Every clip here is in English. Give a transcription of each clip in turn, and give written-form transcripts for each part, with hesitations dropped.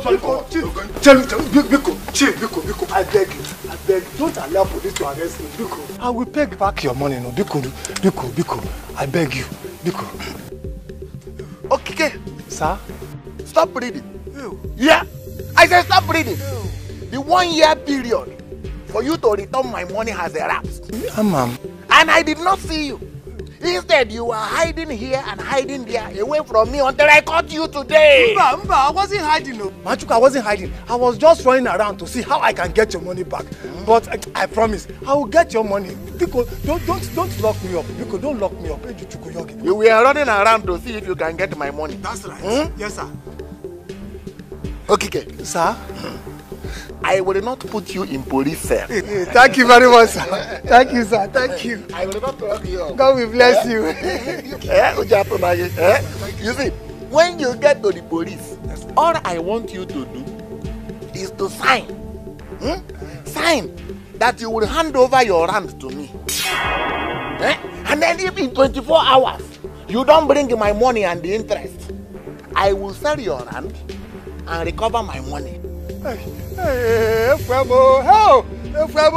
Biko, I beg you, don't allow police to arrest me, Biko. I will pay back your money, no, Biko, I beg you, Biko. Okay. Sir? Stop breathing. Ew. Yeah, I said stop breathing. Ew. The 1 year period for you to return my money has elapsed. Yeah, ma'am. And I did not see you. Instead, you were hiding here and hiding there away from me until I caught you today. Mba, I wasn't hiding, no. Machuka, I wasn't hiding. I was just running around to see how I can get your money back. But I promise, I will get your money. Biko, don't lock me up. Biko, don't lock me up. You were running around to see if you can get my money. That's right. Yes, sir. Okay. Sir? I will not put you in police cell. Thank you very much, sir. Thank you, sir. Thank you. I will not lock you up. God will bless you. You see, when you get to the police, all I want you to do is to sign. Sign that you will hand over your land to me. And then if in 24 hours you don't bring my money and the interest, I will sell your land and recover my money. Hey, Fremo,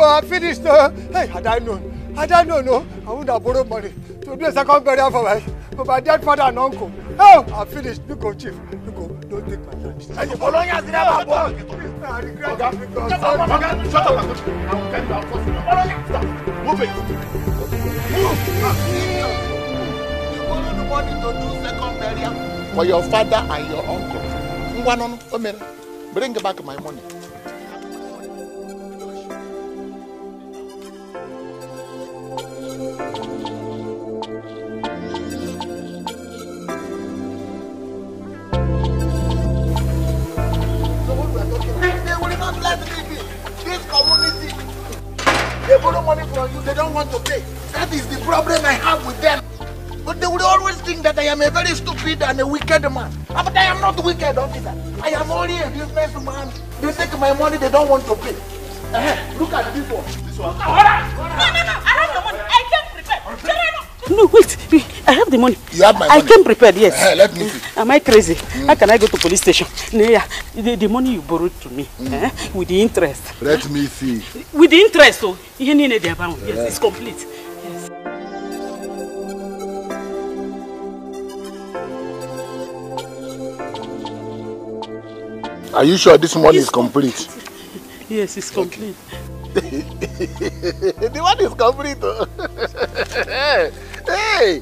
I finished. Hey, had I known, no, I would have borrowed money to do a second burial for my dead father and uncle. Oh, I finished. You go, Chief. You go. Don't take my land. And the Bologna has never bought. I regret that because... Shut up. I will tell you our first. Stop. Move it. Move. You borrow the money to do second burial for your father and your uncle. Bring back my money. They borrow money from you, they don't want to pay. That is the problem I have with them. But they would always think that I am a very stupid and a wicked man. But I am not wicked, officer. I am only a businessman. They take my money, they don't want to pay. Look at this one. This one. No, I have the money. I came prepared. No, wait. I have the money. You have my money? I came prepared, yes. Let me see. Am I crazy? How can I go to police station? No, the money you borrowed to me, with the interest. Let me see. With the interest, so yes, it's complete. Yes. Are you sure this money is complete? Yes, it's complete. The one is complete. Hey,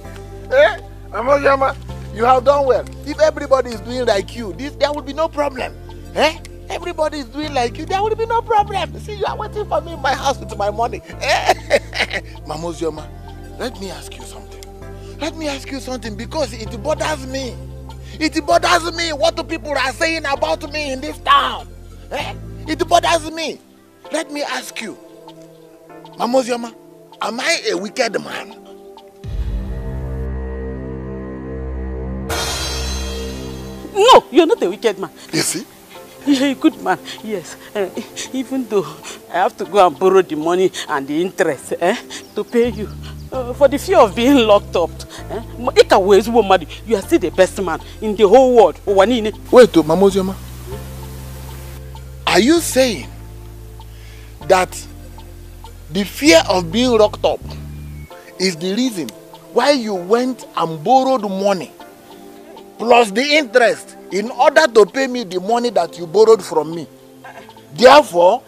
Amoyama, you have done well. If everybody is doing like you, there will be no problem. Everybody is doing like you, there will be no problem. See, you are waiting for me in my house with my money. Mamozioma, let me ask you something. Because it bothers me. It bothers me what the people are saying about me in this town. It bothers me. Let me ask you, Mamozioma, am I a wicked man? No, you're not a wicked man. You see? You're a good man, yes. Even though I have to go and borrow the money and the interest to pay you for the fear of being locked up. You are still the best man in the whole world. Wait, Mamozioma. Are you saying that the fear of being locked up is the reason why you went and borrowed money plus the interest in order to pay me the money that you borrowed from me? Therefore,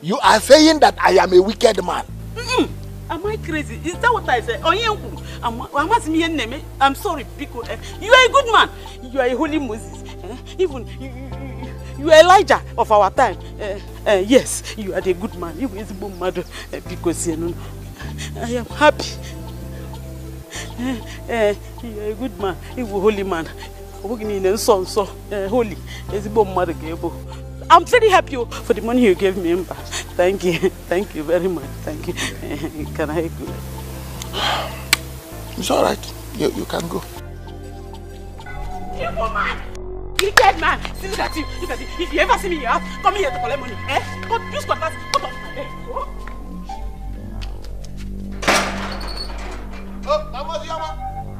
you are saying that I am a wicked man. Am I crazy? Is that what I said? I'm sorry, because you are a good man. You are a holy Moses. Even you are Elijah of our time. Yes, you are the good man. You are a good man because I am happy. You are a good man. You are a holy man. Holy. I'm very happy for the money you gave me. Thank you. Thank you very much. Thank you. Can I go? It's all right. You can go. You man! You dead man! See, look at you. Look at you. If you ever see me in your house, come here to collect money. Use cutlass. Cut off my leg. Oh, Mamozioma,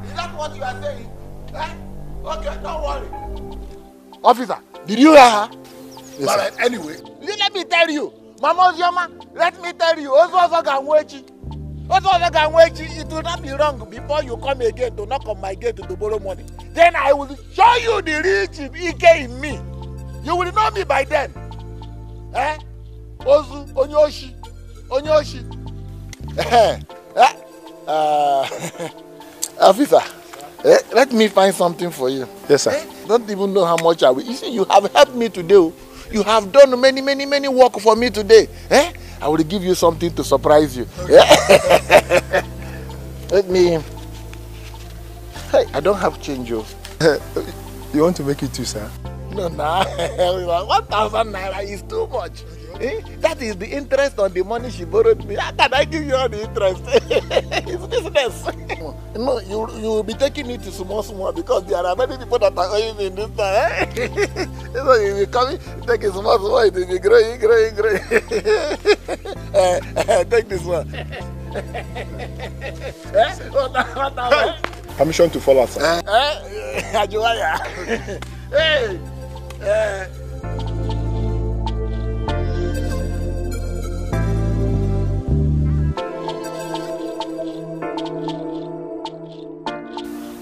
is that what you are saying? Okay, don't worry. Officer, did you hear her? Yes, but anyway, let me tell you, Mama Ozioma, let me tell you, it will not be wrong before you come again to knock on my gate to borrow money. Then I will show you the real Chief Ike in me. You will know me by then. Eh? Ozu, Onyoshi. Afisa, let me find something for you. Yes, sir. Don't even know how much I will. You see, you have helped me today. You have done many work for me today. I will give you something to surprise you. Let me. Hey, I don't have change. You want to make it too, sir? No, 1,000 naira is too much. That is the interest on the money she borrowed me. How can I give you all the interest? It's business. No, you will be taking it to small because there are many people that are owing in this time. So you will come, take it small, it will be growing. Take this one. Permission to follow, sir. Hey.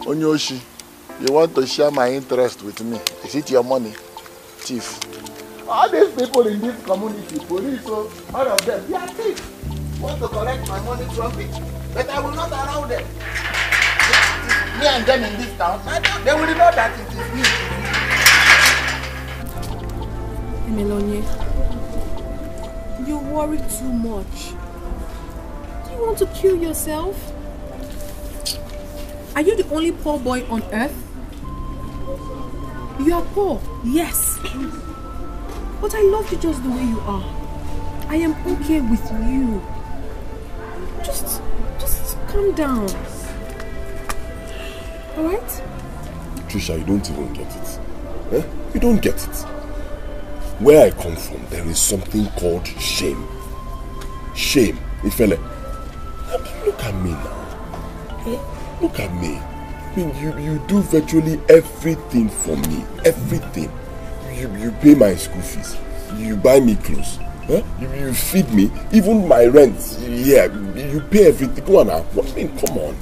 Onyoshi, you want to share my interest with me? Is it your money, Chief? All these people in this community, police, so all of them, they are thieves. Want to collect my money from it, but I will not allow them. Me and them in this town, they will know that it is me. Emelonye, you worry too much. Do you want to kill yourself? Are you the only poor boy on earth? You are poor, yes. But I love you just the way you are. I am okay with you. Just calm down. Alright? Trisha, you don't even get it. You don't get it. Where I come from, there is something called shame. Shame. Ifele. Look at me now. Look at me. I mean, you do virtually everything for me. Everything. You pay my school fees. You buy me clothes. You feed me. Even my rent. Yeah, you pay everything. Go on now. I mean, come on.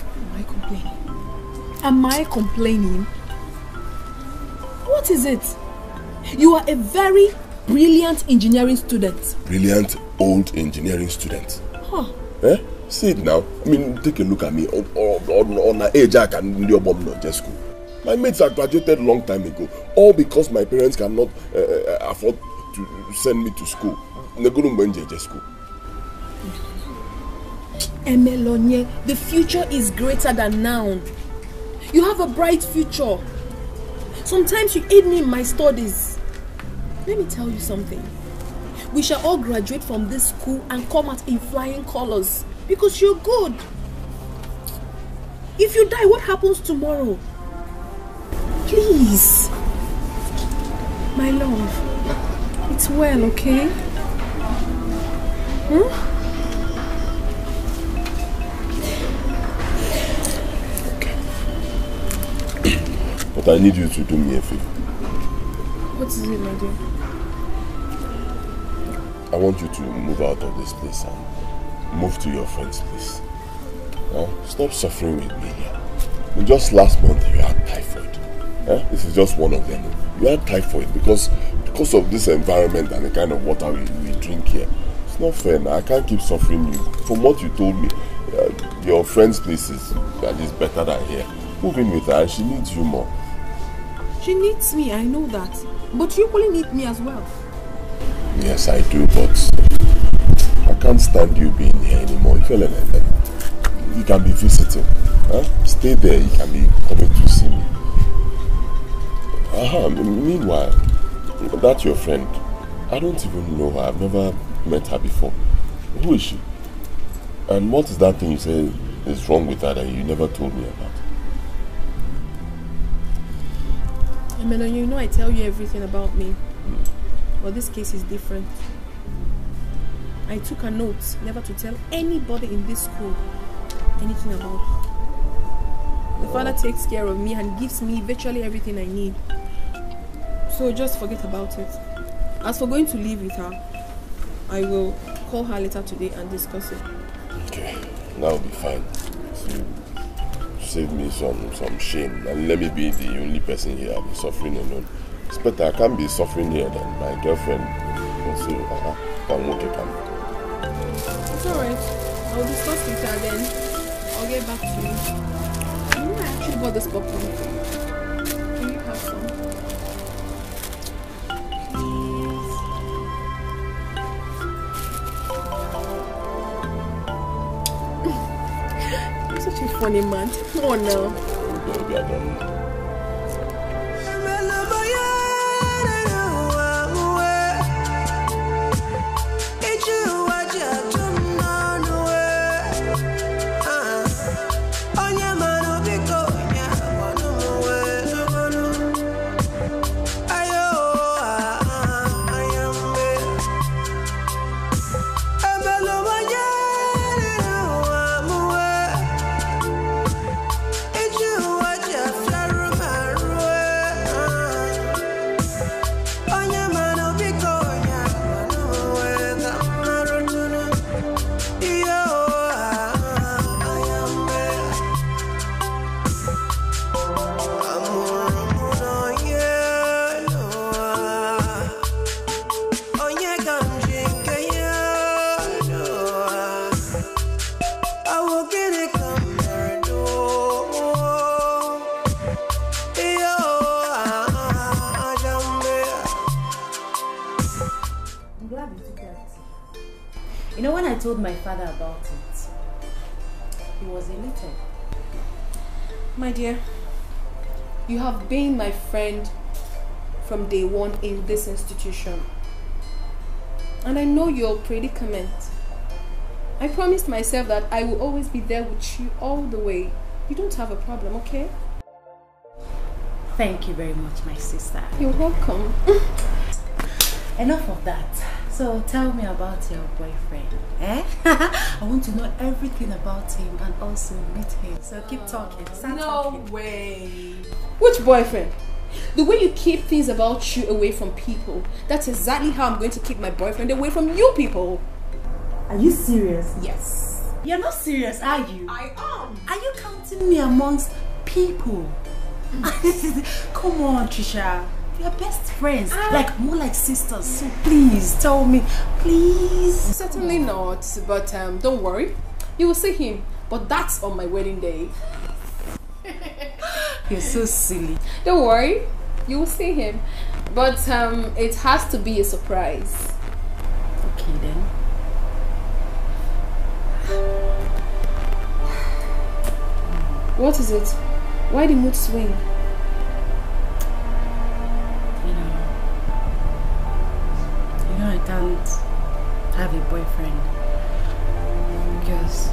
Am I complaining? What is it? You are a very brilliant engineering student. Brilliant old engineering student. Huh. See it now. I mean, take a look at me. On an age I can do not just school. My mates have graduated a long time ago. All because my parents cannot afford to send me to school. They go to just school. Emelonye, the future is greater than now. You have a bright future. Sometimes you aid me in my studies. Let me tell you something. We shall all graduate from this school and come out in flying colors. Because you're good. If you die, what happens tomorrow? Please. My love. It's well, okay? Okay. But I need you to do me a favor. What is it, my dear? I want you to move out of this place and move to your friend's place. Stop suffering with me here. Just last month you had typhoid. This is just one of them. You had typhoid because of this environment and the kind of water we drink here. It's not fair now. I can't keep suffering you. From what you told me, your friend's place is at least better than here. Move in with her and she needs you more. She needs me, I know that. But you equally need me as well. Yes, I do, but I can't stand you being here anymore. You can be visiting. Stay there, you can be coming to see me. Meanwhile, that's your friend. I don't even know her. I've never met her before. Who is she? And what is that thing you say is wrong with her that you never told me about? Melon, you know I tell you everything about me. But this case is different. I took a note never to tell anybody in this school anything about her. The father takes care of me and gives me virtually everything I need. So just forget about it. As for going to live with her, I will call her later today and discuss it. Okay, that will be fine. So, save me some shame and let me be the only person here. I'll be suffering alone. It's better I can't be suffering here than my girlfriend. So, I'm okay. It's alright. I'll discuss with her then. I'll get back to you. I actually bought this popcorn for you. Can you have some? You're such a funny man. Come on now. Baby, I don't know. When I told my father about it, he was elated. My dear, you have been my friend from day one in this institution. And I know your predicament. I promised myself that I will always be there with you all the way. You don't have a problem, okay? Thank you very much, my sister. You're welcome. Enough of that. So tell me about your boyfriend. Eh? I want to know everything about him and also meet him. So keep talking. Start talking. No way. Which boyfriend? The way you keep things about you away from people, that's exactly how I'm going to keep my boyfriend away from you people. Are you serious? Yes. You're not serious, are you? I am. Are you counting me amongst people? Come on, Trisha. We are best friends, like more like sisters. So please tell me, please. Certainly not, but don't worry. You will see him, but that's on my wedding day. You're so silly. Don't worry, you will see him, but it has to be a surprise. Okay then. What is it? Why the mood swing? I can't have a boyfriend because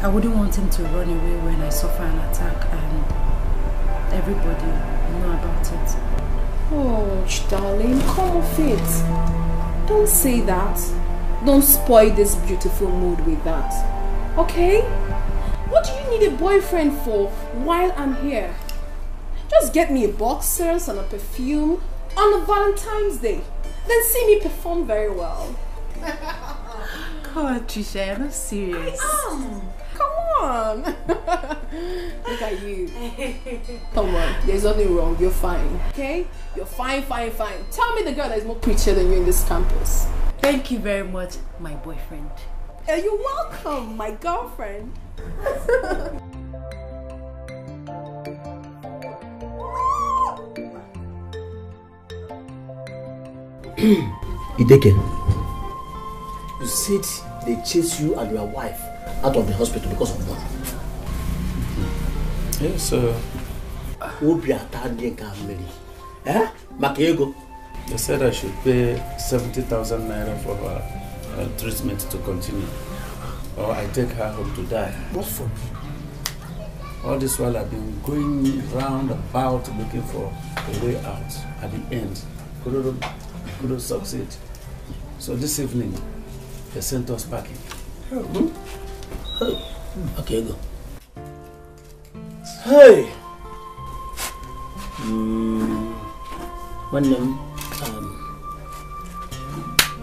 I wouldn't want him to run away when I suffer an attack and everybody know about it. Oh, darling, come off it. Don't say that. Don't spoil this beautiful mood with that. Okay? What do you need a boyfriend for while I'm here? Just get me a boxers and a perfume on a Valentine's Day. Then see me perform very well. Come on, Trisha, you're not serious. I am. Come on. Look at you. Come on, there's nothing wrong. You're fine. Okay? You're fine, fine, fine. Tell me the girl that is more prettier than you in this campus. Thank you very much, my boyfriend. You're welcome, my girlfriend. Etiko, you said they chased you and your wife out of the hospital because of money. Yes, sir. They said I should pay 70,000 naira for her treatment to continue, or I take her home to die. What for? All this while I've been going round about looking for a way out. At the end, couldn't succeed. So this evening, they sent us packing. Okay, go. Hey!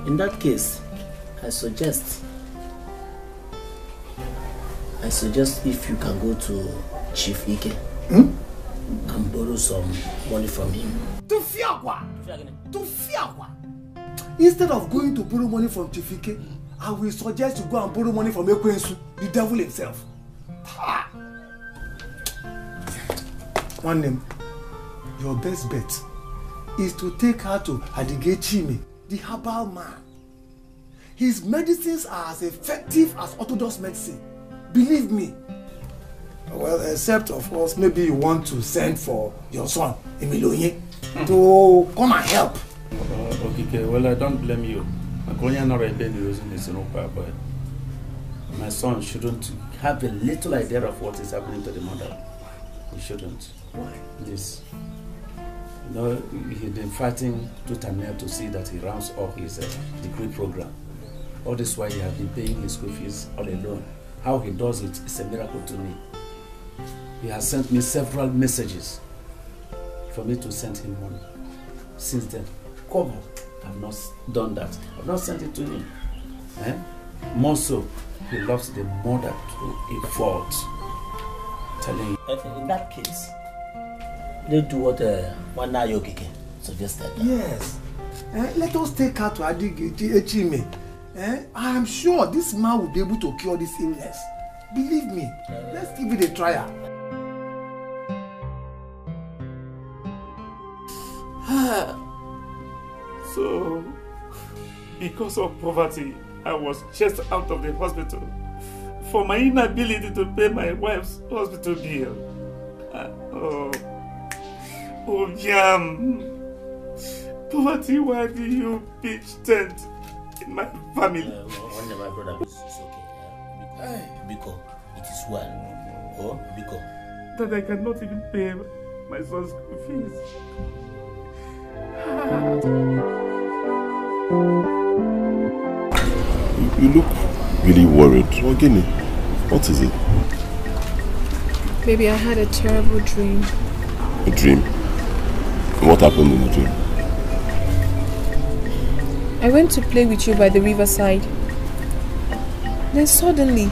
In that case, I suggest if you can go to Chief Ike and borrow some money from him. To Fiagwa! Instead of going to borrow money from Chief Ike, I will suggest you go and borrow money from Ekwensu, the devil himself. One name, your best bet is to take her to Adigechime, the herbal man. His medicines are as effective as orthodox medicine. Believe me. Well, except of course, maybe you want to send for your son, Emiloye, to come and help. Okay, well, I don't blame you. My son shouldn't have a little idea of what is happening to the mother. He shouldn't. Why? Yes. You know, he's been fighting tooth and nail to see that he rounds up his degree program. All this while he has been paying his school fees all alone. How he does it is a miracle to me. He has sent me several messages for me to send him money. Since then, come on, I've not done that. I've not sent it to him. More so, he loves the mother to a fault. Telling you. In that case, they do what Wanayokike suggested. Yes. Let us take her to Adigechime. I am sure this man will be able to cure this illness. Believe me. Let's give it a trial. So, because of poverty, I was chased out of the hospital for my inability to pay my wife's hospital bill. Yam. Poverty, why do you pitch tent in my family? One day, my brother, it's okay. Because it is well. Oh, because that I cannot even pay my son's school fees. You look really worried. Ogini, what is it? Baby, I had a terrible dream. A dream? What happened in the dream? I went to play with you by the riverside. Then suddenly,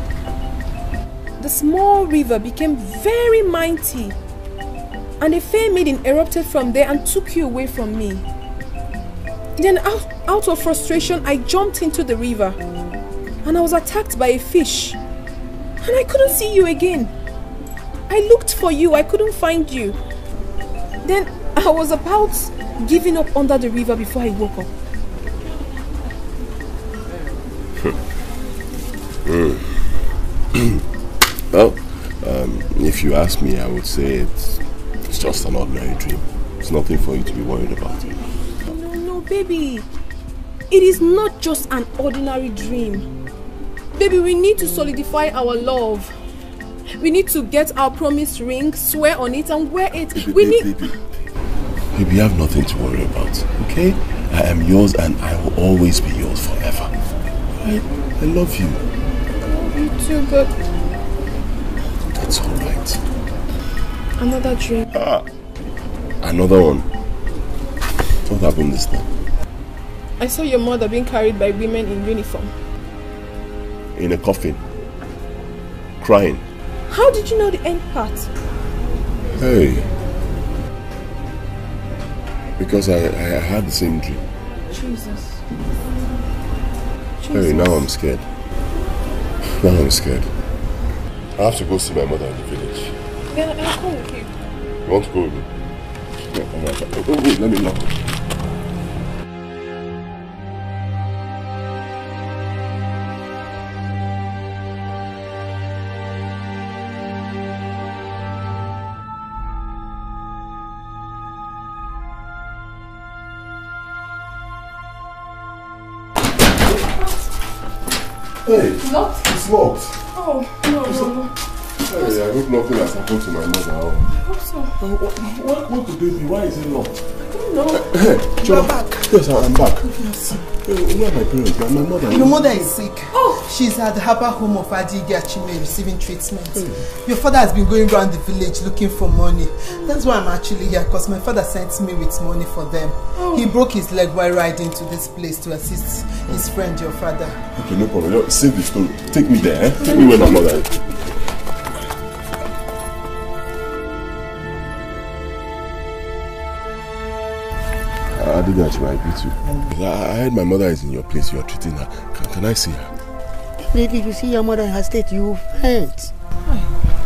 the small river became very mighty. And a fair maiden erupted from there and took you away from me. Then out of frustration, I jumped into the river. And I was attacked by a fish. And I couldn't see you again. I looked for you, I couldn't find you. Then I was about giving up under the river before I woke up. Well, if you ask me, I would say it's just an ordinary dream. It's nothing for you to be worried about. No, baby. It is not just an ordinary dream. Baby, we need to solidify our love. We need to get our promised ring, swear on it, and wear it. Baby, you have nothing to worry about, okay? I am yours and I will always be yours forever. I love you. Me too, but... That's alright. Another dream. Another one. What happened this time? I saw your mother being carried by women in uniform. In a coffin. Crying. How did you know the end part? Hey. Because I had the same dream. Jesus. Hey, now I'm scared. Now I'm scared. I have to go see my mother in the village. Then I'll come with you. You want to go with me? Yeah, wait, let me lock. Hey, Locked? it's locked. Oh, no. Hey, I hope nothing has happened to my mother. I hope so. What could they be? Why is it locked? I don't know. Hey, You're back. Yes, I'm back. Where are my parents? My mother. Your mother is sick. Oh. She's at the Harbour Home of Adige Achime receiving treatment. Your father has been going around the village looking for money. That's why I'm actually here, because my father sent me with money for them. He broke his leg while riding to this place to assist his friend, your father. Okay, no problem. Save the story. Take me there, eh? Take me where my mother is. I didn't actually greet you. I heard my mother is in your place. You're treating her. Can I see her? Maybe if you see your mother in her state, you faint.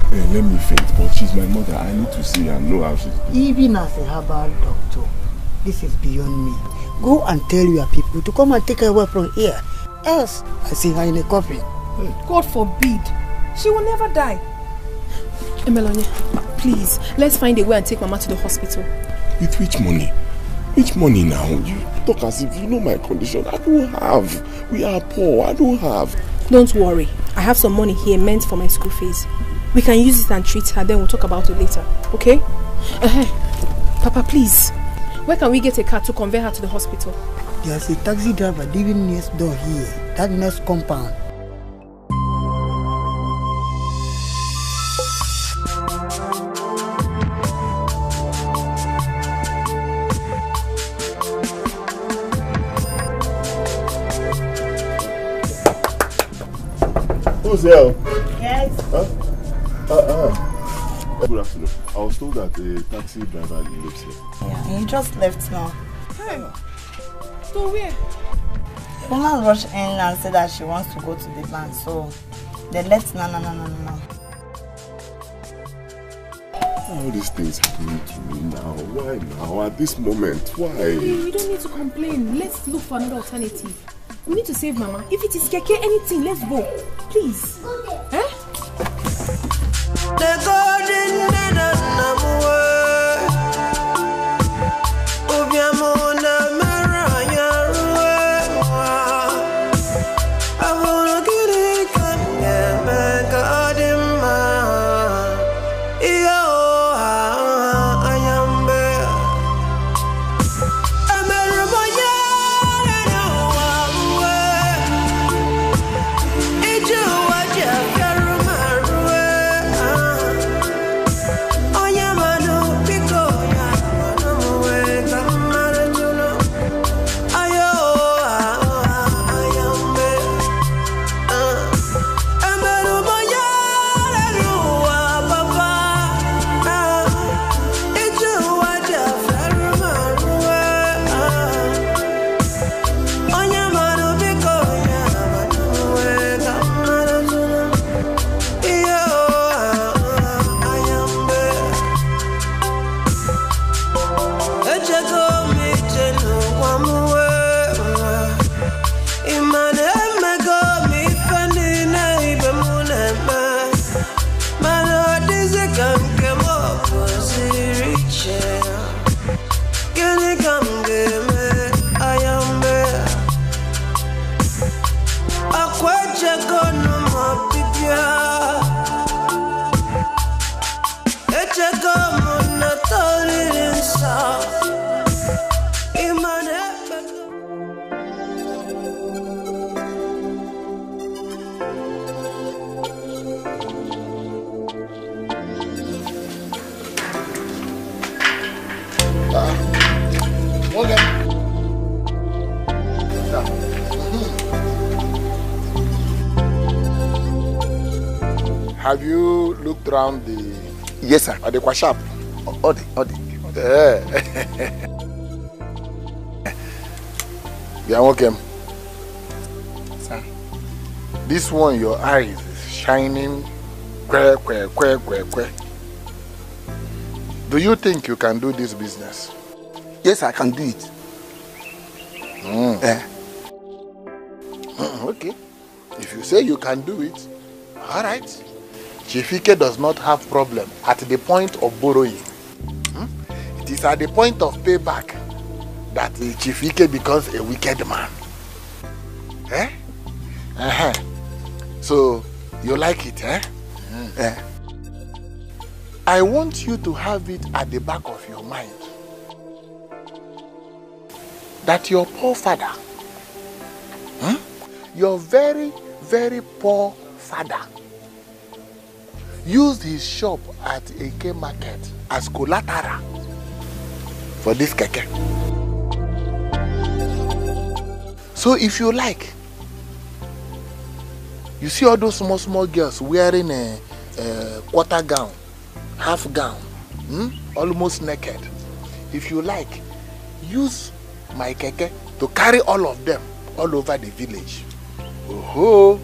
Hey, let me faint, but she's my mother. I need to see her and know how she's doing. Even as a herbal doctor, this is beyond me. Go and tell your people to come and take her away from here. Else, I see her in a coffin. God forbid. She will never die. Emelonie, please, let's find a way and take Mama to the hospital. With which money? Which money now? You talk as if you know my condition. I don't have. We are poor. I don't have. Don't worry. I have some money here meant for my school fees. We can use it and treat her, then we'll talk about it later. Okay? Papa, please. Where can we get a car to convey her to the hospital? There's a taxi driver living next door here. That next compound. Who's there? Yes. Good afternoon. I was told that a taxi driver lives here. Yeah, he just left now. Hey. So where? The woman rushed in and said that she wants to go to the bank, so they left now. All these things happening to me now. Why now? At this moment? Why? Hey, we don't need to complain. Let's look for another alternative. We need to save Mama. If it is keke, anything, let's go. Please. Okay. Eh? The golden Have you looked around the... Yes, sir. At the shop? Odi. Yeah. Yeah, welcome. Sir. This one, your eyes is shining. Do you think you can do this business? Yes, I can do it. Okay. If you say you can do it, all right. Chifike does not have problem at the point of borrowing. It is at the point of payback that the Chifike becomes a wicked man. So, you like it, eh? I want you to have it at the back of your mind that your poor father, your very, very poor father, used his shop at Eke Market as collateral for this keke. So if you like, you see all those small girls wearing a quarter gown, half gown, almost naked. If you like, use my keke to carry all of them all over the village. Oh-ho.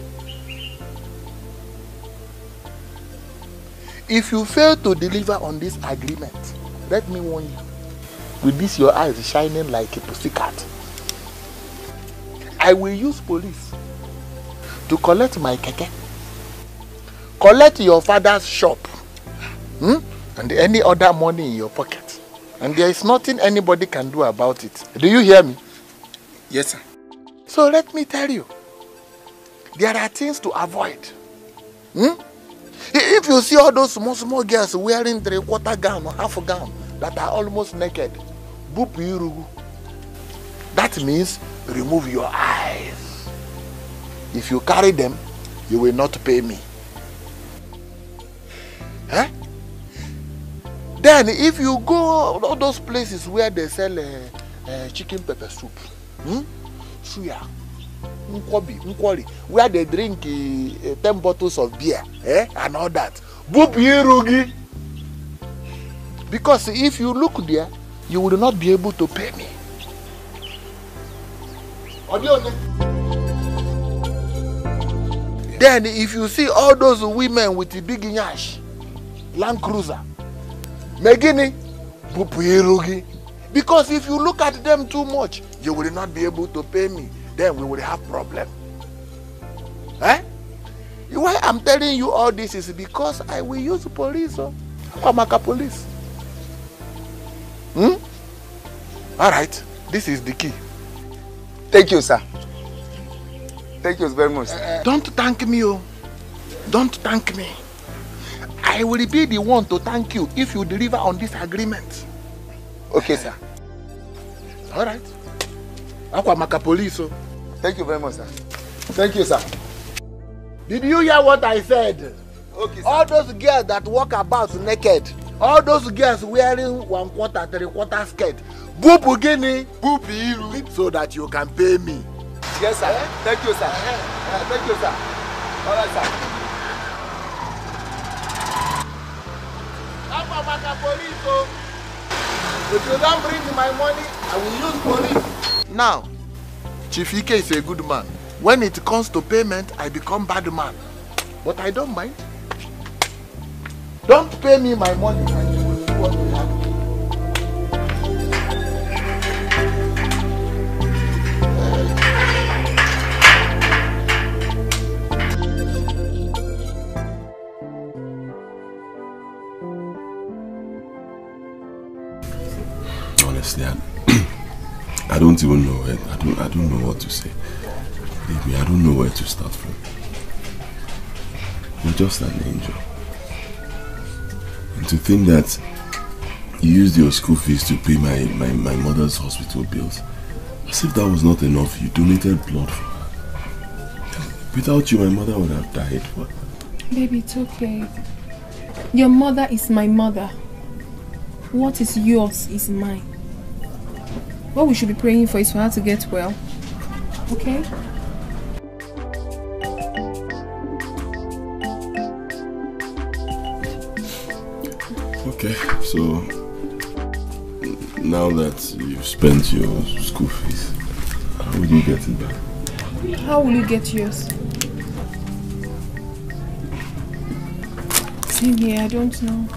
If you fail to deliver on this agreement, let me warn you, with this your eyes shining like a pussycat, I will use police to collect my keke, collect your father's shop, and any other money in your pocket. And there is nothing anybody can do about it. Do you hear me? Yes, sir. So let me tell you, there are things to avoid. If you see all those small girls wearing 3/4 gown or half gown that are almost naked, that means remove your eyes. If you carry them, you will not pay me. Then if you go all those places where they sell chicken pepper soup, suya, nkwari, where they drink 10 bottles of beer, and all that. Because if you look there, you will not be able to pay me. Then if you see all those women with the big nyash, Land Cruiser, Megini, because if you look at them too much, you will not be able to pay me. Then we will have problem. Why I'm telling you all this is because I will use police. Kwamaka police. All right, this is the key. Thank you, sir. Thank you very much. Don't thank me, Don't thank me. I will be the one to thank you if you deliver on this agreement. Okay, sir. All right. Akwamaka police. Thank you very much, sir. Thank you, sir. Did you hear what I said? Okay, sir. All those girls that walk about naked, all those girls wearing 1/4, 3/4 skirt, bubu gini, bubu, so that you can pay me. Yes, sir. Thank you, sir. Thank you, sir. All right, sir. If you don't bring my money, I will use police. Now, Chief Ike is a good man. When it comes to payment, I become bad man. But I don't mind. Don't pay me my money and you will see what will happen. Honestly, I don't even know it. I don't know what to say. Believe me, I don't know where to start from. You're just an angel. And to think that you used your school fees to pay my mother's hospital bills, as if that was not enough, you donated blood for her. Without you, my mother would have died. Baby, it's okay. Your mother is my mother. What is yours is mine. What we should be praying for is for her to get well. Okay? Okay, so now that you've spent your school fees, how will you get it back? How will you get yours? Same here, I don't know.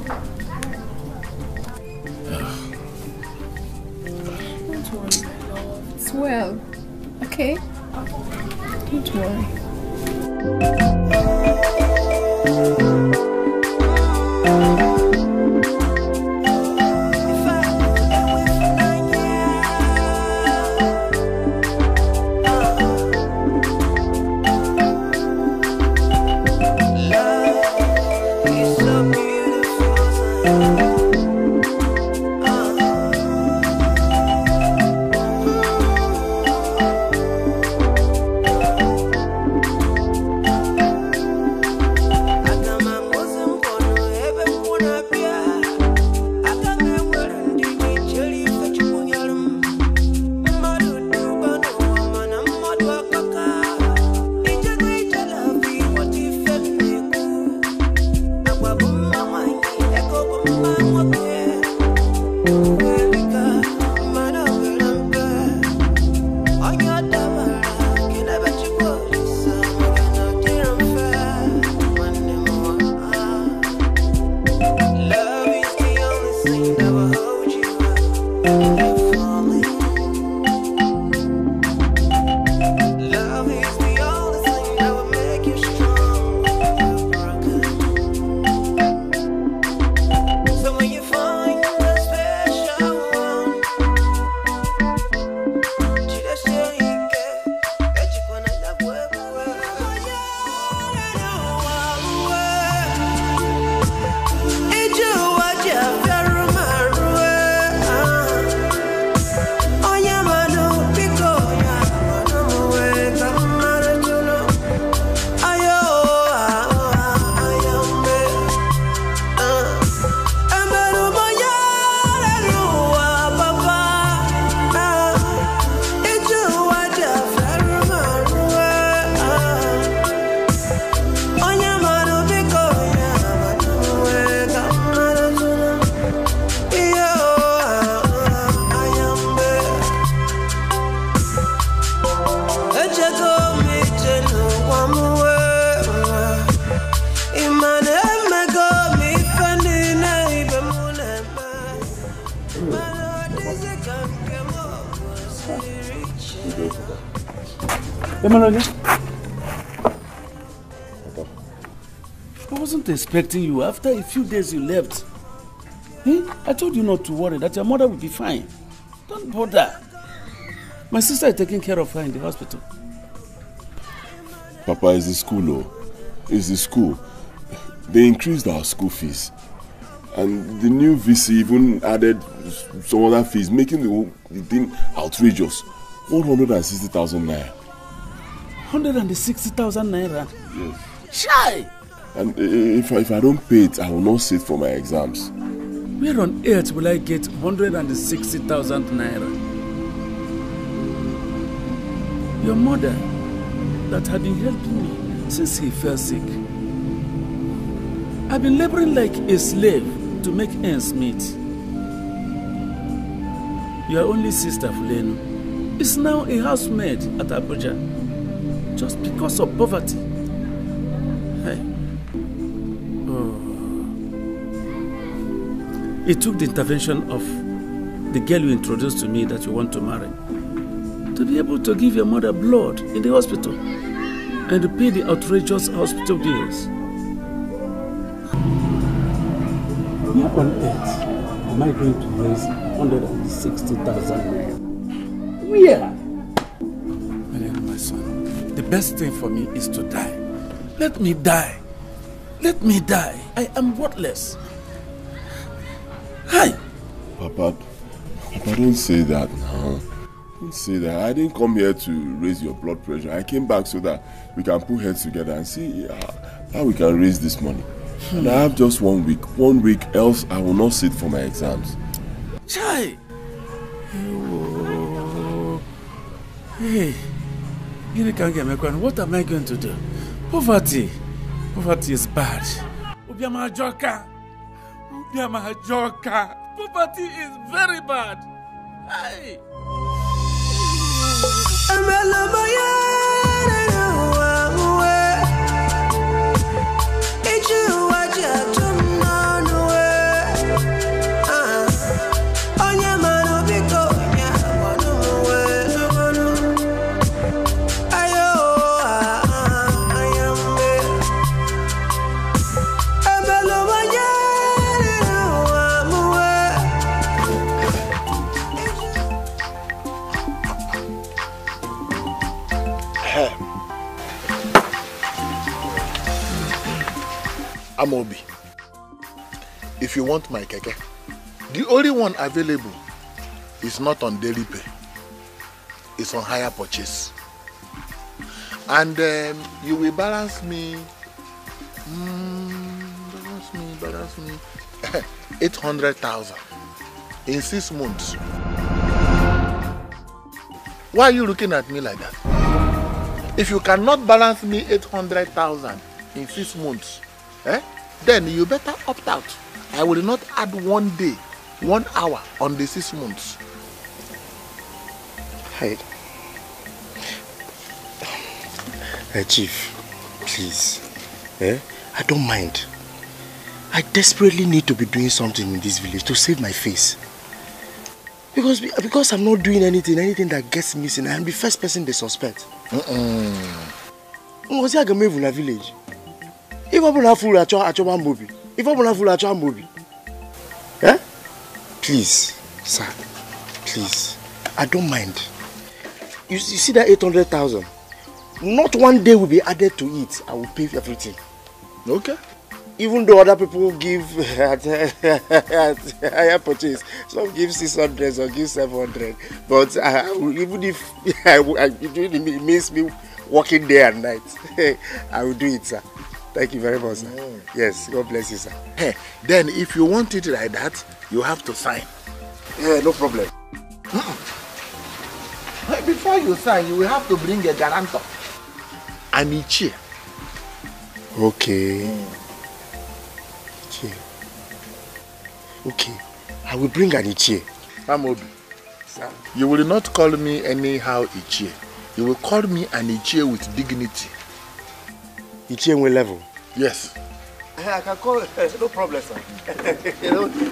Don't worry, my love. It's well. Okay? Don't worry. I wasn't expecting you. After a few days you left. I told you not to worry, that your mother will be fine. Don't bother. My sister is taking care of her in the hospital. Papa, it's the school, It's the school. They increased our school fees. And the new VC even added some other fees, making the thing outrageous. 160,000 naira. 160,000 naira? Yes. Shy! And if I don't pay it, I will not sit for my exams. Where on earth will I get 160,000 naira? Your mother, that had been helping me since he fell sick. I've been laboring like a slave to make ends meet. Your only sister, Fulenu, is now a housemaid at Abuja, just because of poverty. Hey. Oh. It took the intervention of the girl you introduced to me that you want to marry to be able to give your mother blood in the hospital and to pay the outrageous hospital bills. Where on earth am I going to raise 160,000 naira? Where? My son, the best thing for me is to die. Let me die. Let me die. I am worthless. Hi. Papa, don't say that now. Don't say that. I didn't come here to raise your blood pressure. I came back so that we can put heads together and see how we can raise this money. And I have just 1 week. 1 week, else I will not sit for my exams. Chai! Oh. Hey, what am I going to do? Poverty is bad. Ubiama Joka. Poverty is very bad. Hey. Amobi, if you want my keke, the only one available is not on daily pay. It's on hire purchase. And you will balance me, balance me 800,000 in 6 months. Why are you looking at me like that? If you cannot balance me 800,000 in 6 months, then you better opt out. I will not add 1 day, 1 hour on the 6 months. Hey, Chief, please. I don't mind. I desperately need to be doing something in this village to save my face. Because I'm not doing anything that gets missing, I am the first person they suspect. If I can move in a village, if I'm not full at your movie, if I'm not full at your movie, please, sir, please, I don't mind. You see that 800,000? Not 1 day will be added to it. I will pay everything. Okay. Even though other people give at higher purchase, some give 600, some give 700. But even if it means me working day and night, I will do it, sir. Thank you very much, sir. Yes, God bless you, sir. Then if you want it like that, you have to sign. Yeah, no problem. Before you sign, you will have to bring a guarantor. And a chair. Okay. Okay, I will bring an Ichie. Amobi, sir, you will not call me anyhow Ichie. You will call me an Ichie with dignity. Ichie in level? Yes. I can call, no problem, sir.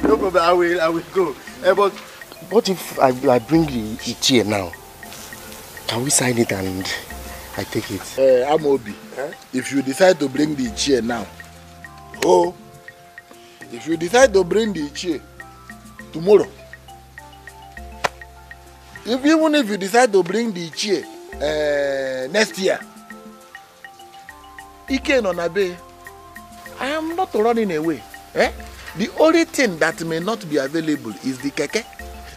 no problem, I will go. But what if I bring the Ichie now? Can we sign it and I take it? Amobi, if you decide to bring the Ichie now, if you decide to bring the chair tomorrow, even if you decide to bring the chair next year, Ike no nabe, I am not running away. The only thing that may not be available is the keke.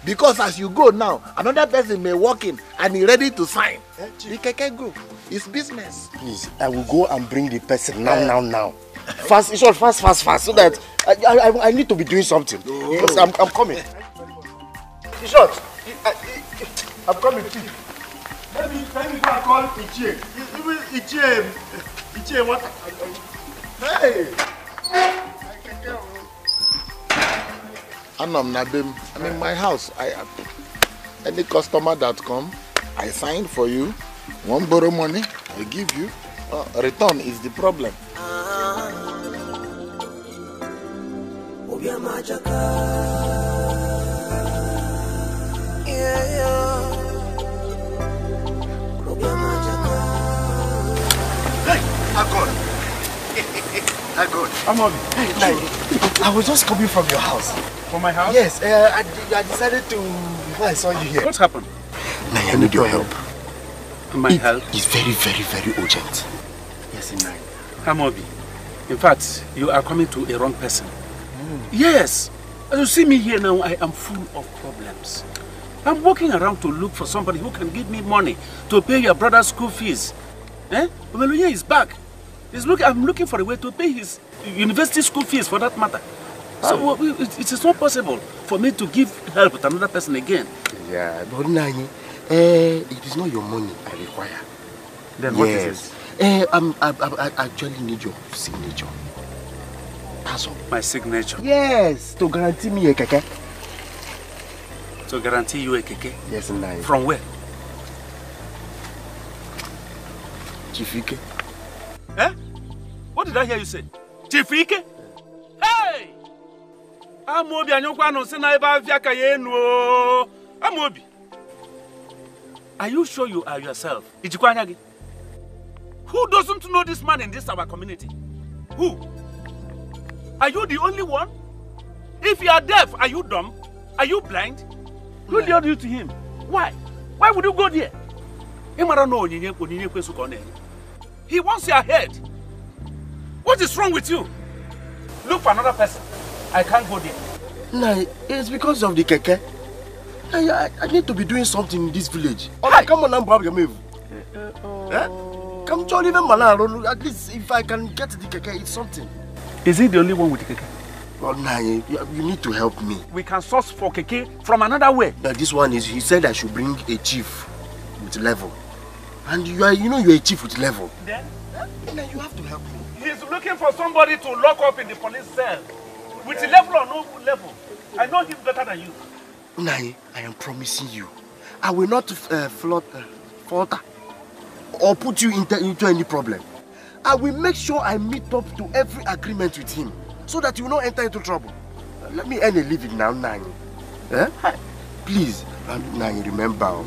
Because as you go now, another person may walk in and be ready to sign. The keke go. It's business. Please, I will go and bring the person now. Fast, fast, so that I need to be doing something. Because I'm coming. Short, I'm coming. Let me go and call Ichie. Ichie, what? Hey! I'm in my house. Any customer that come, I sign for you. Won't borrow money, I give you. Return is the problem. I was just coming from your house. From my house? Yes, I decided to, before I saw you here. What happened? I need your help. My help? It's very, very, very urgent. Yes, Inai. Amobi, in fact, you are coming to a wrong person. Yes. As you see me here now, I am full of problems. I'm walking around to look for somebody who can give me money to pay your brother's school fees. Omeluye is back. I'm looking for a way to pay his university school fees for that matter. So it is not possible for me to give help to another person again. Yeah, but Nani, it is not your money I require. Then what is it? I actually need your signature. That's all. My signature? Yes, to guarantee me a keke. To guarantee you a keke? Yes, Nani. From where? Chifike. What did I hear you say? Chifike? Hey! Amobi anyokwa say na eba afiaka yenu. Amobi. Are you sure you are yourself? Ijikwanyagi. Who doesn't know this man in this our community? Who? Are you the only one? If you are deaf, are you dumb? Are you blind? Who lured you to him? Why? Why would you go there? He wants your head. What is wrong with you? Look for another person. I can't go there. Nah, it's because of the keke. I need to be doing something in this village. Hey. Come on, I'm probably come to even Malaro. At least if I can get the keke, it's something. Is he the only one with the keke? Well, nah, you need to help me. We can source for keke from another way. Now, this one is, he said I should bring a chief with level. And you're a chief with level. Then? Nah, you have to help me. He's looking for somebody to lock up in the police cell. With level or no level. I know him better than you. Nai, I am promising you, I will not falter or put you into any problem. I will make sure I meet up to every agreement with him so that you will not enter into trouble. Let me earn a living now, Nai. Eh? Please, Nai, remember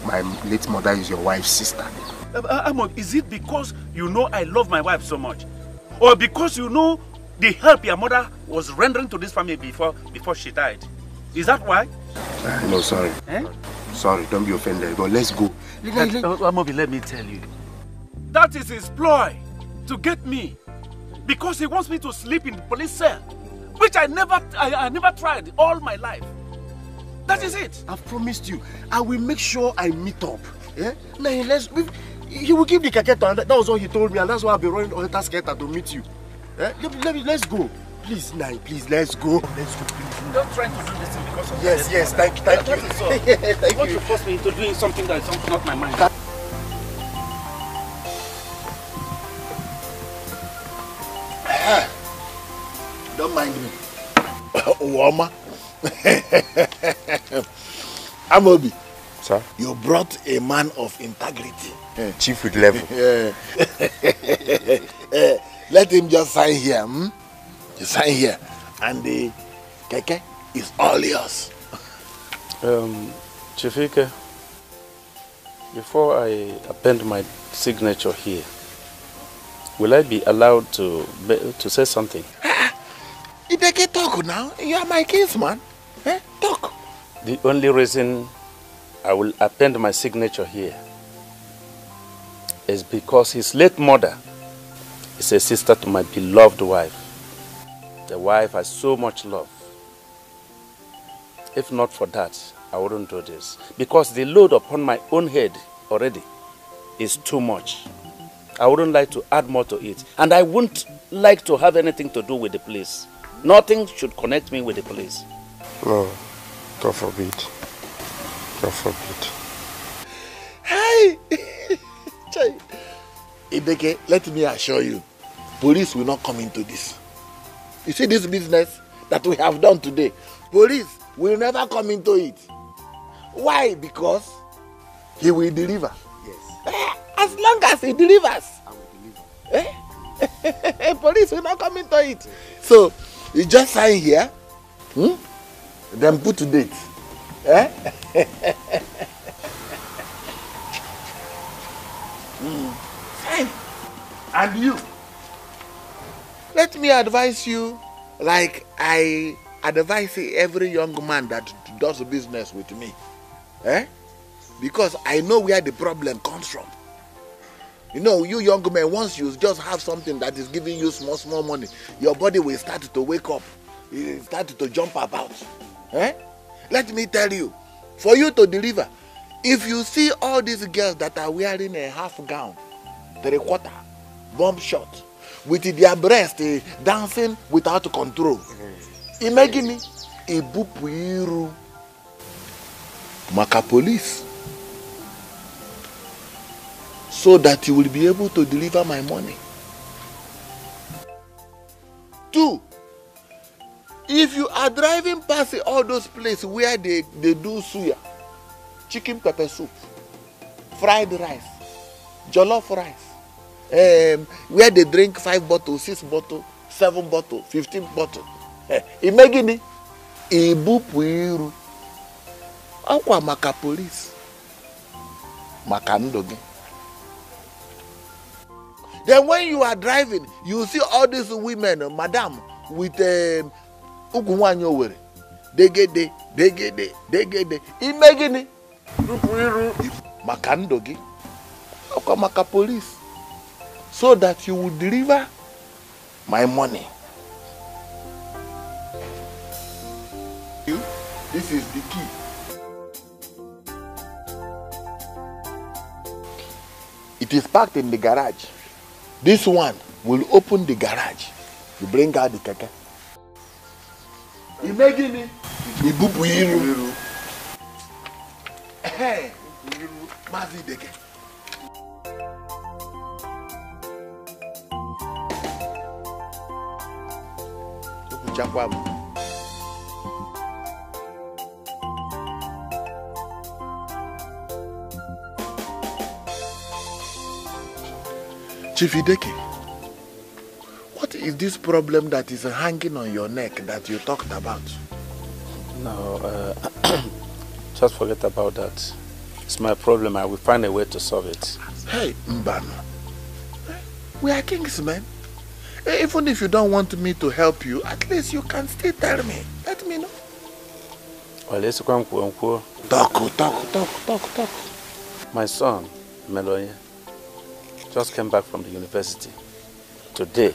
my late mother is your wife's sister. Amon, is it because you know I love my wife so much? Or because you know the help your mother was rendering to this family before she died? Is that why? No, sorry. Eh? Sorry, don't be offended, but let's go. Amobi, let me tell you. That is his ploy to get me. Because he wants me to sleep in the police cell. Which I never tried all my life. That is it. I've promised you. I will make sure I meet up. Yeah? Now, he will give the keke to, that was what he told me, and that's why I've been running on the skater to meet you. Eh? Let's go. Please, Nai, please, let's go. Let's go, please. Don't try to do this thing because of Yes, thank you. Thank you want to force me into doing something that is not my mind. Don't mind me. Wama. Amobi. Sir? You brought a man of integrity. Chief with level. Let him just sign here. You sign here. And the keke is all yours. Chifike, before I append my signature here, will I be allowed to say something? Etiko, talk now. You are my kinsman. Talk. The only reason I will append my signature here is because his late mother is a sister to my beloved wife. The wife I so much love. If not for that, I wouldn't do this. Because the load upon my own head already is too much. I wouldn't like to add more to it. And I wouldn't like to have anything to do with the police. Nothing should connect me with the police. No, God forbid. God forbid. Hey! Etiko, let me assure you, police will not come into this. You see this business that we have done today, police will never come into it. Why? Because he will deliver. Yes. As long as he delivers. I will deliver. Police will not come into it. So, you just sign here, then put to date. Fine. And you, let me advise you like I advise every young man that does business with me. Because I know where the problem comes from. You know, you young men, once you just have something that is giving you small money, your body will start to wake up. It will start to jump about. Let me tell you, for you to deliver, if you see all these girls that are wearing a half gown, 3/4, bomb shot, with their breast dancing without control, imagine ibupu maka police, so that you will be able to deliver my money. 2, if you are driving past all those places where they do suya, chicken pepper soup, fried rice, jollof rice, where they drink 5 bottles, 6 bottles, 7 bottles, 15 bottles, imagine ibupu akwa maka police maka ndogi. Then when you are driving, you see all these women, madam, with ugunwanyo were. Degede. Imagine maka ndogi. Akwa maka police. So that you will deliver my money. This is the key. It is packed in the garage. This one will open the garage. You bring out the keke. Imagine it. Ibubu iru. Hey, Mazi deke. Chief Ideke, what is this problem that is hanging on your neck that you talked about? No, just forget about that. It's my problem. I will find a way to solve it. Hey, Mbano, we are kings, man. Even if you don't want me to help you, at least you can still tell me. Let me know. Well, let's go. Talk. My son, Meloye, just came back from the university today.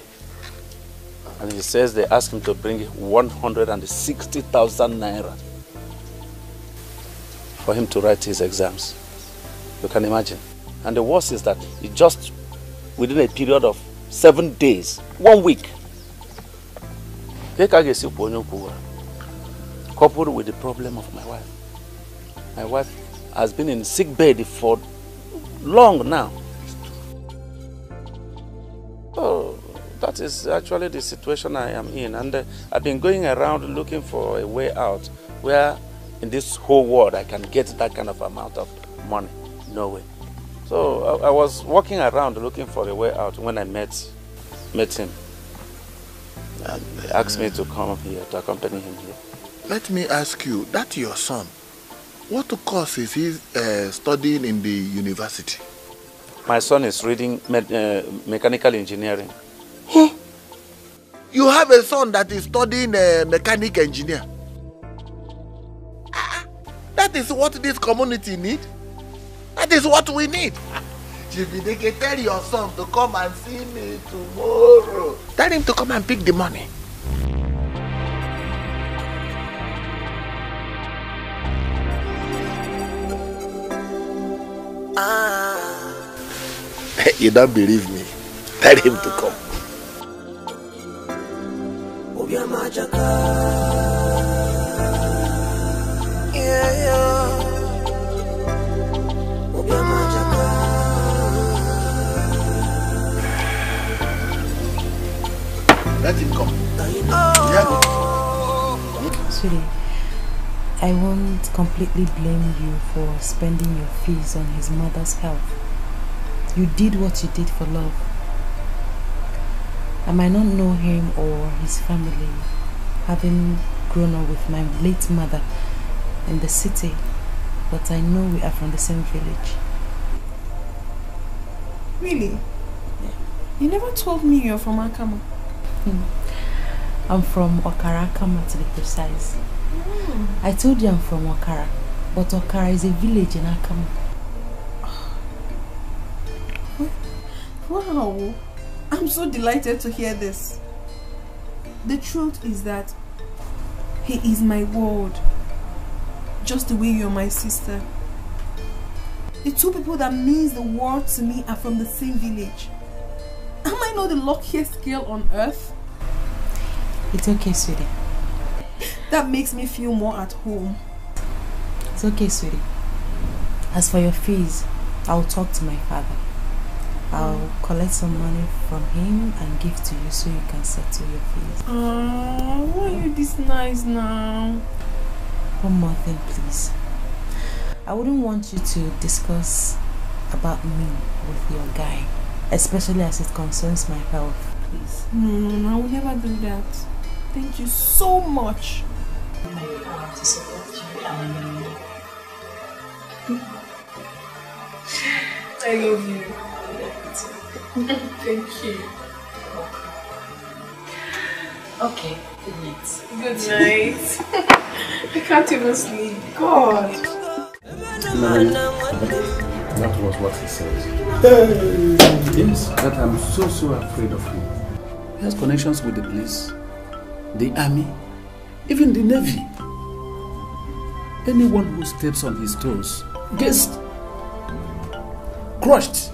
And he says they asked him to bring 160,000 naira for him to write his exams. You can imagine. And the worst is that he just, within a period of 7 days, 1 week, coupled with the problem of my wife. My wife has been in sick bed for long now. Oh, that is actually the situation I am in. And I've been going around looking for a way out where in this whole world I can get that kind of amount of money. No way. So I was walking around looking for a way out when I met him. And he asked me to come here, to accompany him here. Let me ask you, that your son, what course is he studying in the university? My son is reading mechanical engineering. Huh? You have a son that is studying mechanical engineer? That is what this community needs. That is what we need. They can tell your son to come and see me tomorrow. Tell him to come and pick the money. You don't believe me? Tell him to come. Let him come. Sweetie, I won't completely blame you for spending your fees on his mother's health. You did what you did for love. I might not know him or his family, having grown up with my late mother in the city, but I know we are from the same village. Really? Yeah. You never told me you're from Akama. I'm from Okara Akama, to be precise. I told you I'm from Okara, but Okara is a village in Akama. Wow, I'm so delighted to hear this. The truth is that he is my world, just the way you're my sister. The two people that means the world to me are from the same village. Am I not the luckiest girl on earth? It's okay, sweetie. That makes me feel more at home. It's okay, sweetie. As for your fees, I'll talk to my father. I'll collect some money from him and give to you so you can settle your fees. Oh, why are you this nice now? One more thing, please. I wouldn't want you to discuss about me with your guy, especially as it concerns my health, please. No, I will never do that. Thank you so much. I love you. Thank you. Okay, good night. Good night. I can't even sleep. God. No, that was what he said. Yes, that I'm so afraid of him. He has connections with the police, the army, Even the Navy. Anyone who steps on his toes gets crushed.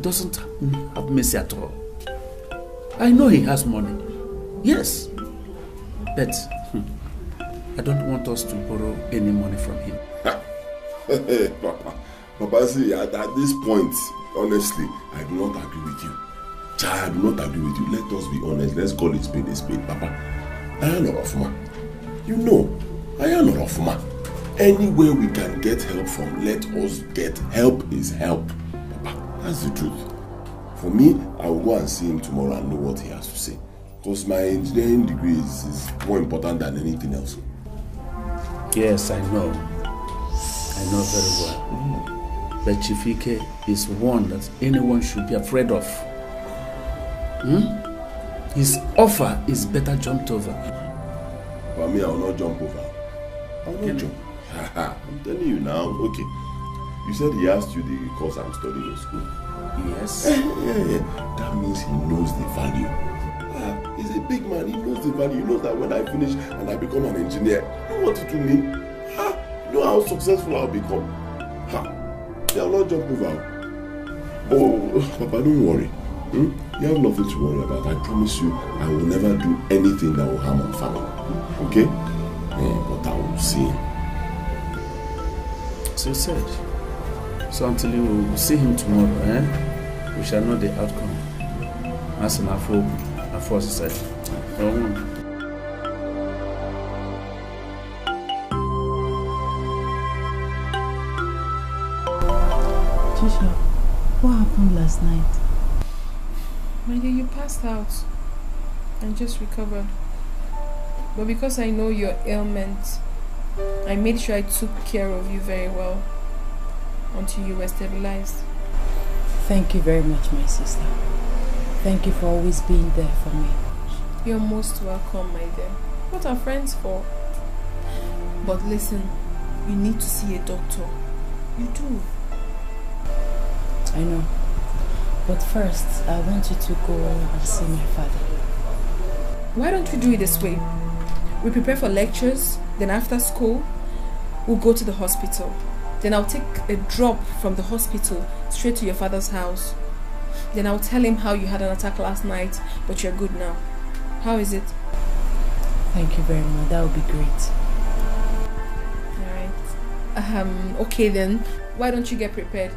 Doesn't have mercy at all. I know he has money. Yes. But I don't want us to borrow any money from him. Papa, see, at this point, honestly, I do not agree with you. I do not agree with you. Let us be honest. Let's call it spade a spade, Papa. I am not of man. You know, I am not of man. Anywhere we can get help from, let us get help is help. Papa, that's the truth. For me, I will go and see him tomorrow and know what he has to say. Because my engineering degree is more important than anything else. Yes, I know. I know very well. But Chifike is one that anyone should be afraid of. His offer is better jumped over. For me, I will not jump over. I will not jump. I'm telling you now. Okay. You said he asked you the course I'm studying in school. Yes. Yeah. That means he knows the value. He's a big man. He knows the value. He knows that when I finish and I become an engineer, you know what it will mean? You know how successful I'll become. I will not jump over. Oh, Papa, don't worry. You have nothing to worry about. I promise you, I will never do anything that will harm our family. Okay? But I will see him. So you said. So until you see him tomorrow, we shall know the outcome. As an Afro society. Trisha, what happened last night? My dear, you passed out and just recovered. But because I know your ailment, I made sure I took care of you very well until you were stabilized. Thank you very much, my sister. Thank you for always being there for me. You're most welcome, my dear. What are friends for? But listen, you need to see a doctor. You do. I know. But first, I want you to go and see my father. Why don't we do it this way? We prepare for lectures, then after school, we'll go to the hospital. Then I'll take a drop from the hospital straight to your father's house. Then I'll tell him how you had an attack last night, but you're good now. How is it? Thank you very much. That would be great. Alright. Okay then. Why don't you get prepared?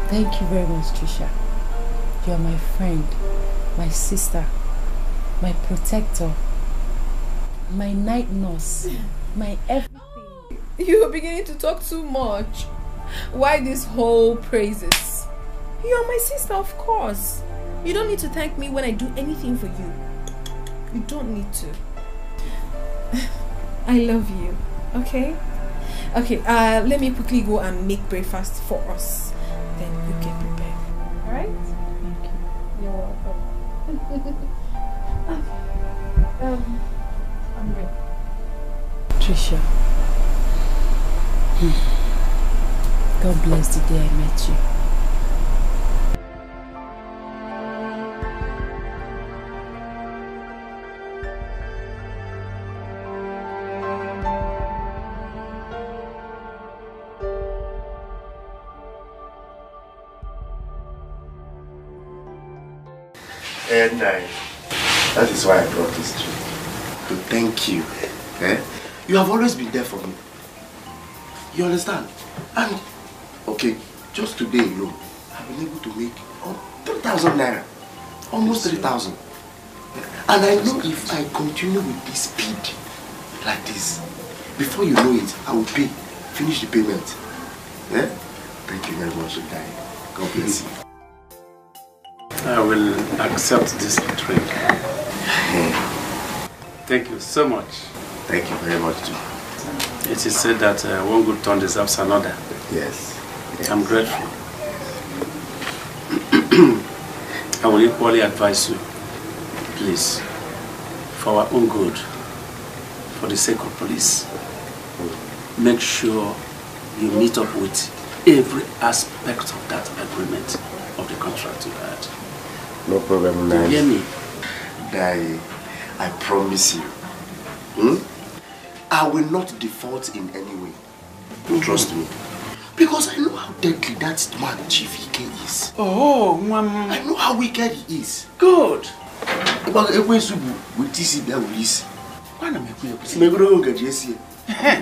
Thank you very much, Trisha. You're my friend, my sister, my protector, my night nurse, my everything. You're beginning to talk too much. Why this whole praises? You're my sister, of course. You don't need to thank me when I do anything for you. You don't need to. I love you, okay? Okay, let me quickly go and make breakfast for us. Then you get prepared. Alright? Thank you. You're welcome. I'm ready. Trisha. God bless the day I met you. And that is why I brought this to you. To thank you. You have always been there for me. You understand? And, okay, just today alone, I've been able to make 3,000 naira. Almost 3,000. And I know if I continue with this speed, like this, before you know it, I will pay. Finish the payment. Thank you very much, Delilah. God bless you. I will accept this drink. Thank you so much. Thank you very much too. It is said that one good turn deserves another. Yes. I'm grateful. I will equally advise you, please, for our own good, for the sake of police, make sure you meet up with every aspect of that agreement of the contract you had. No problem, Nai. You hear me? Dai, I promise you. I will not default in any way. Trust me. Because I know how deadly that man Chief Ike is. Oh, Mama. I know how wicked he is. Good.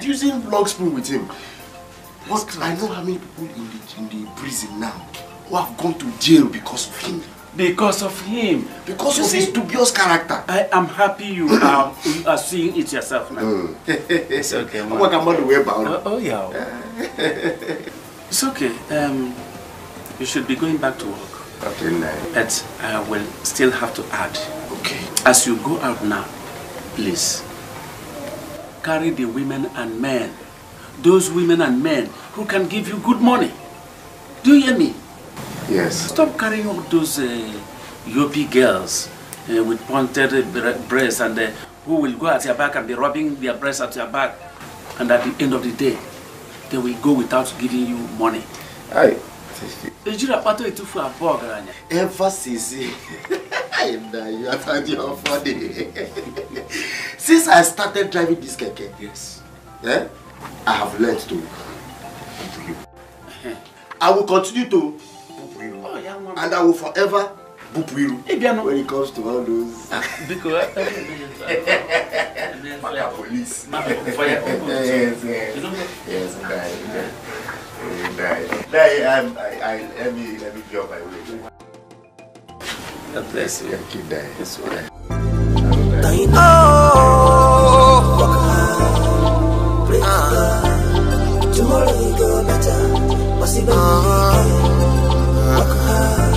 Using block spoon with him. But I know how many people in the prison now who have gone to jail because of him. Because of him. Because of his dubious character. I am happy you are seeing it yourself now. It's okay, man. Oh, yeah. It's okay. You should be going back to work. Okay, nice. But I will still have to add. Okay. As you go out now, please carry the women and men. Those women and men who can give you good money. Do you hear me? Yes. Stop carrying all those yoppie girls with pointed breasts and who will go at your back and be rubbing their breasts at your back. And at the end of the day, they will go without giving you money. Aye. Ever since you are funny. Since I started driving this keke, yes, I have learned to boop you. I will continue to boop you, and I will forever boop you when it comes to all those. Police. Yes, let me be on my way. God bless you. Keep that. This way. Tomorrow will go better. Possible. Work hard.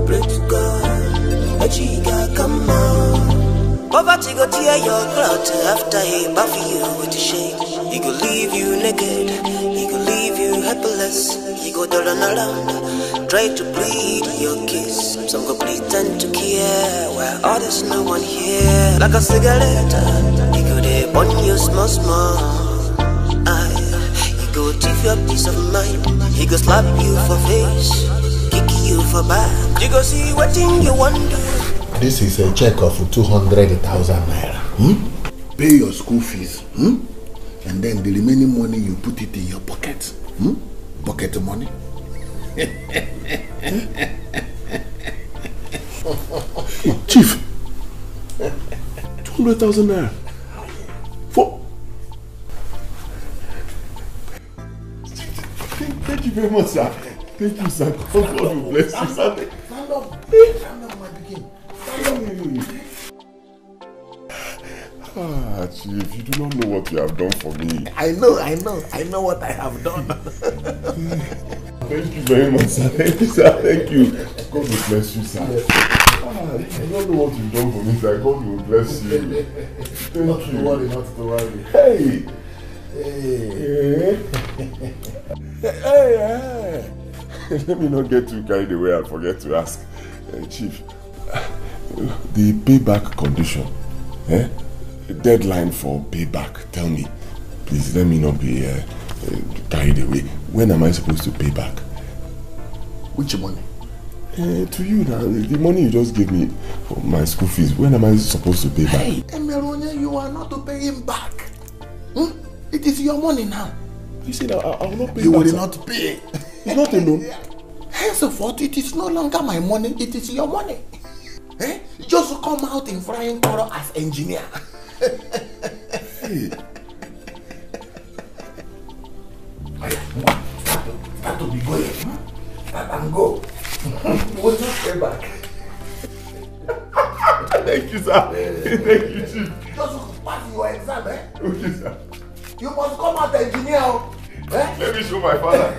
Pray to God. Let you come on. Poverty go tear your cloth after he buff you with the shame. He go leave you naked. He go leave you helpless. He go down around, try to plead your kiss. Some go pretend to care, while others no one here. Like a cigarette, he go there burn you small. He go thief your peace of mind. He go slap you for face, kick you for back. You go see what thing you want to do. This is a check of 200,000 naira. Pay your school fees. And then the remaining money you put it in your pocket. Pocket money. Chief, 200,000 naira. For... Thank you very much, sir. Thank you, sir. God will bless you, sir. Stand up, my begin. Ah, Chief, you do not know what you have done for me. I know what I have done. Thank you very much, sir. Thank you, sir. Thank you. God will bless you, sir. Yes. I don't know what you've done for me, sir. God will bless you. Thank not you. to worry, not to worry. Hey! Hey! Let me not get too carried away and forget to ask. Chief, the payback condition, deadline for payback, tell me. Please, let me not be carried away. When am I supposed to pay back? Which money? To you now. The money you just gave me for my school fees. When am I supposed to pay back? Hey, Emeronia, you are not to pay him back. It is your money now. You said I will not pay you back. will not pay. It's not a loan. Henceforth, it is no longer my money, it is your money. Just come out in flying color as engineer. Hey. Start to be going. Start and go. We'll not pay back. Thank you, sir. Thank you, Chief. Just pass your exam, Okay, sir. You must come out engineer. Let me show my father.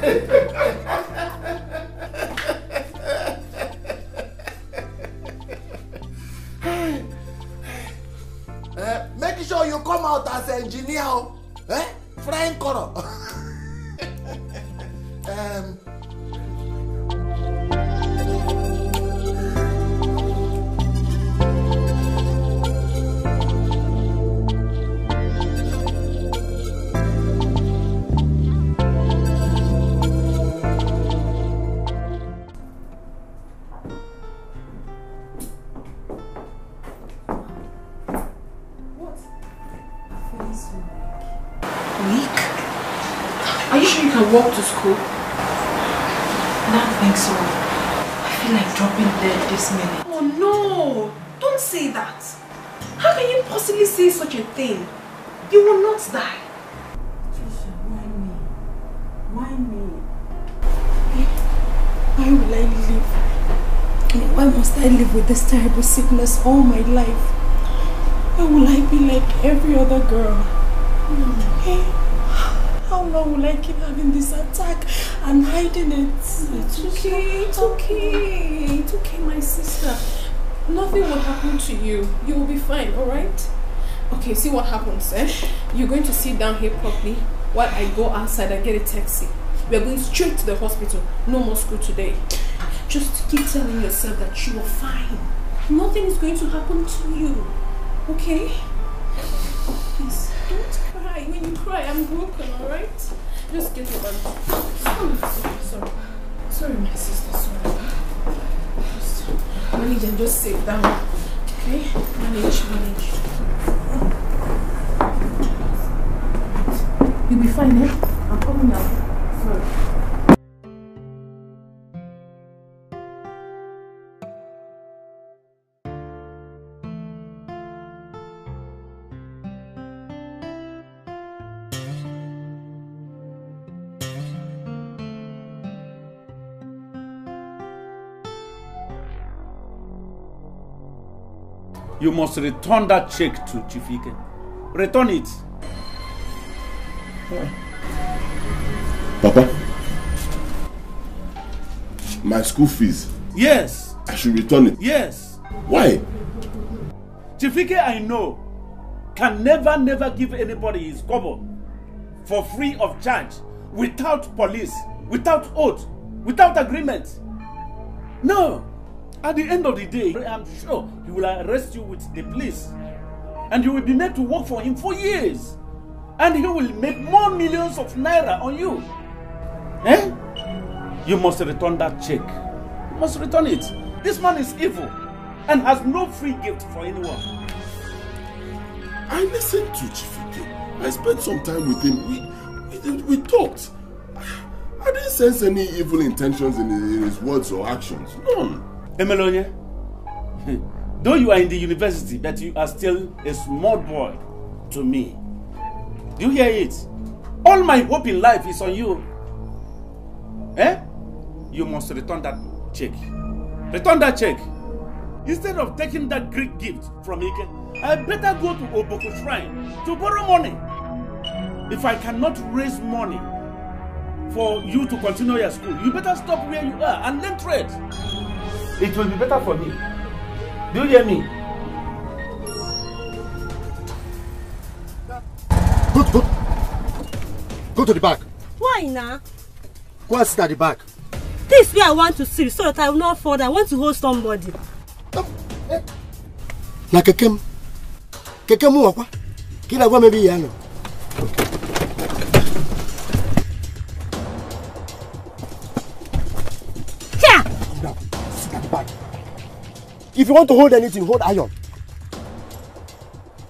Make sure you come out as engineer. Flying color. so Weak? Are you sure you can walk to school? I don't think so. I feel like dropping dead this minute. Oh no! Don't say that. How can you possibly say such a thing? You will not die. Trisha, why me? Why me? Why will I live? Why must I live with this terrible sickness all my life? Why will I be like every other girl? Hey, how long will I keep having this attack and hiding it? It's okay, it's okay. It's okay, my sister. Nothing will happen to you. You will be fine, alright? Okay, see what happens, eh? You're going to sit down here properly while I go outside and get a taxi. We are going straight to the hospital. No more school today. Just keep telling yourself that you are fine. Nothing is going to happen to you. Okay? Please, don't cry. When you cry, I'm broken, alright? Just get your bag. Sorry. Sorry, my sister. Sorry. Just manage and just sit down. Okay? Manage. You'll be fine, eh? I'm coming now. Sorry. You must return that check to Chifike. Return it. Papa, my school fees. Yes. I should return it. Yes. Why? Chifike, I know, can never give anybody his kobo for free of charge, without police, without oath, without agreement. No. At the end of the day, I'm sure he will arrest you with the police. And you will be made to work for him for years. And he will make more millions of naira on you. Eh? You must return that check. You must return it. This man is evil and has no free gift for anyone. I listened to Chifike. I spent some time with him. We talked. I didn't sense any evil intentions in his words or actions. None. Emelonie, though you are in the university, but you are still a small boy to me. Do you hear it? All my hope in life is on you. Eh? You must return that check. Return that check. Instead of taking that Greek gift from Ike, I better go to Oboko Shrine to borrow money. If I cannot raise money for you to continue your school, you better stop where you are and learn trade. It will be better for me. Do you hear me? Go to the back. Why now? Go and sit at the back. This is where I want to sit so that I will not fall. I want to hold somebody. Na kekem mu wakwa. Kila gwa maybe yana. Now, sit at the back. If you want to hold anything, hold iron.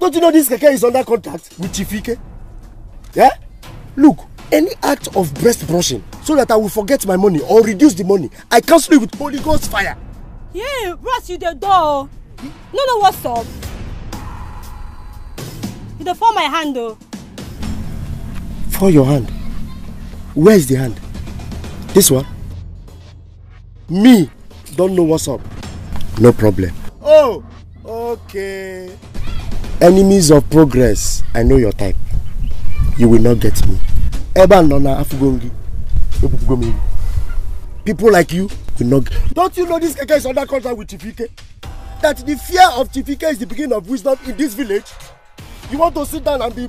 Don't you know this keke is under contract with Chifike? Yeah? Look, any act of breast brushing so that I will forget my money or reduce the money, I cancel it with Holy Ghost fire. Yeah, brush you the door. No, what's up? You don't fall my hand though. For your hand? Where is the hand? This one? Me don't know what's up. No problem. Oh, okay. Enemies of progress. I know your type. You will not get me. People like you will not. Don't you know this keke is under contract with Chifike? That the fear of Chifike is the beginning of wisdom in this village? You want to sit down and be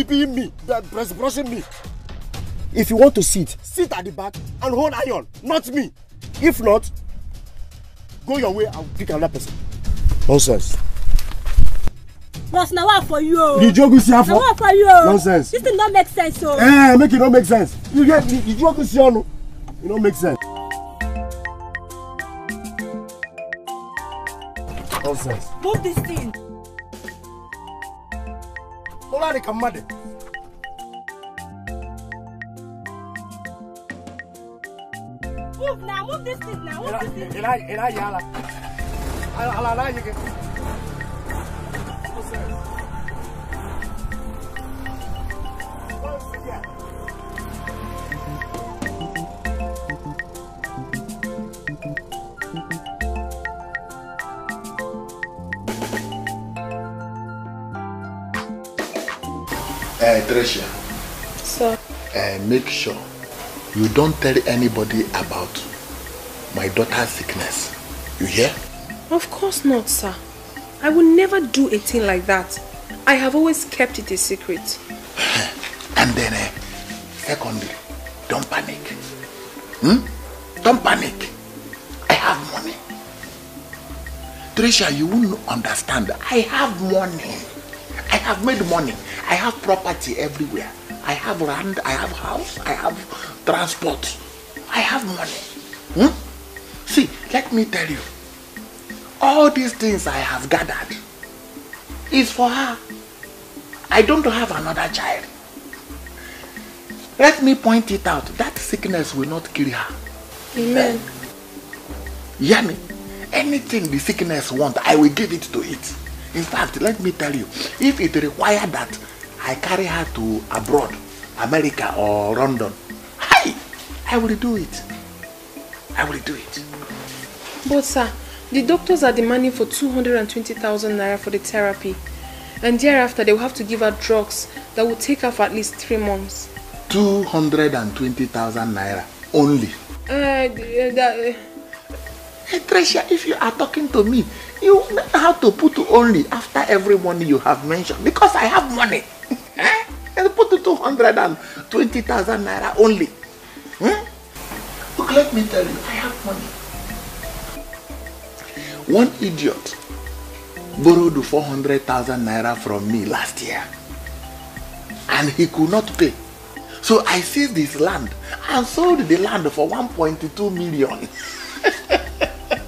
BBing me, breast brushing me? If you want to sit at the back and hold iron, not me. If not, go your way, I'll pick another person. Nonsense. Boss, now what for you? The joke is here for? Now what for you? Nonsense. This thing don't make sense, so. Make it not make sense. You get the joke is here, no? It don't make sense. Nonsense. Move this thing. Solari Kamade. Move now, move this thing now. Move this thing. Yala. Ala you get. Tricia. Sir. Make sure you don't tell anybody about my daughter's sickness. You hear? Of course not, sir. I will never do a thing like that. I have always kept it a secret. And then, secondly, don't panic. Don't panic. I have money. Tricia, you won't understand. I have money. I have made money. I have property everywhere. I have land, I have house, I have transport. I have money. See, let me tell you. All these things I have gathered is for her. I don't have another child. Let me point it out. That sickness will not kill her. Amen. Yami, anything the sickness wants, I will give it to it. In fact, let me tell you, if it requires that I carry her to abroad, America or London, I will do it. I will do it. But sir, the doctors are demanding for 220,000 naira for the therapy. And thereafter they will have to give her drugs that will take her for at least 3 months. 220,000 naira only. Hey Tricia, if you are talking to me, you know how to put only after every money you have mentioned. Because I have money. And put 220,000 naira only. Look, let me tell you, I have money. One idiot borrowed 400,000 naira from me last year. And he could not pay. So I seized this land and sold the land for 1.2 million.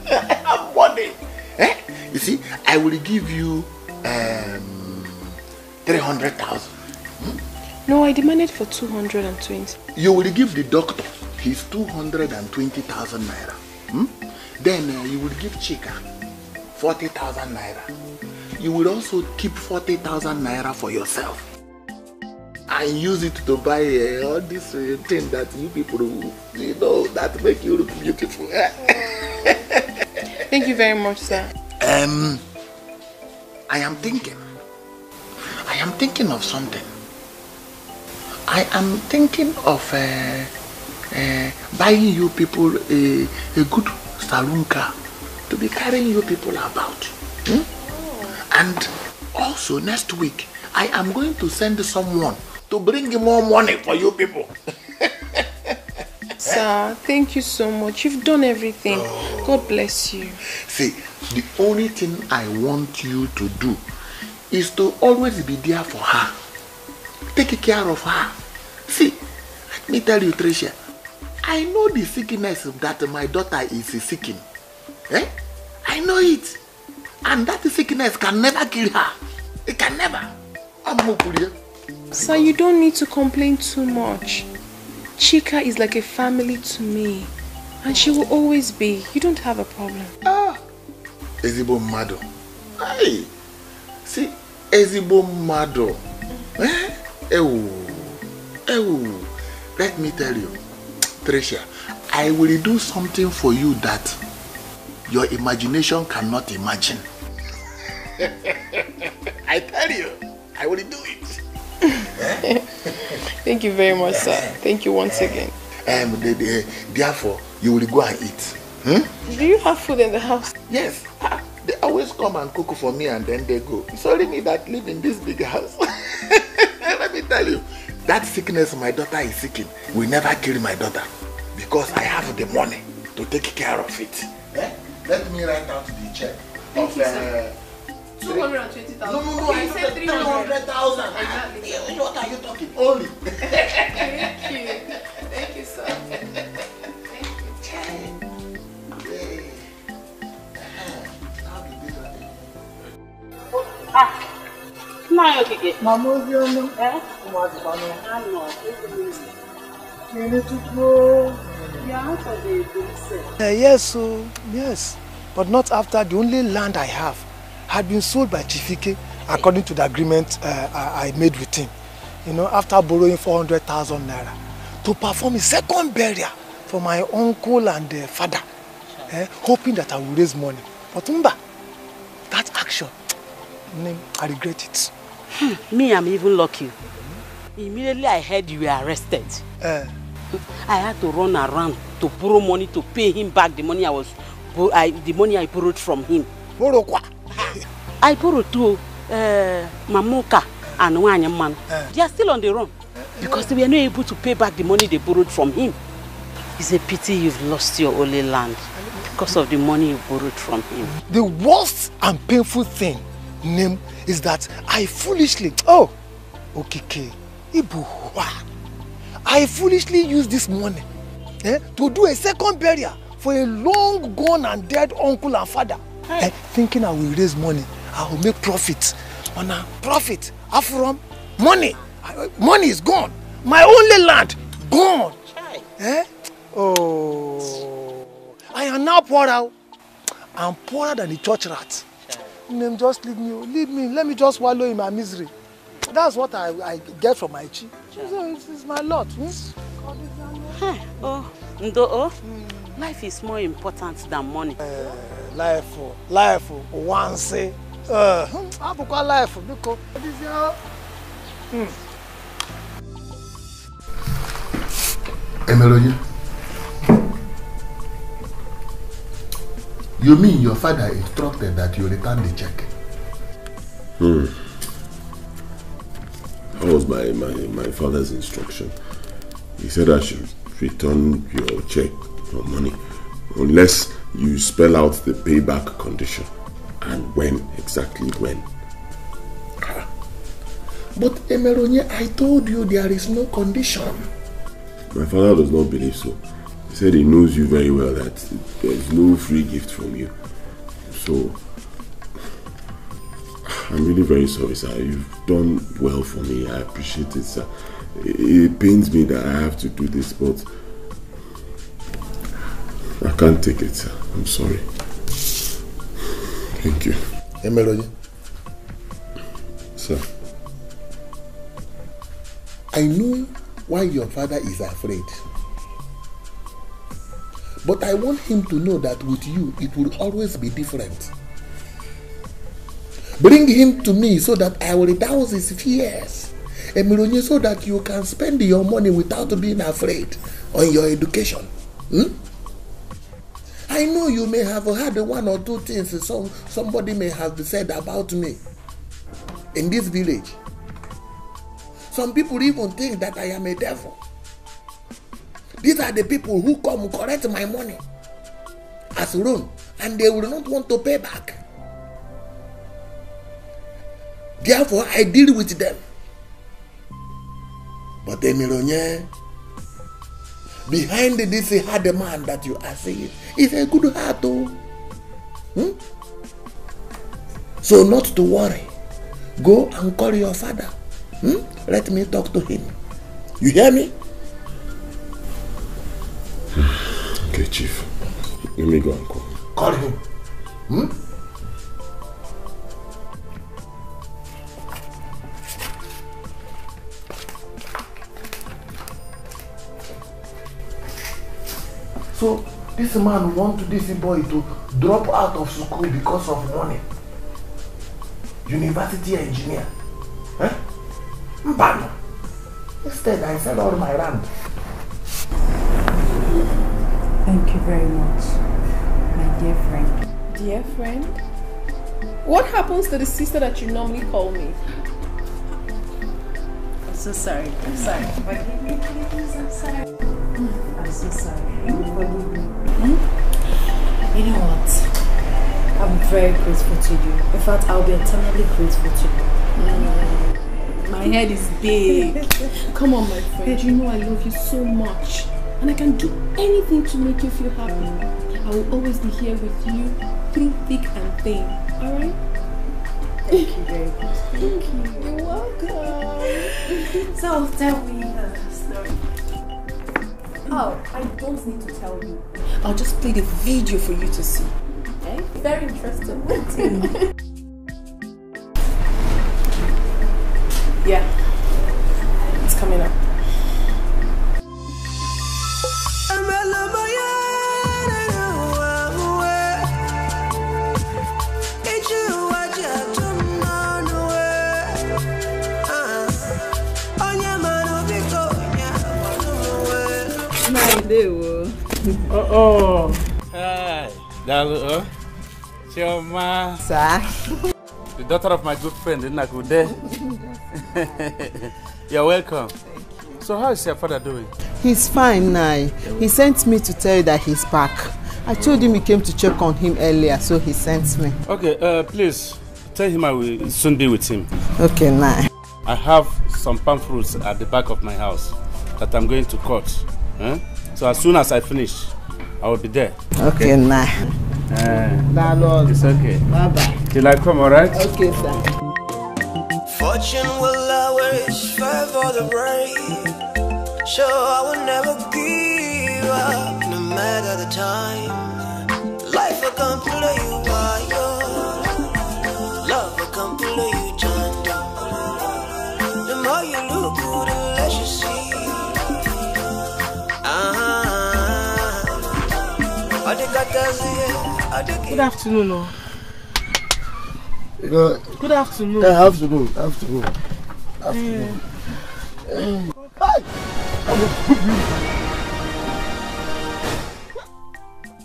I have money. You see, I will give you 300,000. No, I demanded for 220. You will give the doctor his 220,000 naira. Then you will give Chika 40,000 naira. You will also keep 40,000 naira for yourself. And use it to buy all this thing that you people, you know, that make you look beautiful. Thank you very much, sir. I am thinking of something. I am thinking of buying you people a good saloon car to be carrying you people about. And also next week, I am going to send someone to bring more money for you people. Sir, thank you so much. You've done everything. God bless you. See, the only thing I want you to do is to always be there for her. Take care of her. See, let me tell you, Tricia, I know the sickness that my daughter is seeking. I know it. And that sickness can never kill her. It can never. Sir, you don't need to complain too much. Chika is like a family to me. And she will always be. You don't have a problem. Ezibo Mado. Hey. See, Ezibo Mado. Let me tell you, Tricia, I will do something for you that your imagination cannot imagine. I tell you, I will do it. Thank you very much, sir. Thank you once again. Therefore, you will go and eat. Do you have food in the house? Yes. They always come and cook for me and then they go. It's only me that live in this big house. Let me tell you, that sickness my daughter is seeking will never kill my daughter because I have the money to take care of it. Let me write out the check. Thank you, sir. 220,000. No, I said 300,000. Exactly. What are you talking? Only. Thank you. Thank you, sir. Mama, you know. You need to go. Yes, so yes, but not after the only land I have had been sold by Chifike according to the agreement I made with him. You know, after borrowing 400,000 naira to perform a second burial for my uncle and father, hoping that I will raise money. But that action, I regret it. Me, I'm even lucky. Immediately I heard you were arrested. I had to run around to borrow money to pay him back the money I borrowed from him. Borrow what? I borrowed to Mamoka and Wanyaman. They are still on the run because they were not able to pay back the money they borrowed from him. It's a pity you've lost your only land because of the money you borrowed from him. The worst and painful thing, Nim, is that I foolishly, I foolishly used this money to do a second burial for a long gone and dead uncle and father. Thinking I will raise money, I will make profit. And profit, after money is gone. My only land, gone. I am now poor out. I'm poorer than the church rat. Just leave me. Let me just wallow in my misery. That's what I get from my chi. It's my lot. Life is more important than money. Life, once. I've got life because this is Emeloye, you mean your father instructed that you return the check? That was my father's instruction. He said I should return your check, your money, unless you spell out the payback condition and exactly when. But Emeloye, I told you there is no condition. My father does not believe so. He said he knows you very well, that there is no free gift from you. So, I'm really very sorry, sir. You've done well for me. I appreciate it, sir. It pains me that I have to do this, but I can't take it, sir. I'm sorry. Thank you. Emeloye. Sir. I know why your father is afraid. But I want him to know that with you, it will always be different. Bring him to me so that I will douse his fears. Emeloye, so that you can spend your money without being afraid on your education. I know you may have had one or two things somebody may have said about me in this village. Some people even think that I am a devil. These are the people who come collect my money as loan, and they will not want to pay back. Therefore, I deal with them. But Emeloye, behind this hard man that you are seeing is a good heart, So not to worry. Go and call your father. Let me talk to him. You hear me? Okay, Chief. Let me go and call. Call him. So this man wants this boy to drop out of school because of money. University engineer. Mbano. Instead, I sell all my land. Thank you very much, my dear friend. Dear friend? What happens to the sister that you normally call me? I'm so sorry. I'm sorry. Forgive me, please. I'm sorry. I'm so sorry. Forgive me. You know what? I'm very grateful to you. In fact, I'll be eternally grateful to you. My head is big. Come on, my friend. You know I love you so much. And I can do anything to make you feel happy. I will always be here with you through thick and thin. Alright? Thank you very much. Thank you. You're welcome. So, tell me the story. Oh, I don't need to tell you. I'll just play the video for you to see. Okay? Very interesting. Yeah. It's coming up. Oh. Hi, Delilah. Chioma. Sir. The daughter of my good friend, Nakude. You're welcome. So how is your father doing? He's fine now. He sent me to tell you that he's back. I told him he came to check on him earlier, so he sent me. Okay, please tell him I will soon be with him. Okay, now. I have some palm fruits at the back of my house that I'm going to cut. So as soon as I finish, I will be there. Okay, now. It's okay. Bye-bye. Till I come, alright? Okay, sir. Fortune will always favor the brave. So I will never give up, no matter the time. Life will come play you wild. Love will come play you tender. The more you look good, the less you see. Good afternoon. Good afternoon. I have to go.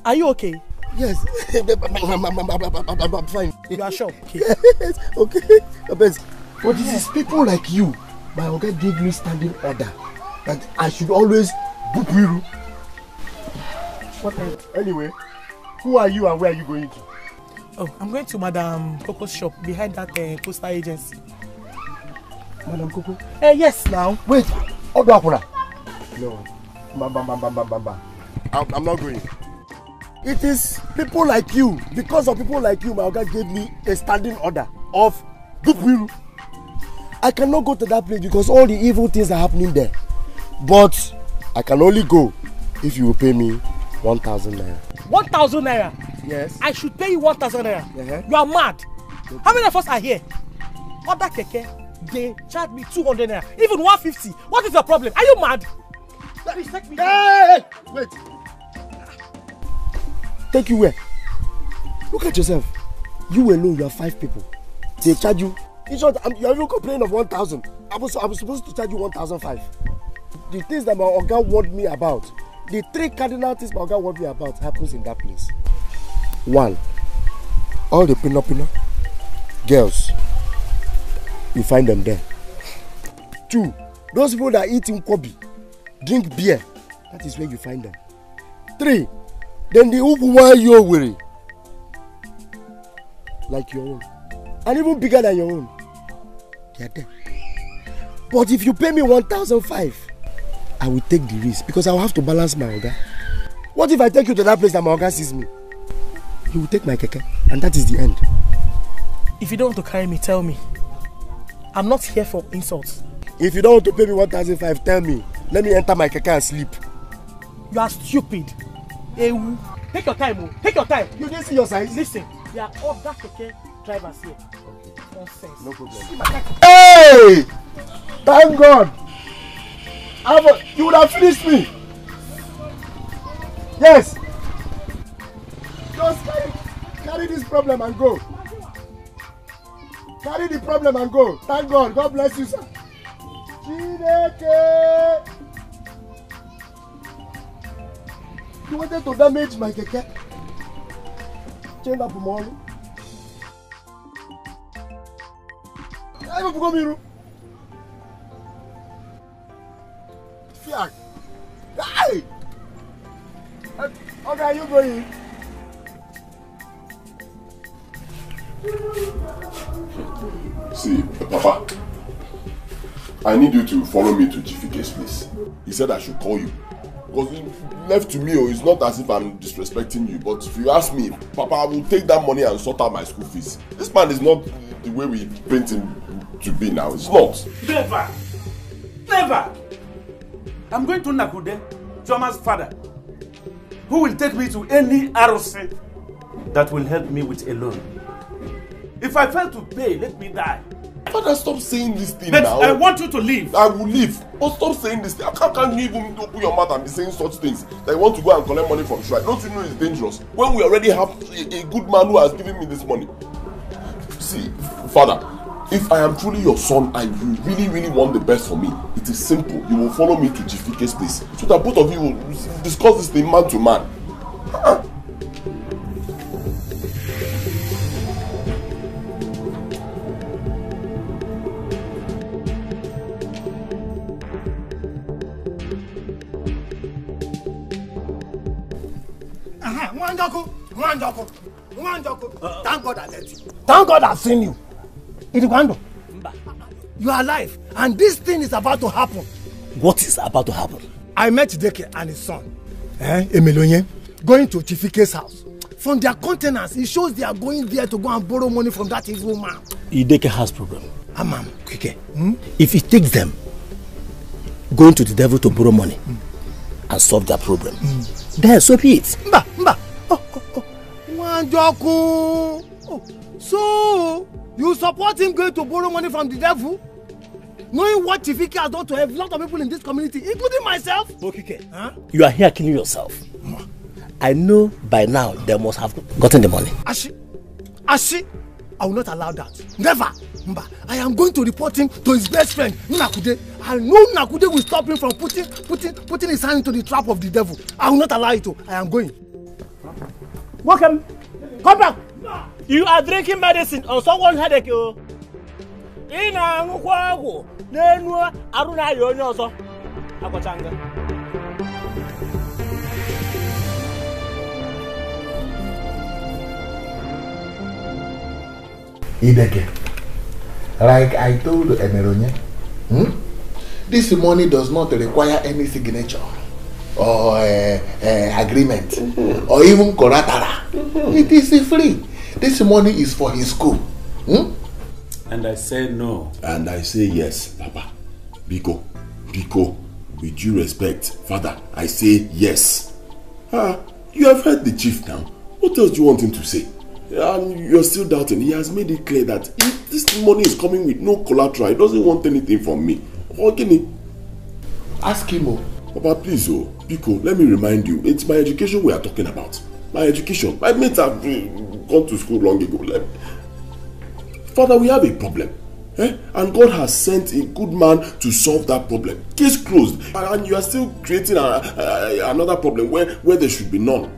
Are you okay? Yes. I'm fine. You are sure? Okay. Yes. Okay. But it is people like you. My Oga gave me standing order that I should always book you. What else? Anyway, who are you and where are you going to? Oh, I'm going to Madam Coco's shop behind that postal agency. Madam Coco? Yes, now. Wait, no. I'm not going. It is people like you. Because of people like you, my Oga gave me a standing order of Bukwiru. I cannot go to that place because all the evil things are happening there. But I can only go if you will pay me 1,000 naira. 1,000 naira? Yes. I should pay you 1,000 naira? You are mad. Okay. How many of us are here? Other keke, they charge me 200 naira, even 150. What is your problem? Are you mad? Please take me. Hey! Wait. Take you where? Look at yourself. You alone, you are 5 people. They charge you. In short, you are even complaining of 1,000. I was supposed to charge you 1,005. The things that my Oga warned me about, the 3 cardinal things my Oga warned me about happens in that place. 1, all the pino girls, you find them there. 2, those people that eat nkwobi, drink beer, that is where you find them. 3, then the Uguwa Yoweri, like your own, and even bigger than your own, they are there. But if you pay me 1,005, I will take the risk because I will have to balance my Oga. What if I take you to that place and my Oga sees me? He will take my keke, and that is the end. If you don't want to carry me, tell me. I'm not here for insults. If you don't want to pay me 1,005, tell me. Let me enter my keke and sleep. You are stupid. Ewu. Take your time, take your time. You didn't see your size? Listen, there are other keke drivers here. Okay. Nonsense. No problem. Hey! Thank God! You would have finished me. Yes. Just carry this problem and go. Carry the problem and go. Thank God. God bless you, sir. Chineke. You wanted to damage my keke? Change up tomorrow. I will go miru. Fiak. Hey! Okay, are you going? See, Papa, I need you to follow me to GFK's place. He said I should call you. Because left to me, it's not as if I'm disrespecting you, but if you ask me, Papa, I will take that money and sort out my school fees. This man is not the way we paint him to be now. It's not. Never. Never. I'm going to Nakude, Joma's father, who will take me to any ROC that will help me with a loan. If I fail to pay, let me die. Father, stop saying this thing but now. I want you to leave. I will leave. But stop saying this thing. How can you even open your mouth and be saying such things? That you want to go and collect money from Shrine. Don't you know it's dangerous? When we already have a good man who has given me this money. See, Father, if I am truly your son and you really, really want the best for me, it is simple. You will follow me to Jifike's place so that both of you will discuss this thing man to man. Thank God I met you. Thank God I've seen you. Idigwando, you are alive, and this thing is about to happen. What is about to happen? I met Deke and his son, Emelonye, going to Chifike's house. From their countenance, it shows they are going there to go and borrow money from that evil man. Ideke has problem. Amam, Kike. If it takes them going to the devil to borrow money and solve their problem, then so be it. Wanjoku. So you support him going to borrow money from the devil? Knowing what Chifike has done to a lot of people in this community, including myself? Okike, you are here killing yourself. I know by now they must have gotten the money. Ashi, I will not allow that. Never. I am going to report him to his best friend, Nakude. I know Nakude will stop him from putting his hand into the trap of the devil. I will not allow it to. I am going. Welcome. Come back. You are drinking medicine on someone's headache. Ina ngukwago. Nenwa aruna yonyo also. Akochanga. Ideke, like I told Emeronye, this money does not require any signature or agreement or even collateral. It is free. This money is for his school. And I say no. And I say yes, Papa. Biko, with due respect, Father, I say yes. You have heard the chief now. What else do you want him to say? And you're still doubting. He has made it clear that if this money is coming with no collateral, he doesn't want anything from me. Ask him. Papa, please, Biko, let me remind you, it's my education we are talking about. My education. My mates have gone to school long ago. Father, we have a problem. And God has sent a good man to solve that problem. Case closed. And you are still creating another problem where there should be none.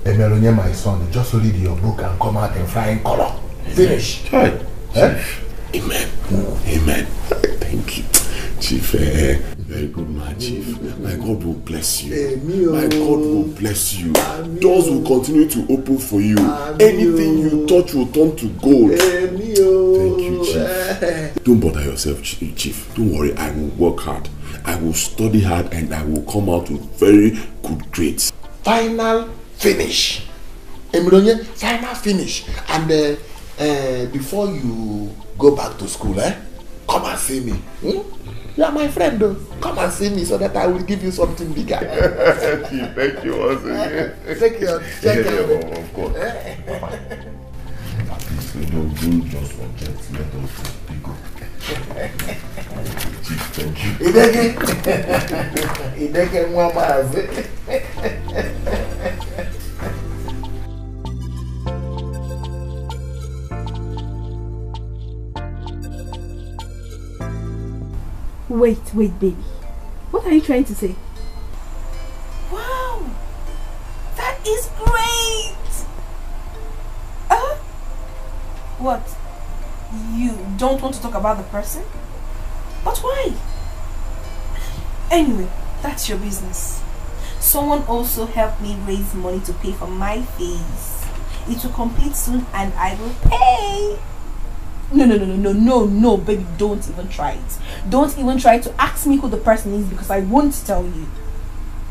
Emelonye, my son, just read your book and come out in flying color. Finish. Right. Amen. Amen. Thank you. Chief, very good man, Chief. My God will bless you. My God will bless you. Doors will continue to open for you. Anything you touch will turn to gold. Thank you, Chief. Don't bother yourself, Chief. Don't worry, I will work hard. I will study hard and I will come out with very good grades. Final finish. Emelonye, final finish. And before you go back to school, come and see me. You are my friend, though. Come and see me so that I will give you something bigger. Chief, thank you once again. Take care. Of course. Please, don't just forget. Let us be good. Chief, thank you. Ideke Mwama. Wait, baby. What are you trying to say? Wow! That is great! What? You don't want to talk about the person? But why? Anyway, that's your business. Someone also helped me raise money to pay for my fees. It will complete soon and I will pay. No, baby, don't even try it. Don't even try to ask me who the person is because I won't tell you.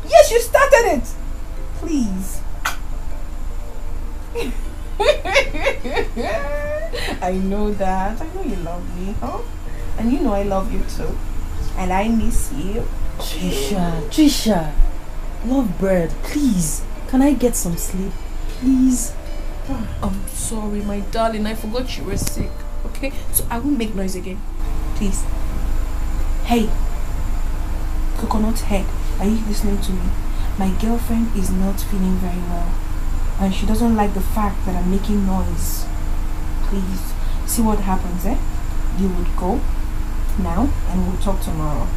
Yes, you started it. Please. I know that. I know you love me, huh? And you know I love you too. And I miss you. Trisha, lovebird, please. Can I get some sleep? Please. I'm sorry, my darling. I forgot you were sick. Okay? So I won't make noise again. Please. Hey. Coconut head. Are you listening to me? My girlfriend is not feeling very well. And she doesn't like the fact that I'm making noise. Please. See what happens, eh? You would go now and we'll talk tomorrow.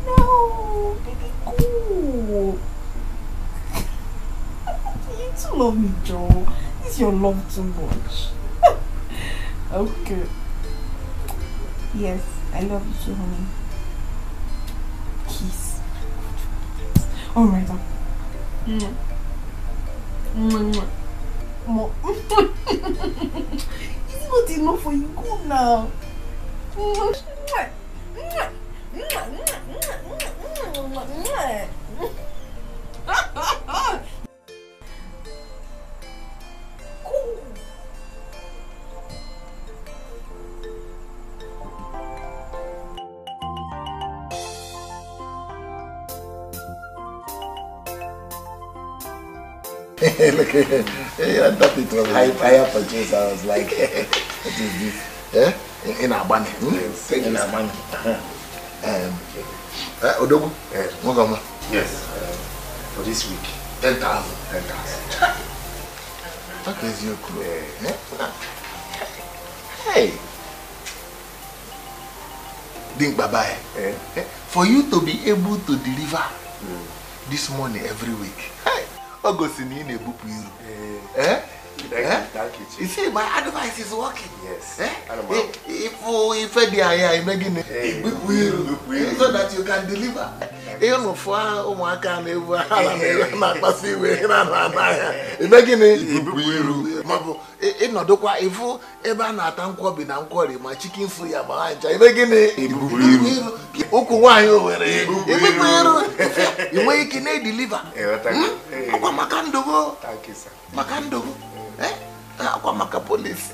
No, baby, cool. You too love me, Joe. This is your love too much. Okay. Yes, I love you too, honey. Kiss. Alright, Is it not enough for you? Go now. Look, I thought it was higher purchase. I was like, what is this? In our money. In our money. Odogu? Yes. For this week. 10,000. 10,000. Okay, is your crew? Hey. Think bye-bye. For you to be able to deliver this money every week. Hey. August in a book. Thank you. You see, my advice is working. Yes. If I imagine so that you can deliver. Even for can imagine it. Not if ever not unquabbing and quarry, my chicken suya, my imagine you make it deliver. Makandogo. Thank you, sir. Makandogo. Maka police.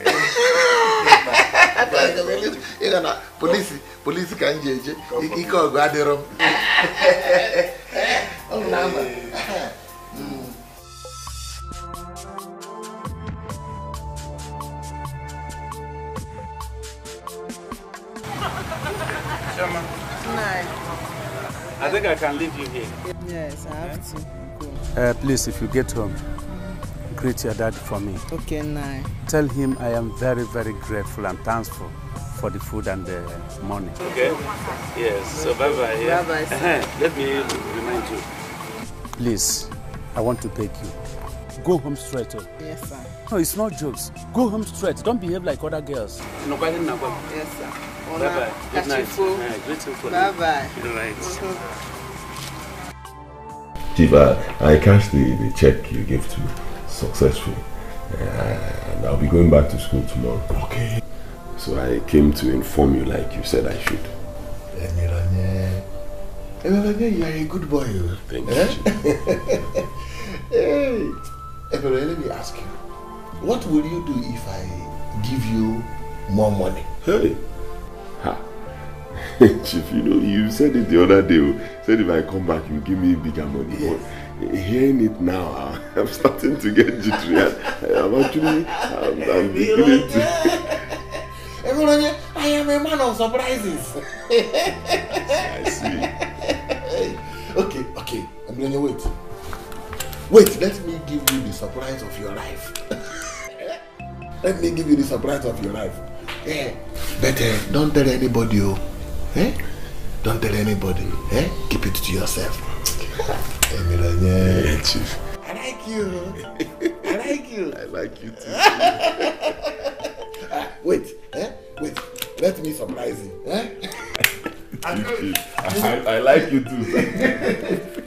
Police can judge. He called Gaderum. Oh, Nama. I think I can leave you here. Yes, I have to go. Please, if you get home, greet your dad for me. Okay, nice. Tell him I am very, very grateful and thankful for the food and the money. Okay? Yes, so bye-bye. Yeah? Bye-bye. Let me remind you. Please, I want to beg you. Go home straight. Yes, sir. No, it's not jokes. Go home straight. Don't behave like other girls. Yes, sir. Bye-bye. Good night. Greeting for Bye-bye. You. Right. Chief, I cashed the check you gave to me successfully. And I'll be going back to school tomorrow. Okay. So I came to inform you like you said I should. You are a good boy. Thank you, Chief. Hey, let me ask you. What will you do if I give you more money? Hey. Ha. Chief, you know, you said it the other day. You said if I come back, you give me bigger money. Yes. But hearing it now, I'm starting to get jittery. I'm beginning to... I am a man of surprises. I see. Okay. I'm going to wait. Wait, let me give you the surprise of your life. Let me give you the surprise of your life. Yeah. But don't tell anybody. Don't tell anybody. Keep it to yourself. Yeah, Chief. I like you. I like you. I like you too. Wait. Let me surprise you. Chief. I like you too.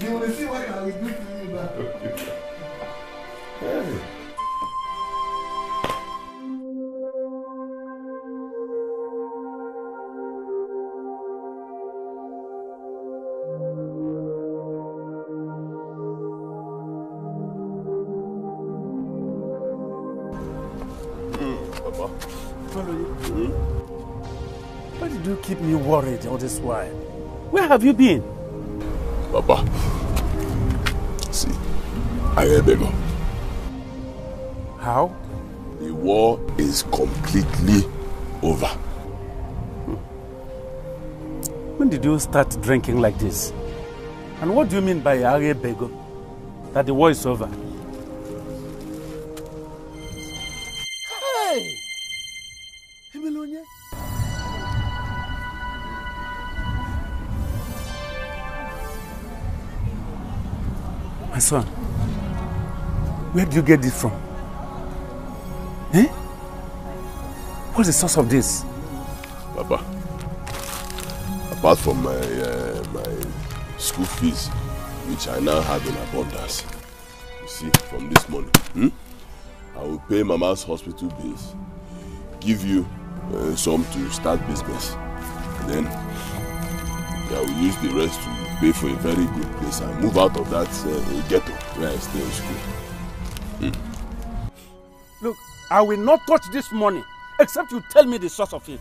You will see what I will do to you now. Hey. Why did you keep me worried all this while? Where have you been? Papa, see, I beg you. How? The war is completely over. When did you start drinking like this? And what do you mean by Bego? That the war is over? Hey! Emelonia? My son, where do you get this from? Eh? What's the source of this? Papa, apart from my school fees, which I now have in abundance, you see, from this money, I will pay Mama's hospital bills, give you some to start business, and then I will use the rest to pay for a very good place and move out of that ghetto where I stay in school. Look, I will not touch this money except you tell me the source of it.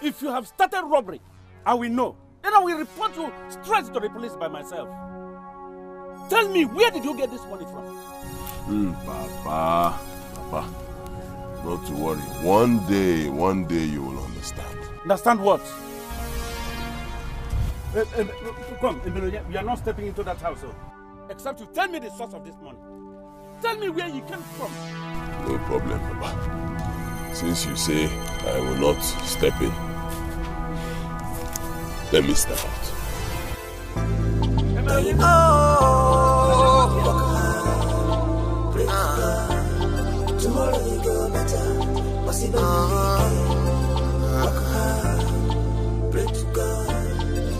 If you have started robbery, I will know. Then I will report you straight to the police by myself. Tell me, where did you get this money from? Papa, not to worry. One day you will understand. Understand what? Come, you are not stepping into that house, except you tell me the source of this money. Tell me where you came from. No problem, Papa. Since you say I will not step in, let me step out. Tomorrow will go better. Work hard, pray to God,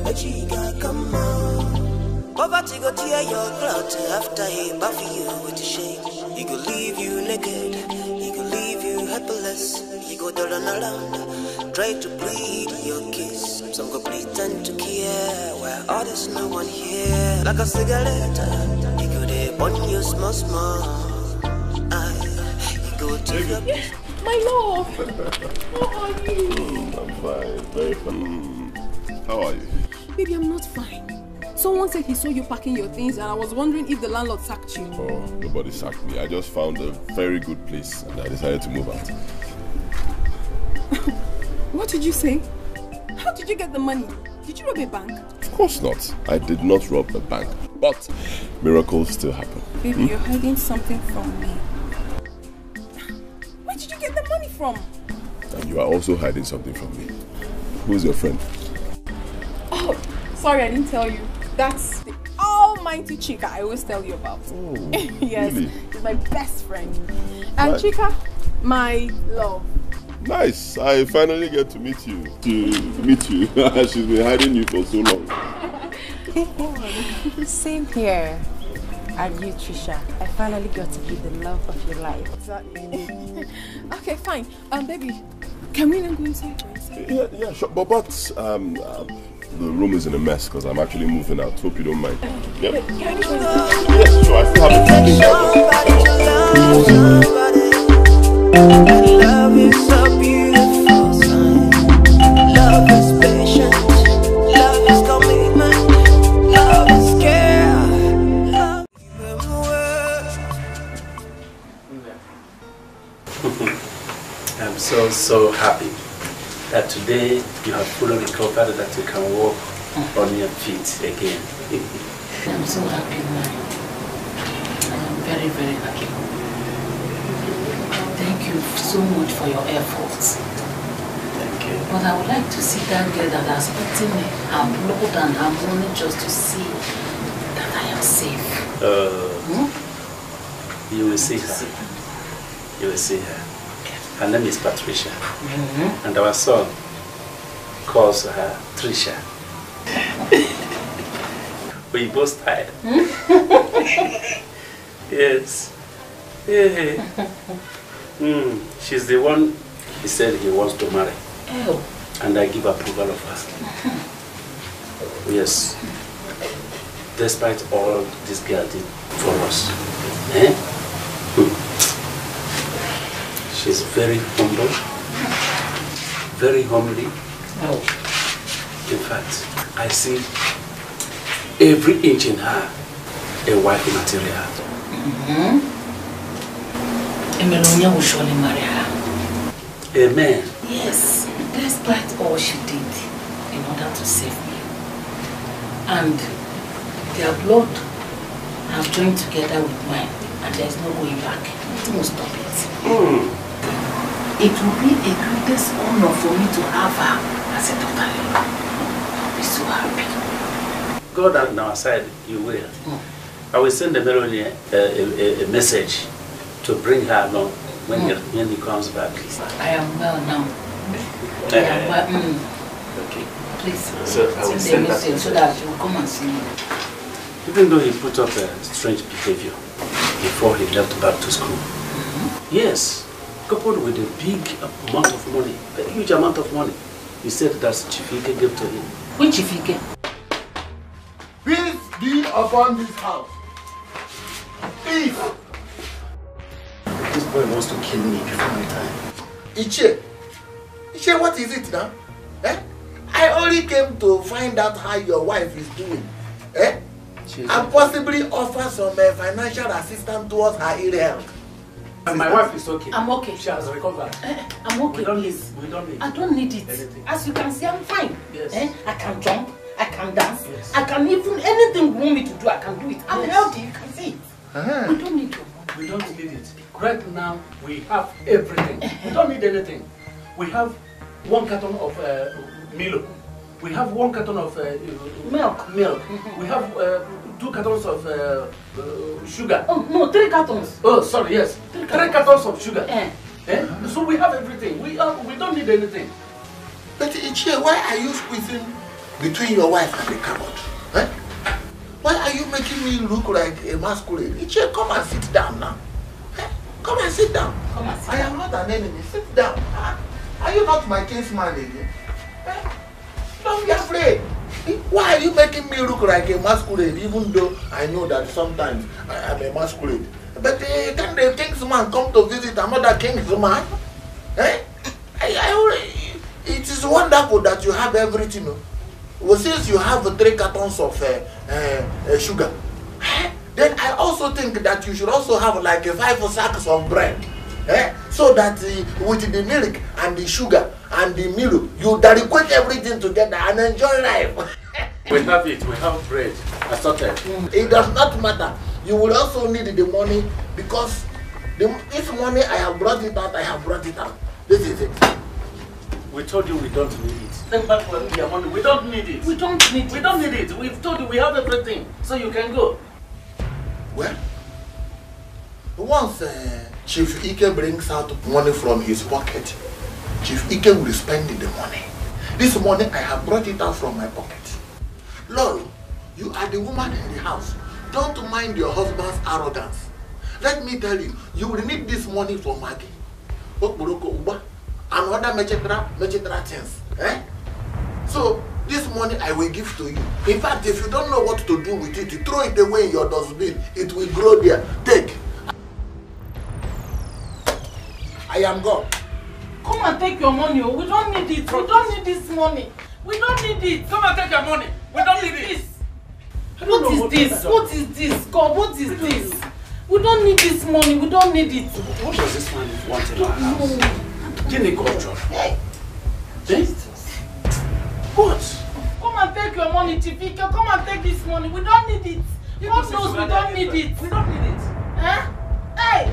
that you can come out. Poverty go tear your clout after he buffy you with the shame. He go leave you naked, he go leave you helpless. He go down around, try to plead your case. Some go pretend to care, while others no one here. Like a cigarette, he go there burn you small. He go to your... My love! How are you? I'm fine, very fine. How are you? Baby, I'm not fine. Someone said he saw you packing your things and I was wondering if the landlord sacked you. Oh, nobody sacked me. I just found a very good place and I decided to move out. What did you say? How did you get the money? Did you rob a bank? Of course not. I did not rob a bank. But miracles still happen. Baby, you're hiding something from me. Where did you get the money from? And you are also hiding something from me. Who's your friend? Oh, sorry, I didn't tell you. That's the almighty Chika I always tell you about. Oh, yes, really? she's my best friend. And Right. Chika, my love. Nice. I finally get to meet you. She's been hiding you for so long. Same here. And you, Trisha. I finally got to be the love of your life. Exactly. Okay, fine. Baby, can we then go inside? Yeah, sure. But the room is in a mess because I'm actually moving out. Hope you don't mind. Yep. Yes, sure. I still have Love is a beautiful sign. Love is patient. Love is commitment. Love is care. I'm so happy that today you have fully recovered, that you can walk on your feet again. I'm so happy, man. I am very, very happy. Thank you so much for your efforts. Thank you. But I would like to see that girl that has eaten her blood and her money just to see that I am safe. You will see her. You will see her. Her name is Patricia. And our son calls her Trisha. We both tired. Yes. Yeah. She's the one he said he wants to marry. Oh. And I give approval of her. Yes. Despite all this girl did for us. She's very humble, very homely. Oh. In fact, I see every inch in her a wife material. Emelonia will surely marry her. Amen. Yes, despite all she did in order to save me. And their blood have joined together with mine, and there is no going back. It won't stop it. It will be a greatest honor for me to have her as a daughter-in-law. I'll be so happy. God on our side, you will. I will send the Melody a message to bring her along when he comes back. I am well now. I am well. Okay. Please So I will send the message so that she will come and see me. Even though he put up a strange behavior before he left back to school. Yes, coupled with a big amount of money, a huge amount of money. He said that Chief Ike gave to him. Which Chief Ike? Peace be upon this house. Peace. This boy wants to kill me before my time. Iche, what is it now? I only came to find out how your wife is doing. And possibly offer some financial assistance towards her ill health. My wife is okay. I'm okay. She has recovered. I'm okay, please. We don't need I don't need it. anything. As you can see, I'm fine. Yes. I can jump, I can dance, Yes. I can even, anything you want me to do, I can do it. I'm Yes. healthy, you can see it. We don't need your money. We don't need it. Right now, we have everything. We don't need anything. We have 1 carton of Milo. We have 1 carton of Milk. We have 2 cartons of sugar. Oh, no, 3 cartons. Oh, sorry, yes. 3 cartons of sugar. So we have everything. We don't need anything. But Ichie, why are you squeezing between your wife and the cupboard? Why are you making me look like a masquerade? Ichie, come and sit down now. Come and sit down. Come and sit I am not an enemy. Sit down. Are you not my kinsman again? Don't be afraid. Why are you making me look like a masquerade, even though I know that sometimes I am a masquerade? But can the king's man come to visit another king's man? It is wonderful that you have everything. Well, since you have 3 cartons of sugar, then I also think that you should also have like 5 sacks of bread. So that with the milk and the sugar and the Milo, you equate everything together and enjoy life. We have it. We have bread. Assorted. It does not matter. You will also need the money because this money I have brought it out. I have brought it out. This is it. We told you we don't need it. Send back your money. We don't need it. We don't need it. We don't need it. We've told you we have everything. So you can go. Well, once Chief Ike brings out money from his pocket, Chief Ike will spend the money. This money I have brought it out from my pocket. Lord, you are the woman in the house. Don't mind your husband's arrogance. Let me tell you, you will need this money for Maggie, and other mechetra things. So this money I will give to you. In fact, if you don't know what to do with it, you throw it away in your dustbin. It will grow there. Take. I am gone. Come and take your money. We don't need it. We don't need this money. We don't need it. Come and take your money. We don't need it. What is this? What is this? God, what is this? We don't need this money. We don't need it. What does this man want in our house? Guinea culture. What? Come and take your money, Chifika. Come and take this money. We don't need it. God knows we don't need it. We don't need it. Hey!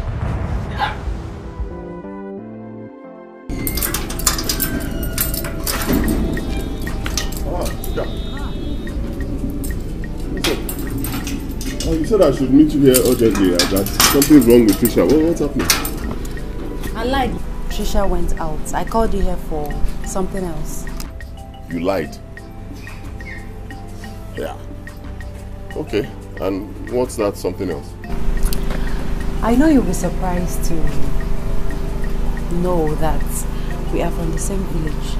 You said I should meet you here urgently. That something's wrong with Trisha. What's happening? I lied. Trisha went out. I called you here for something else. You lied? Yeah. Okay. And what's that something else? I know you'll be surprised to know that we are from the same village.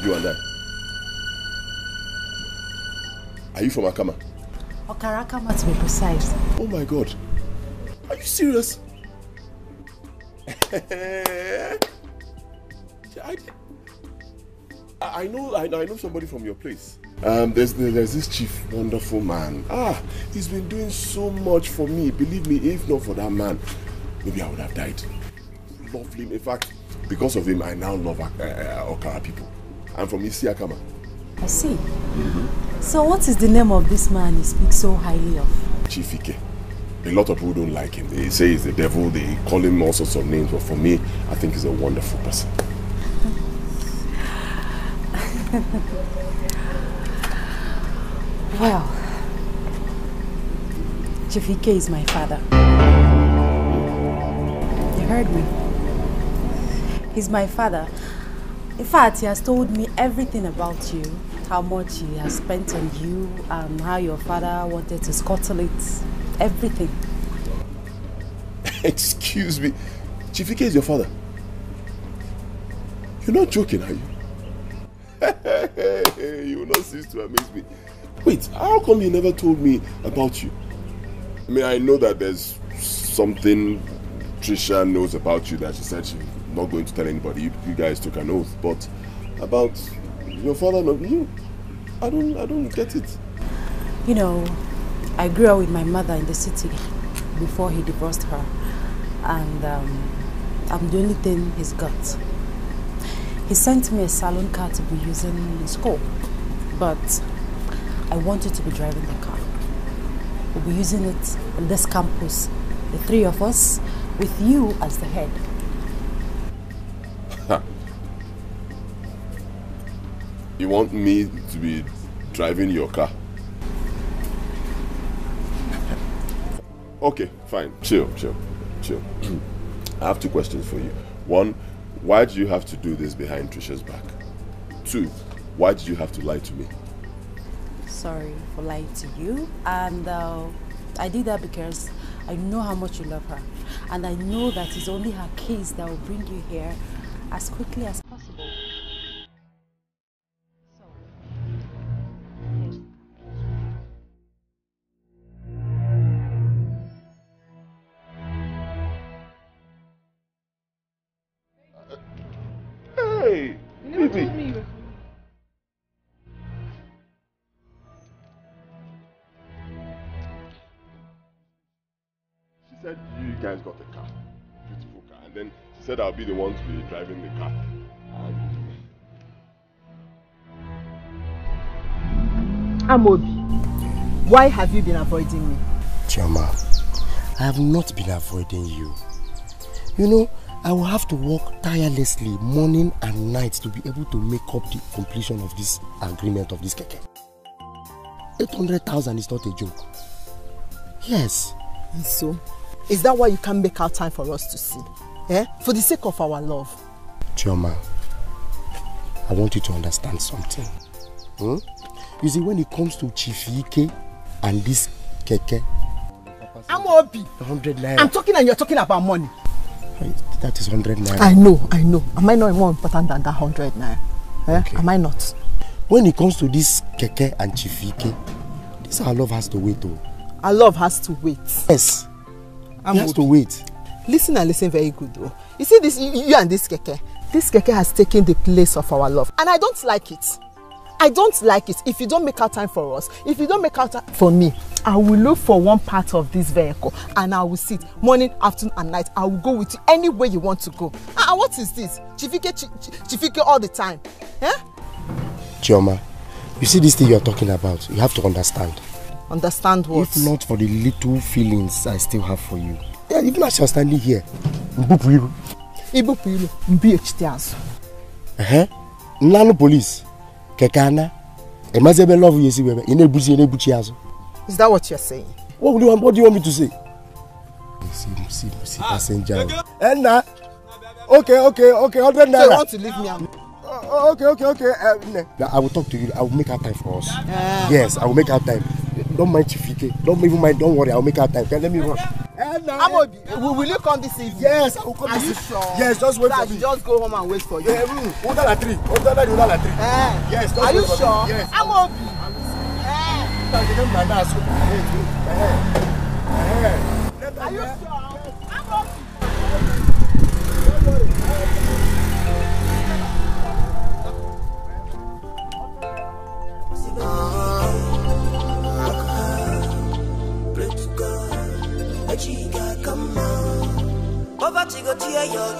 You and I? Are you from Akama? Okarakama to be precise. Oh my God. Are you serious? I know somebody from your place. There's this chief, wonderful man. He's been doing so much for me. Believe me, if not for that man, maybe I would have died. Lovely. In fact, because of him, I now love Okara people. I'm from Isiakama. I see. So what is the name of this man you speak so highly of? Chief Ike. A lot of people don't like him. They say he's the devil. They call him all sorts of names. But for me, I think he's a wonderful person. Well, Chief Ike is my father. You heard me. He's my father. In fact, he has told me everything about you, how much he has spent on you, and how your father wanted to scuttle it. Everything. Excuse me. Chief Ike is your father? You're not joking, are you? You will not cease to amaze me. Wait, how come you never told me about you? I mean, I know that there's something Trisha knows about you that she said she's not going to tell anybody. You guys took an oath, but about your father, no, I don't get it. You know, I grew up with my mother in the city before he divorced her, and I'm the only thing he's got. He sent me a salon car to be using in school, but I want you to be driving the car. We'll be using it on this campus, the three of us, with you as the head. You want me to be driving your car? Okay, fine. Chill. I have two questions for you. One, why do you have to do this behind Trisha's back? Two, why did you have to lie to me? Sorry for lying to you, and I did that because I know how much you love her, and I know that it's only her case that will bring you here as quickly as possible. Hey, baby. She said you guys got a car, beautiful car, and then she said I'll be the one to be driving the car. Amobi, why have you been avoiding me? Chioma, I have not been avoiding you. You know, I will have to work tirelessly morning and night to be able to make up the completion of this agreement of this keke. 800,000 is not a joke. Yes. And so, is that why you can't make out time for us to see? For the sake of our love. Chioma, I want you to understand something. You see, when it comes to Chief Ike and this keke, Amobi, 100 naira. I'm talking and you're talking about money. That is 100 naira. I know. Am I not more important than that 100 naira? Okay. Am I not? When it comes to this keke and Chief Ike, this our love has to wait. Our love has to wait. Yes. It has to wait. Listen and listen very good though. You see this, you and this keke. This keke has taken the place of our love. And I don't like it. I don't like it. If you don't make out time for us, if you don't make out time for me, I will look for one part of this vehicle and I will sit morning, afternoon and night. I will go with you anywhere you want to go. What is this? Chifike all the time. Chioma, you see this thing you are talking about, you have to understand. Understand what? If not for the little feelings I still have for you. Yeah, even as you are standing here, Ibupuiru. Nano police. Kekana. Emazebe love you, is that what you're saying? What do you want me to say? See, passenger. Enna. Okay. 100 naira. So you want to leave me alone? Okay. I will talk to you. I will make out time for us. Yes, I will make out time. Don't mind Chifike. Don't even mind. Don't worry. I will make out time. Okay, let me run. Amobi, will you come this evening? Yes, I will come this evening. Are you sure? Yes, just wait for me. Just go home and wait for you. Yes, just are you wait for sure? Me. Yes. Amobi. Are you sure? Amobi.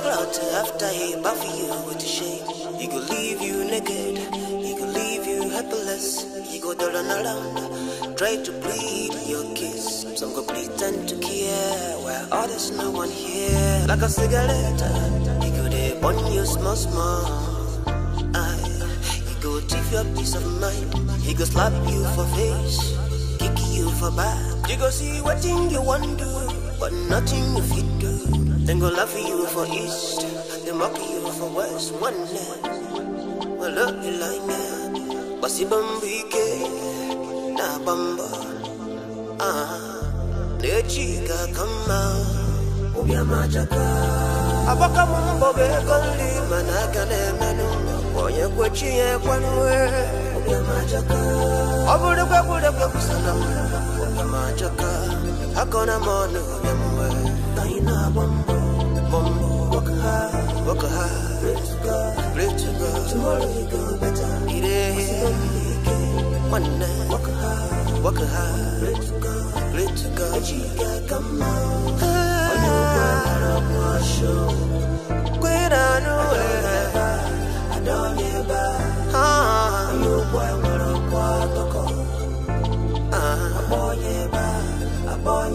clout after he buff you with the shade. He go leave you naked, he go leave you helpless. He go down around, try to plead your kiss. Some go pretend to care, while others no one here. Like a cigarette, he go there burn you small small. He go thief your peace of mind. He go slap you for face, kick you for back. You go see what thing you want to do, but nothing if you do. Then go laugh at you for east, and they mock you for west. One night, well look you like that. Basi bambike, na bamba. Ne chica come out, ubia majaka. Abaka mumbo be koli manakane menu. Oye kwechi e kwanwe, ubia majaka. Abude kwe kusana, ubia majaka. Hakona mono ubia mwe. Taina bamba. Work hard, pray to God, tomorrow you go better. It is one night, work hard, pray to God, you got come out. On your brother, show, quit on I don't give back. You boy, a boy,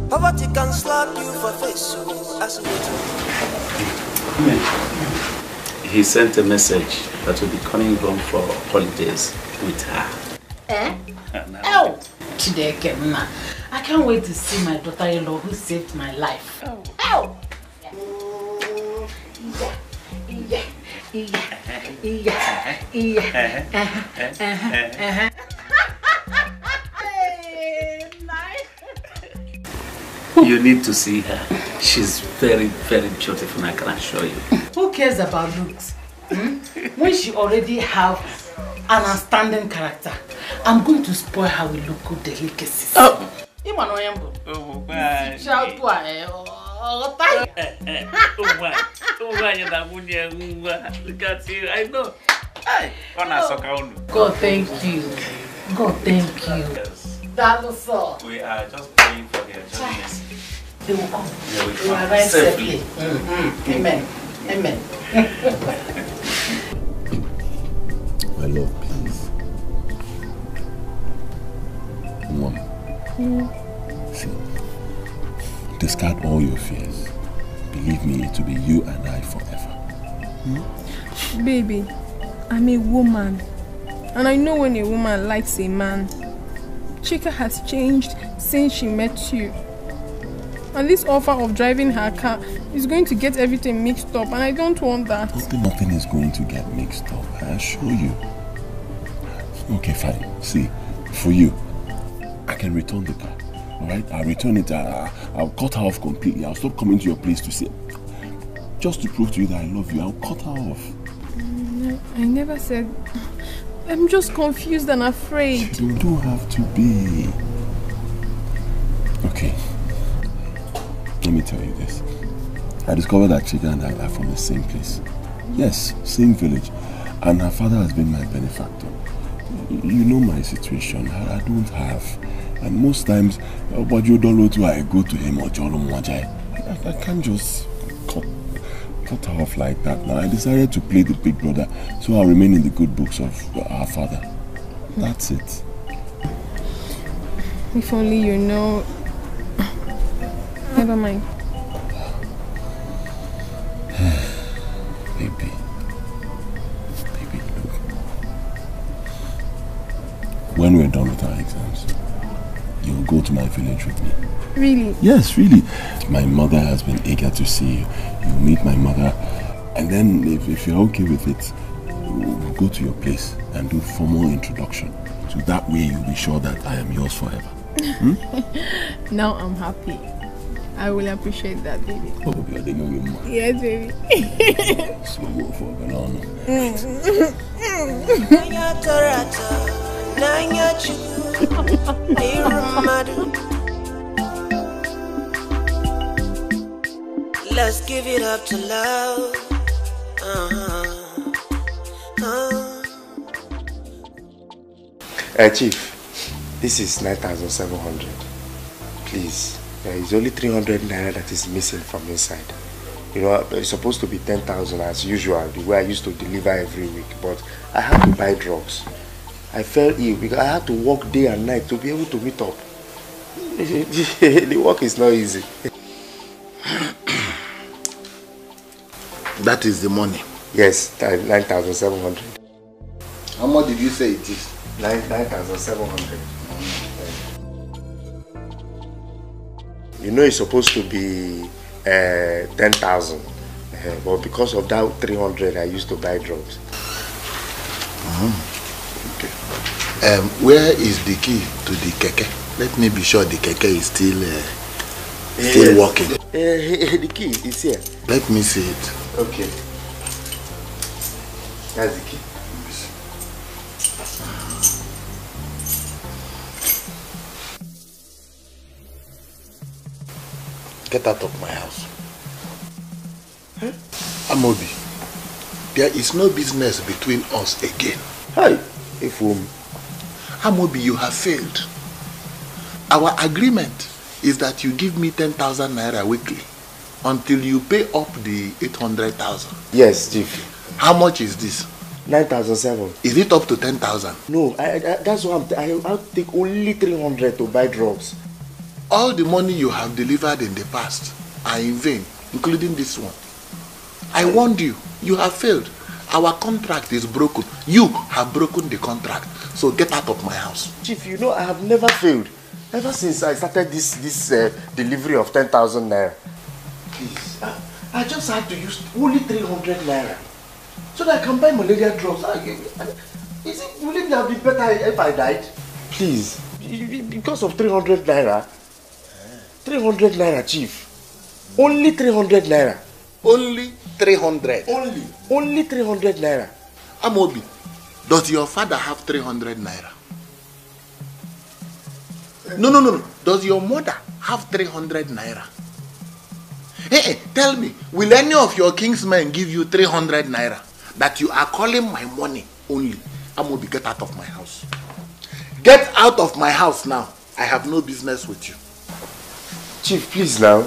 poverty can slap you for face, so as He sent a message that will be coming home for holidays with her. Oh! Chideke, I can't wait to see my daughter-in-law who saved my life. Oh! You need to see her. She's very, very beautiful, I can assure you. Who cares about looks? When she already have an outstanding character, I'm going to spoil her with local delicacies. Oh! Look at you, I know. God, thank you. God, thank you. That was all. We are just praying for their journeys. They will come. They will come arrive safely. Amen. Amen. My love, please. Mom. See, discard all your fears. Believe me, it will be you and I forever. Baby, I'm a woman. And I know when a woman likes a man. Chika has changed since she met you. And this offer of driving her car is going to get everything mixed up, and I don't want that. Nothing is going to get mixed up, I assure you. Okay, fine. See, for you, I can return the car. Alright? I'll return it. I'll cut her off completely. I'll stop coming to your place to see. Just to prove to you that I love you, I'll cut her off. No, I never said... I'm just confused and afraid. You don't have to be. Okay. Let me tell you this. I discovered that Chika and I are from the same place. Yes, same village. And her father has been my benefactor. You know my situation. I don't have. And most times, I go to him or I can't just cut her off like that. Now I decided to play the big brother, so I'll remain in the good books of our father. That's it. If only you know. Never mind. Baby, look. When we're done with our exams, you'll go to my village with me. Really? Yes, really. My mother has been eager to see you. You'll meet my mother, and then if you're okay with it, we'll go to your place and do formal introduction. So that way you'll be sure that I am yours forever. Now I'm happy. I will appreciate that, baby. Oh, you're the young man. Yes, baby. So go for a banana. Let's give it up to love. Chief, this is 9,700. Please, there is only 300 naira that is missing from inside. You know, it's supposed to be 10,000 as usual, the way I used to deliver every week. But I had to buy drugs. I fell ill because I had to work day and night to be able to meet up. The work is not easy. That is the money? Yes, 9,700. How much did you say it is? 9,700. You know it's supposed to be 10,000, but because of that 300, I used to buy drugs. Okay. Where is the key to the keke? Let me be sure the keke is still working. The key is here. Let me see it. Okay. That's the key. Get out of my house. Huh? Amobi, there is no business between us again. Hi, Ifum. Amobi, you have failed. Our agreement is that you give me 10,000 naira weekly until you pay up the 800,000. Yes, Chief. How much is this? 9,700. Is it up to 10,000? No, that's what I'll take only 300 to buy drugs. All the money you have delivered in the past are in vain, including this one. I warned you. You have failed. Our contract is broken. You have broken the contract. So get out of my house. Chief, you know I have never failed. Ever since I started this delivery of 10,000 naira. Please, I just had to use only 300 naira so that I can buy malaria drugs. Will it have been better if I died? Please, because of 300 naira. 300 naira, Chief. Only 300 naira. Only 300? Only 300 naira. Amobi, does your father have 300 naira? No. Does your mother have 300 naira? Hey, tell me, will any of your kingsmen give you 300 naira that you are calling my money only? Amobi, get out of my house. Get out of my house now. I have no business with you. Chief, please now.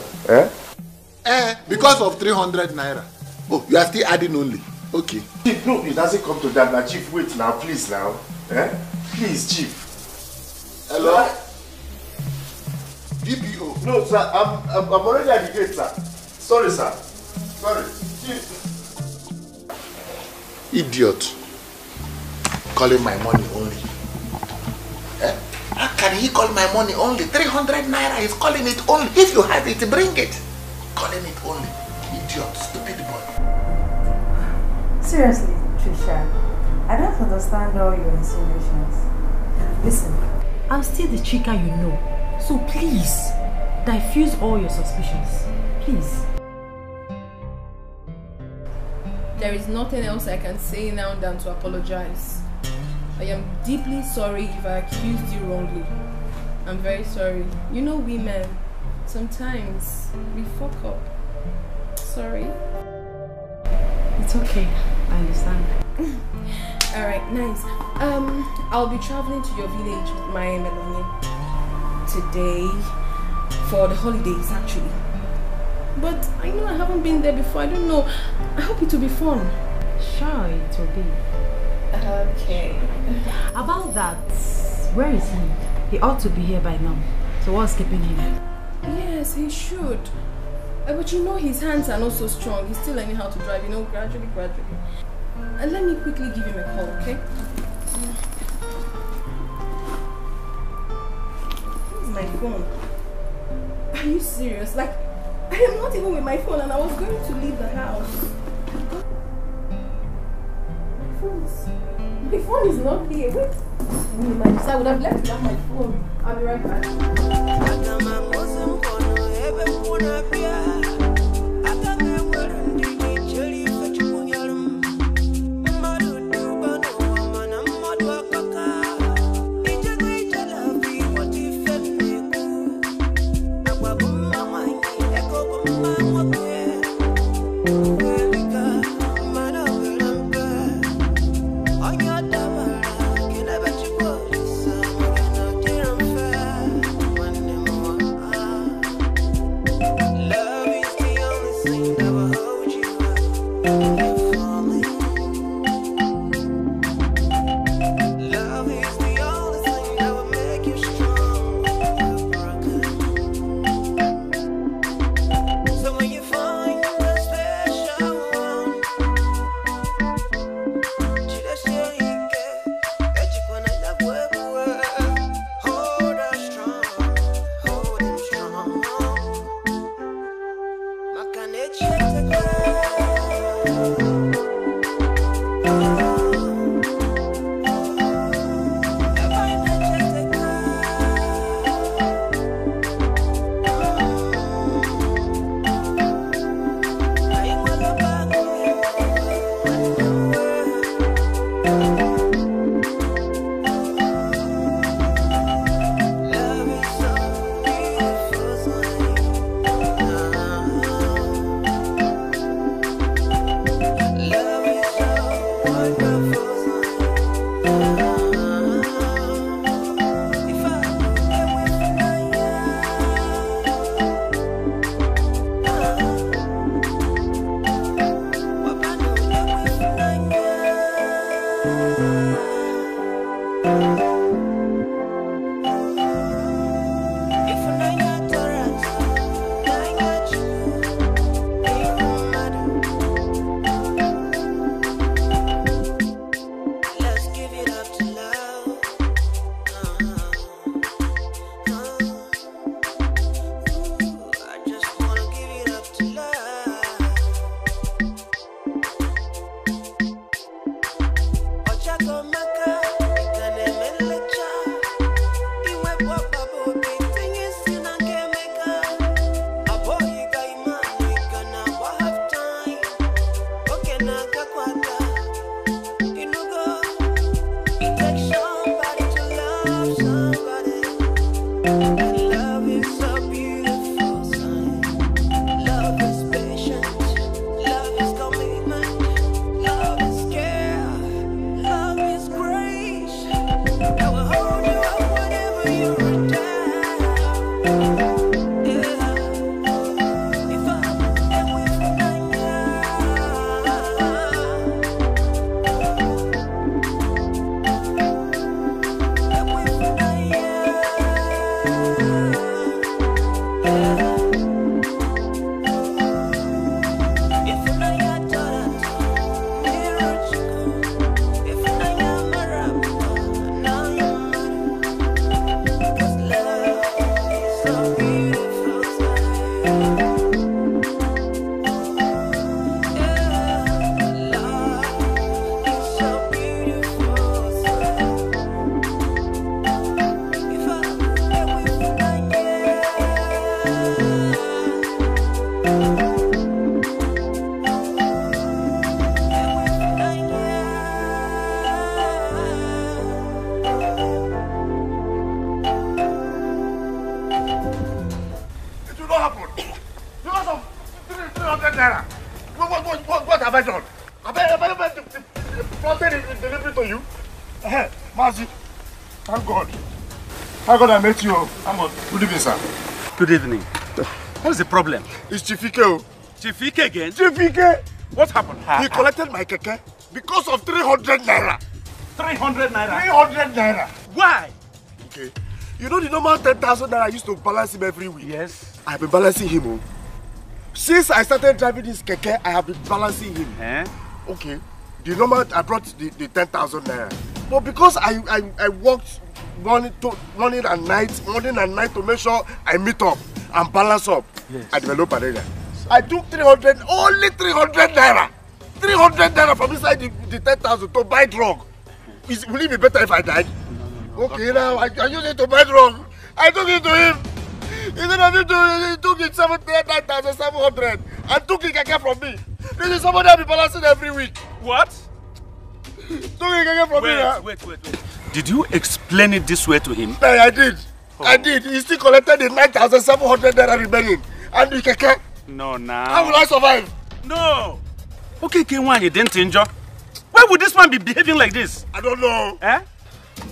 Because of 300 naira. Oh, you are still adding only. Okay. Chief, no, it doesn't come to that now. Chief, wait now, please now. Please, Chief. Hello? DPO. No, sir, I'm already at the gate, sir. Sorry, sir. Sorry. Chief. Idiot. Calling my money only. How can he call my money only? 300 naira is calling it only. If you have it, bring it. Calling it only. Idiot, stupid boy. Seriously, Trisha, I don't understand all your insinuations. Listen, I'm still the chica you know. So please, diffuse all your suspicions. Please. There is nothing else I can say now than to apologize. I am deeply sorry if I accused you wrongly. I'm very sorry. You know women, sometimes we fuck up. Sorry. It's okay. I understand. Alright, nice. I'll be traveling to your village with my Melanie today for the holidays actually. But I know I haven't been there before. I don't know. I hope it will be fun. Sure, it will be. Okay. About that, where is he? He ought to be here by now. So what's keeping him? Yes, he should. But you know his hands are not so strong. He's still learning how to drive, you know, gradually. Let me quickly give him a call, okay? Where's my phone? Are you serious? Like, I am not even with my phone and I was going to leave the house. My phone is not here. Wait. I would have left without my phone. I'll be right back. Love is the only thing that will What have I done? Have I planted in delivery to you? Mazi, thank God. Thank God I met you. Good evening, sir. Good evening. What is the problem? It's Chifike. Chifike again? Chifike! What happened? He collected my keke because of 300 naira. 300 naira? 300 naira. Why? Okay. You know the normal 10,000 naira I used to balance him every week? Yes. I have been balancing him. Since I started driving this keke, I have been balancing him. Okay. The normal, I brought the 10,000 naira. But because I worked morning and night to make sure I meet up and balance up, yes. I developed an area. I took 300, only 300 naira. 300 naira from inside the 10,000 to buy drug. Will it be better if I died? No. Okay, now I use it to buy drug. I took it to him. Instead of him he took it 9,700 and took it keke from me. This is somebody I'll be balancing every week. What? Took it keke from me. Wait. Did you explain it this way to him? Yeah, I did. Oh. I did. He still collected the 9,700 naira remaining. And the keke. No, now. How will I survive? No. Okay, K1, you didn't injure. Why would this man be behaving like this? I don't know.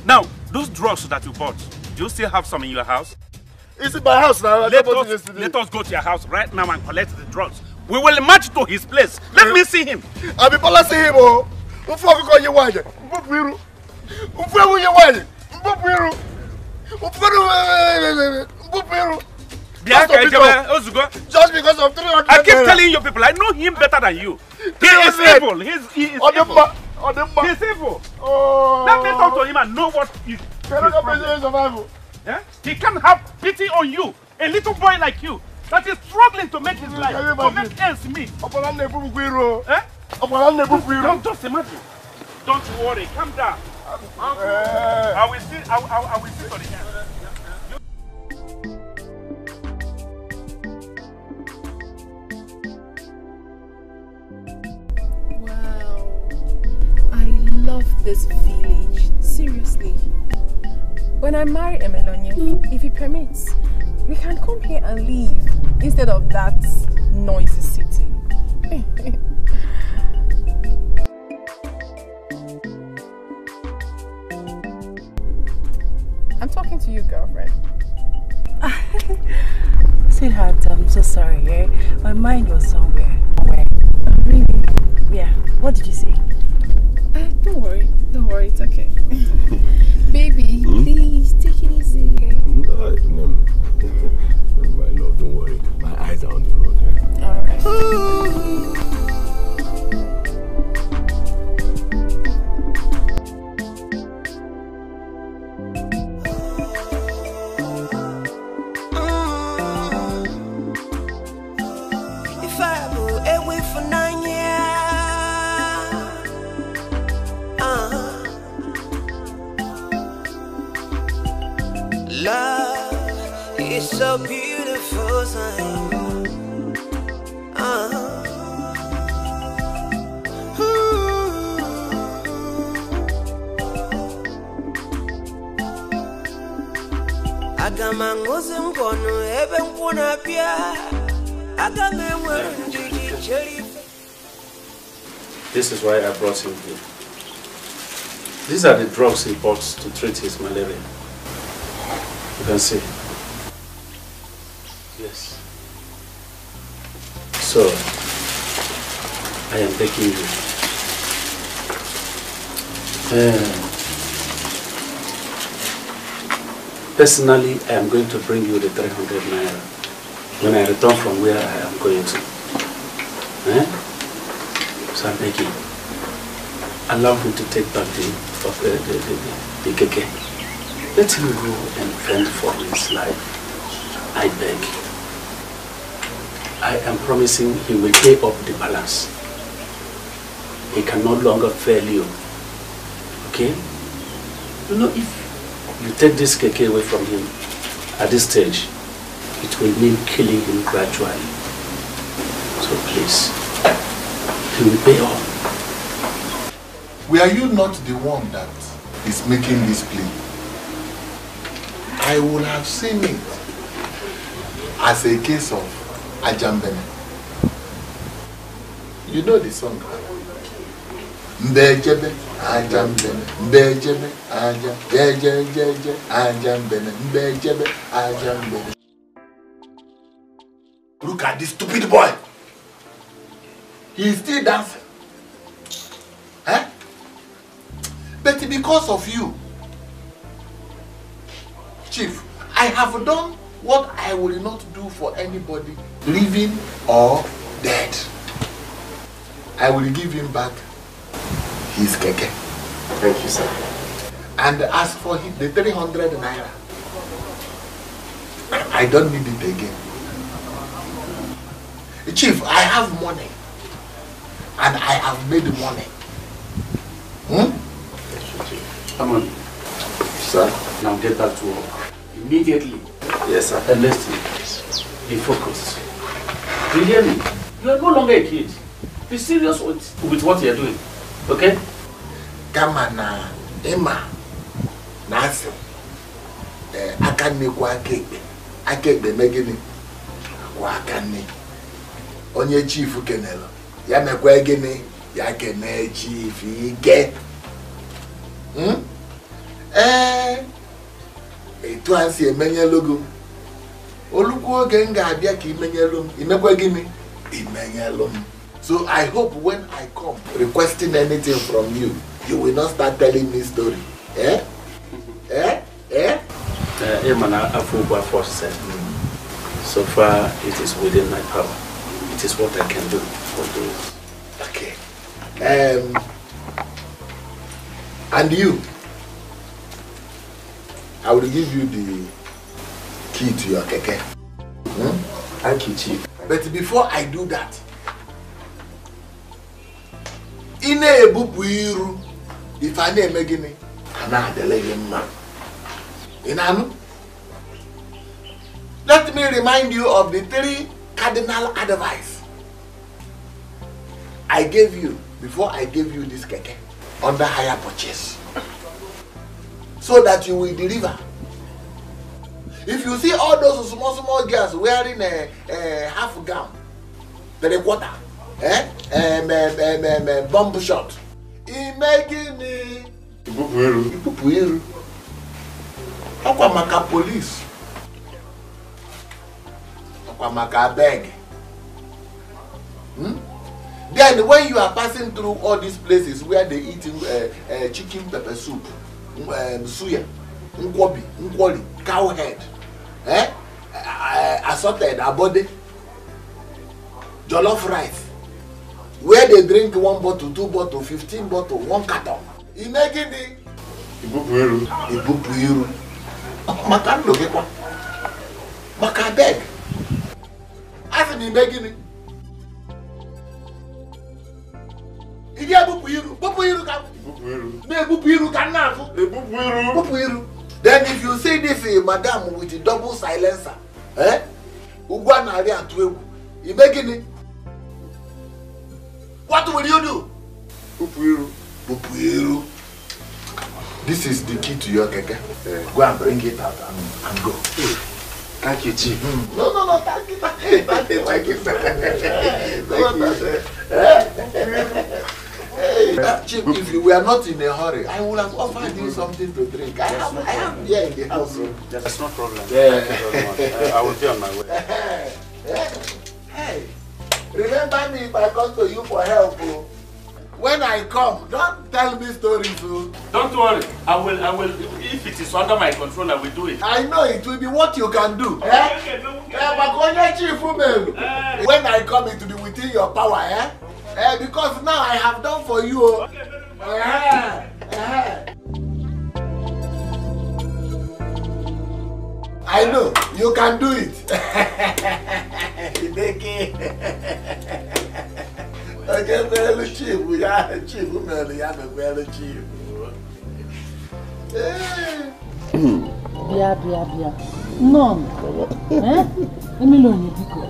Now, those drugs that you bought, do you still have some in your house? It's in my house now. Let us go to your house right now and collect the drugs. We will march to his place. Let me see him. I be policy him. Oh, call you why? Just because of 300. I keep telling you people, I know him better than you. He is evil. He is evil. He's evil. Oh. Let me talk to him and know what is his problem. Yeah? He can't have pity on you, a little boy like you, that is struggling to make his life, to make ends meet. Eh? Just imagine. Don't worry, calm down. I will see for the end. This village, seriously. When I marry Emelonye, if he permits, we can come here and live instead of that noisy city. I'm talking to you, girlfriend. Sweetheart, I'm so sorry. Eh? My mind was somewhere. Really? Yeah. What did you say? Don't worry, it's okay. Baby, please take it easy. No. My love, don't worry. My eyes are on the road. Eh? Alright. If I go away for 9 years. Love is so beautiful thing. Agama ngozim kono ebe nkuna pia. Agama mwenjiji cheri. This is why I brought him here. These are the drugs he bought to treat his malaria. You can see. Yes. So, I am begging you. Personally, I am going to bring you the 300 naira when I return from where I am going to. So I'm begging. Allow him to take back the keke. Let him go and fend for his life. I beg. I am promising he will pay up the balance. He can no longer fail you. Okay? You know, if you take this keke away from him at this stage, it will mean killing him gradually. So please, he will pay up. Were you not the one that is making this plea? I would have seen it as a case of Ajambene. You know the song? Mbejebe, Ajambene, Mbejebe, Ajambene, Mbejebe, Ajambene. Look at this stupid boy. He is still dancing. Eh? But because of you, Chief, I have done what I will not do for anybody, living or dead. I will give him back his keke. Thank you, sir. And as for the 300 naira, I don't need it again. Chief, I have money. And I have made money. Come on. Sir. Now get back to work. Immediately. Yes, sir. And listen. Be focused. Do you hear me? You are no longer a kid. Be serious with what you are doing. Okay? Come on now. Emma. Nasi. I can't make one cake. I can't be making it. Wakani. Onye chief kenelo. Ya mekwa gini. Ya kene chief ige. Etu ansi emenye logo. Oluku oge nga abia ka imenye lom. Imekwa gini. So I hope when I come requesting anything from you, you will not start telling me story. Eh? So far, it is within my power. It is what I can do for you. Okay. And you, I will give you the key to your keke. Thank you, Chief. But before I do that, in a bupuiru, if I name again, Ana Delilah man. Inanu. Let me remind you of the 3 cardinal advice I gave you before I gave you this keke under hire purchase, so that you will deliver. If you see all those small girls wearing a half gown, 3/4, bump shot, imagine Ipupuiru. Akwamaka police. Akwamaka beg. Then when you are passing through all these places where they eat chicken pepper soup, suya, nkwobi, nkwoli, cow head, assorted abode, jollof rice, where they drink 1 bottle, 2 bottle, 15 bottle, 1 carton. Imagine the Ipupuiru. Makando gekwa. Makabeg. Afi ni begini. Idi Ipupuiru. Ipupuiru ka. Ipupuiru ka na fu. Ipupuiru. Then if you see this madam with a double silencer, ugwa na ari atu egwu. Ibegini. What will you do? Ipupuiru. This is the key to your keke. Go and bring it out and go. Thank you, Chief. No, thank you. Thank you. Chief, if you were not in a hurry, I would have offered you something to drink. I am here in the house. That's no problem. Yeah. Thank you very much. I will be on my way. Hey, remember me if I come to you for help. When I come, don't tell me stories. Don't worry. I will. If it is under my control, I will do it. I know it will be what you can do. When I come, it will be within your power. Because now I have done for you. I know you can do it. Okay, very cheap. We are cheap. We are very cheap. Bia. None. Etiko.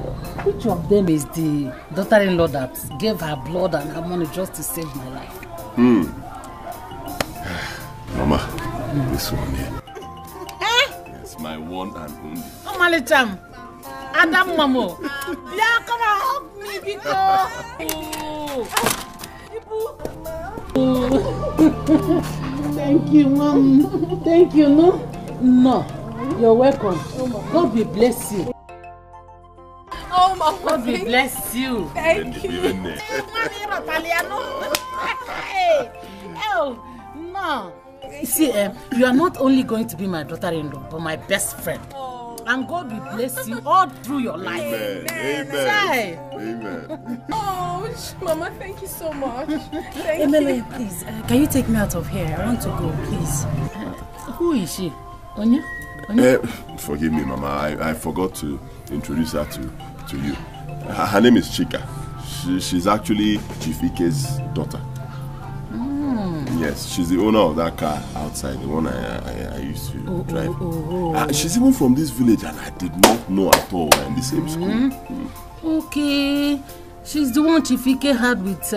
Which of them is the daughter-in-law that gave her blood and her money just to save my life? Mama, this one here. It's my one and only. Oh, Malicham. Adam Mamo. Yeah, come on, hug me, Etiko. Thank you, Mom. Thank you, No, you're welcome. God will bless you. Oh, Mama. God will bless you. Thank you. Oh, no. See, you are not only going to be my daughter-in-law, but my best friend. And God will bless you all through your life. Amen. Oh, Mama, thank you so much. Thank Emily, you. please, can you take me out of here? I want to go, please. Who is she? Onya? Forgive me, Mama. I forgot to introduce her to you. Her name is Chika. She's actually Chief Ike's daughter. Yes, she's the owner of that car outside, the one I used to drive. She's even from this village and I did not know at all. We're in the same school. Okay. She's the one Chief Ike had with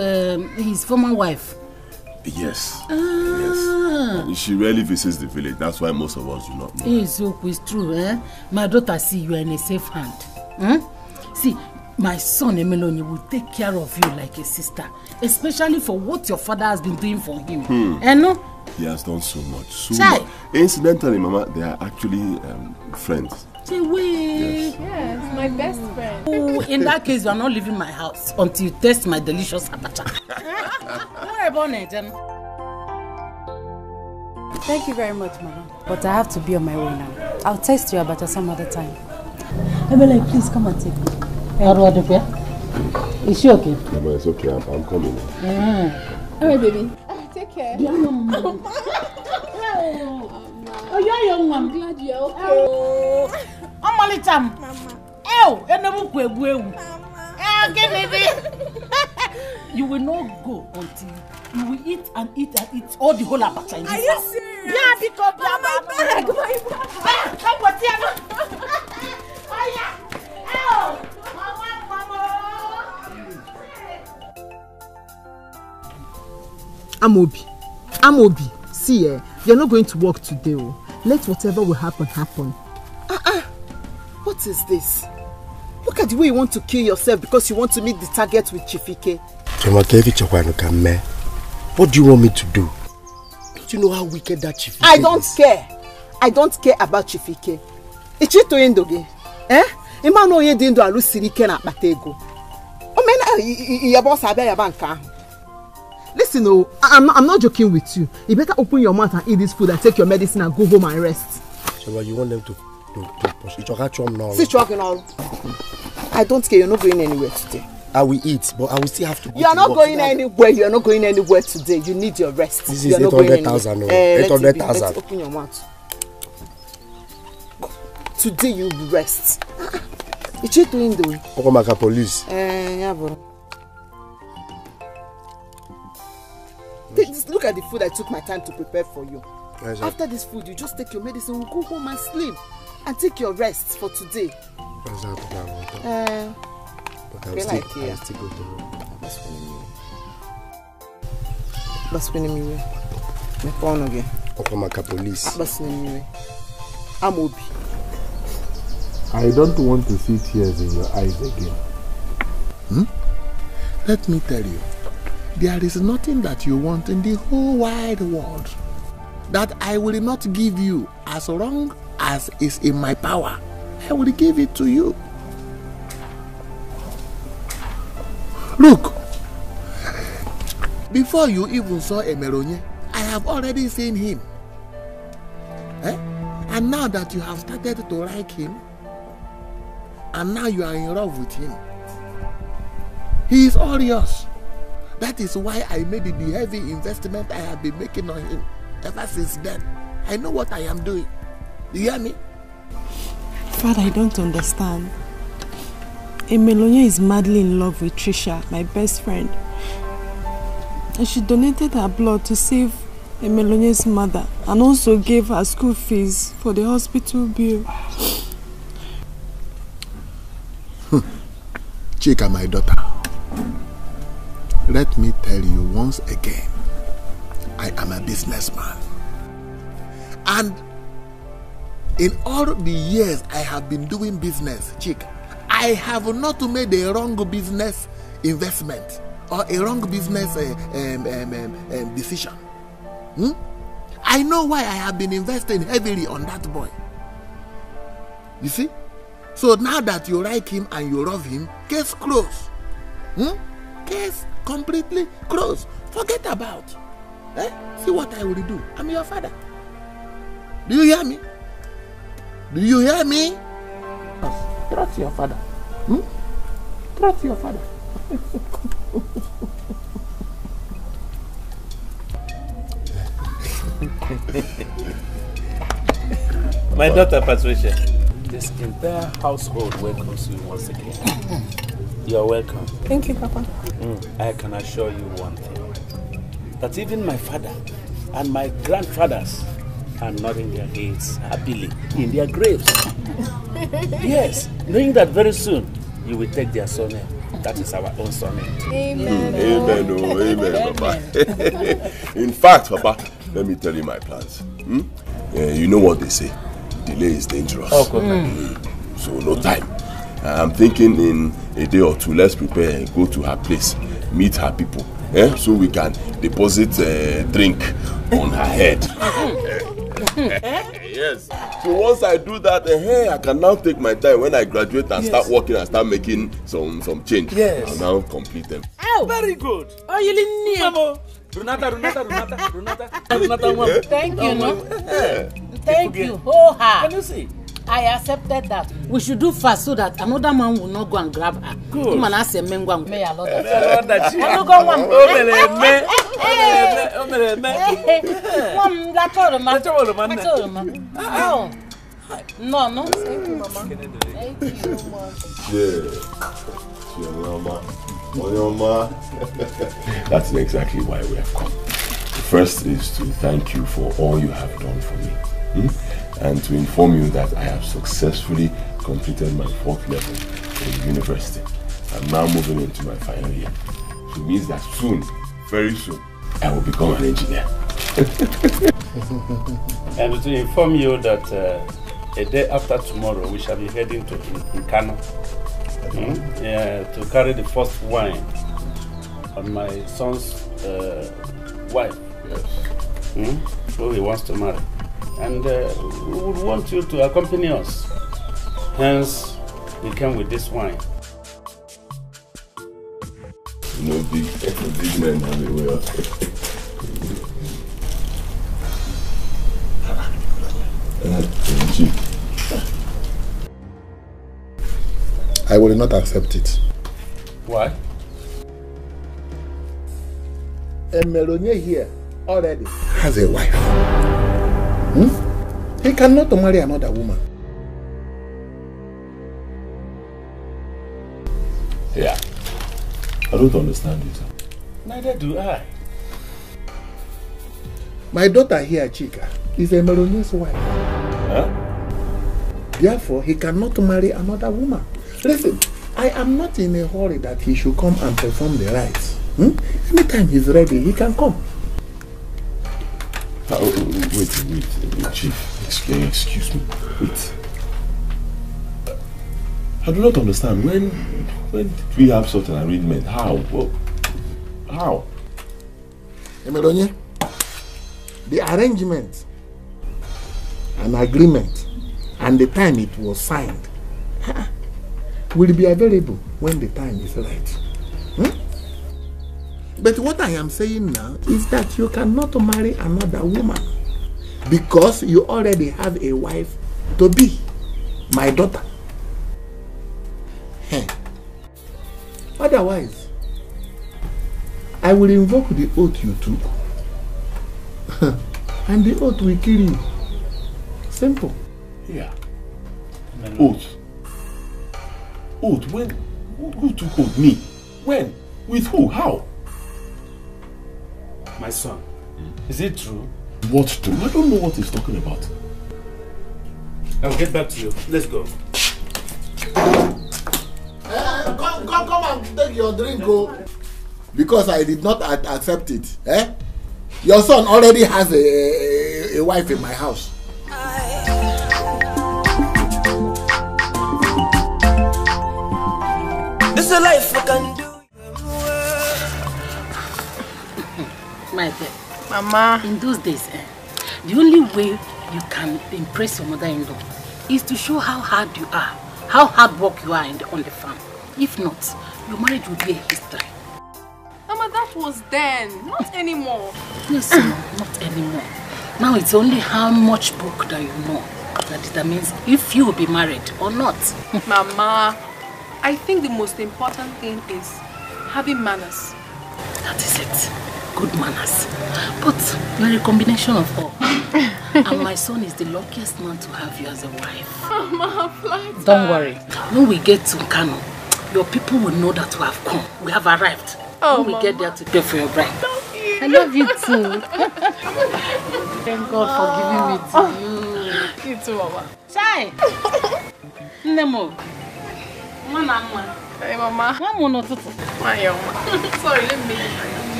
his former wife. Yes. Yes. She rarely visits the village. That's why most of us do not know. It's true, My daughter, see, you are in a safe hand. See, my son Emeloni will take care of you like a sister, especially for what your father has been doing for him. He has done so much. Incidentally, Mama, they are actually friends. Yes, my best friend. Oh, in that case, you are not leaving my house until you taste my delicious abacha. Thank you very much, Mama. But I have to be on my way now. I'll taste your abacha some other time. Emily, please come and take me. Is she okay? Mama, it's okay. I'm coming. Alright, baby. Take care. Oh, you're young one. I'm glad you're okay. Oh, Malitam. Mama. Oh, you will not go until you will eat and eat and eat all the whole abacha in this house. Are you serious? Yeah, because my bag. Come on, Tiana. Oh, yeah. Oh, Amobi. See, you're not going to work today. Let whatever will happen, happen. What is this? Look at the way you want to kill yourself because you want to meet the target with Chifike. What do you want me to do? Don't you know how wicked that Chifike is? I don't care. I don't care about Chifike. Ichito Indoge. Imano ye dindo alu sirike na batego. Your boss abe ya banka. Listen, I'm not joking with you. You better open your mouth and eat this food and take your medicine and go home and rest. So you want them to push it now? See, I don't care. You're not going anywhere today. I will eat, but I will still have to go. You are not going anywhere. You are not going anywhere today. You need your rest. This is 800,000. 800,000. Let's open your mouth. Today you will rest. It's you doing the way. Okomaka police. Yeah, bro. Look at the food I took my time to prepare for you. Yes, after this food, you just take your medicine, we'll go home and sleep. And take your rest for today. But I will still go to work. That's when I'm my phone again. Okomaka police. That's when I'm Obi. I don't want to see tears in your eyes again. Let me tell you. There is nothing that you want in the whole wide world that I will not give you as long as is in my power. I will give it to you. Look, before you even saw Emeronye, I have already seen him. And now that you have started to like him, and now you are in love with him, he is all yours. That is why I made the heavy investment I have been making on him ever since then. I know what I am doing. You hear me? Father, I don't understand. Emelonia is madly in love with Trisha, my best friend. And she donated her blood to save Emelonia's mother and also gave her school fees for the hospital bill. Chika, my daughter. Let me tell you once again, I am a businessman. And in all the years I have been doing business, Chick, I have not made a wrong business investment or a wrong business decision. I know why I have been investing heavily on that boy. You see? So now that you like him and you love him, case closed. Case completely closed. Forget about. See what I will do. I'm your father. Do you hear me? Do you hear me? Trust your father. Trust your father. My daughter Patricia, this entire household welcomes you once again. You're welcome. Thank you, Papa. I can assure you one thing, that even my father and my grandfathers are nodding their heads happily in their graves. Yes, knowing that very soon you will take their surname. That is our own surname. Amen. Amen, oh, amen, Papa. In fact, Papa, let me tell you my plans. You know what they say, delay is dangerous. So no time. I'm thinking in a day or two, let's prepare and go to her place, meet her people, so we can deposit a drink on her head. Yes. So once I do that, I can now take my time when I graduate and start working and start making some change. Yes. I'll now complete them. Oh, very good. Oh, you didn't need. Renata. Thank you, no? Thank you. Oh, ha. Can you see? I accepted that. We should do fast so that another man will not go and grab her. Good. Man, I say, men go and may I love that. No. Thank you, Mama. Thank you so much. That's exactly why we have come. The first is to thank you for all you have done for me. And to inform you that I have successfully completed my 4th level in university. I'm now moving into my final year. It means that soon, very soon, I will become an engineer. And to inform you that a day after tomorrow, we shall be heading to Kano. To carry the first wine on my son's wife. Yes. Who he wants to marry. And we would want you to accompany us. Hence, we came with this wine. You know, big men have a way of... I will not accept it. Why? A Melonia here already has a wife. He cannot marry another woman. Yeah. I don't understand you, sir. Neither do I. My daughter here, Chika, is a Melonia's wife. Huh? Therefore, he cannot marry another woman. Listen, I am not in a hurry that he should come and perform the rites. Anytime he's ready, he can come. Wait, Chief. Excuse me. Wait. I do not understand. When did we have such an arrangement? How? How? Emeronye, the arrangement, an agreement, and the time it was signed will be available when the time is right. But what I am saying now is that you cannot marry another woman because you already have a wife to be, my daughter. Otherwise, I will invoke the oath you took and the oath will kill you. Simple. Yeah. Oath. Oath? When? Who took oath? Me? When? With who? How? My son, is it true? What true? I don't know what he's talking about. I'll get back to you. Let's go. Come and take your drink, go. Because I did not accept it. Your son already has a wife in my house. This is a life I can do. My dear, Mama, in those days, the only way you can impress your mother-in-law is to show how hard you are, how hard work you are on the farm. If not, your marriage will be a history. Mama, that was then, not anymore. Yes, not anymore. Now it's only how much book that you know that determines if you will be married or not. Mama, I think the most important thing is having manners. That is it. Good manners. But you're a combination of all. And my son is the luckiest man to have you as a wife. Mama, flat. Don't worry. When we get to Kano, your people will know that we have come. We have arrived. Oh, when we get there to pay for your bride. I love you too. Thank God for giving me to you. You too, Mama. Chai! Nemo. Mama. Hey, Mama. Mama, Sorry, let me.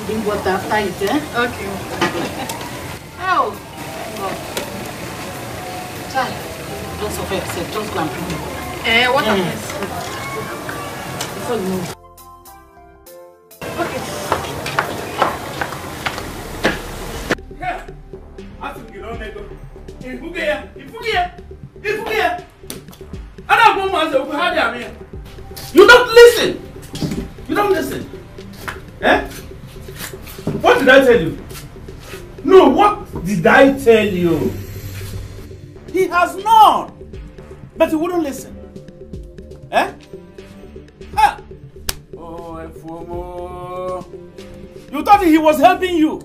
Bring water after it, Okay. Oh. Chai. Don't suffer yourself. Just go and bring me water. What happens? Before you move. Okay. You don't listen. You don't listen. Eh? What did I tell you? No, what did I tell you? He has known, but he wouldn't listen. Eh? Ah. Oh, Efomo. You thought he was helping you.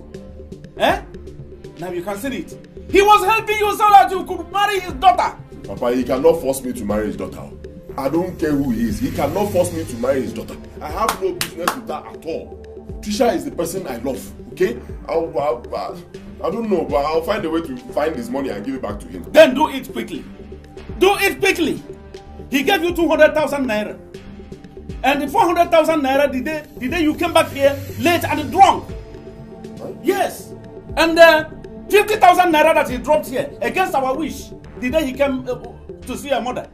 Eh? Now you can see it. He was helping you so that you could marry his daughter. Papa, he cannot force me to marry his daughter. I don't care who he is. He cannot force me to marry his daughter. I have no business with that at all. Trisha is the person I love, okay? I don't know, but I'll find a way to find his money and give it back to him. Then do it quickly. Do it quickly. He gave you 200,000 naira. And the 400,000 naira the day you came back here late and drunk. Huh? Yes. And 50,000 naira that he dropped here against our wish the day he came to see your mother.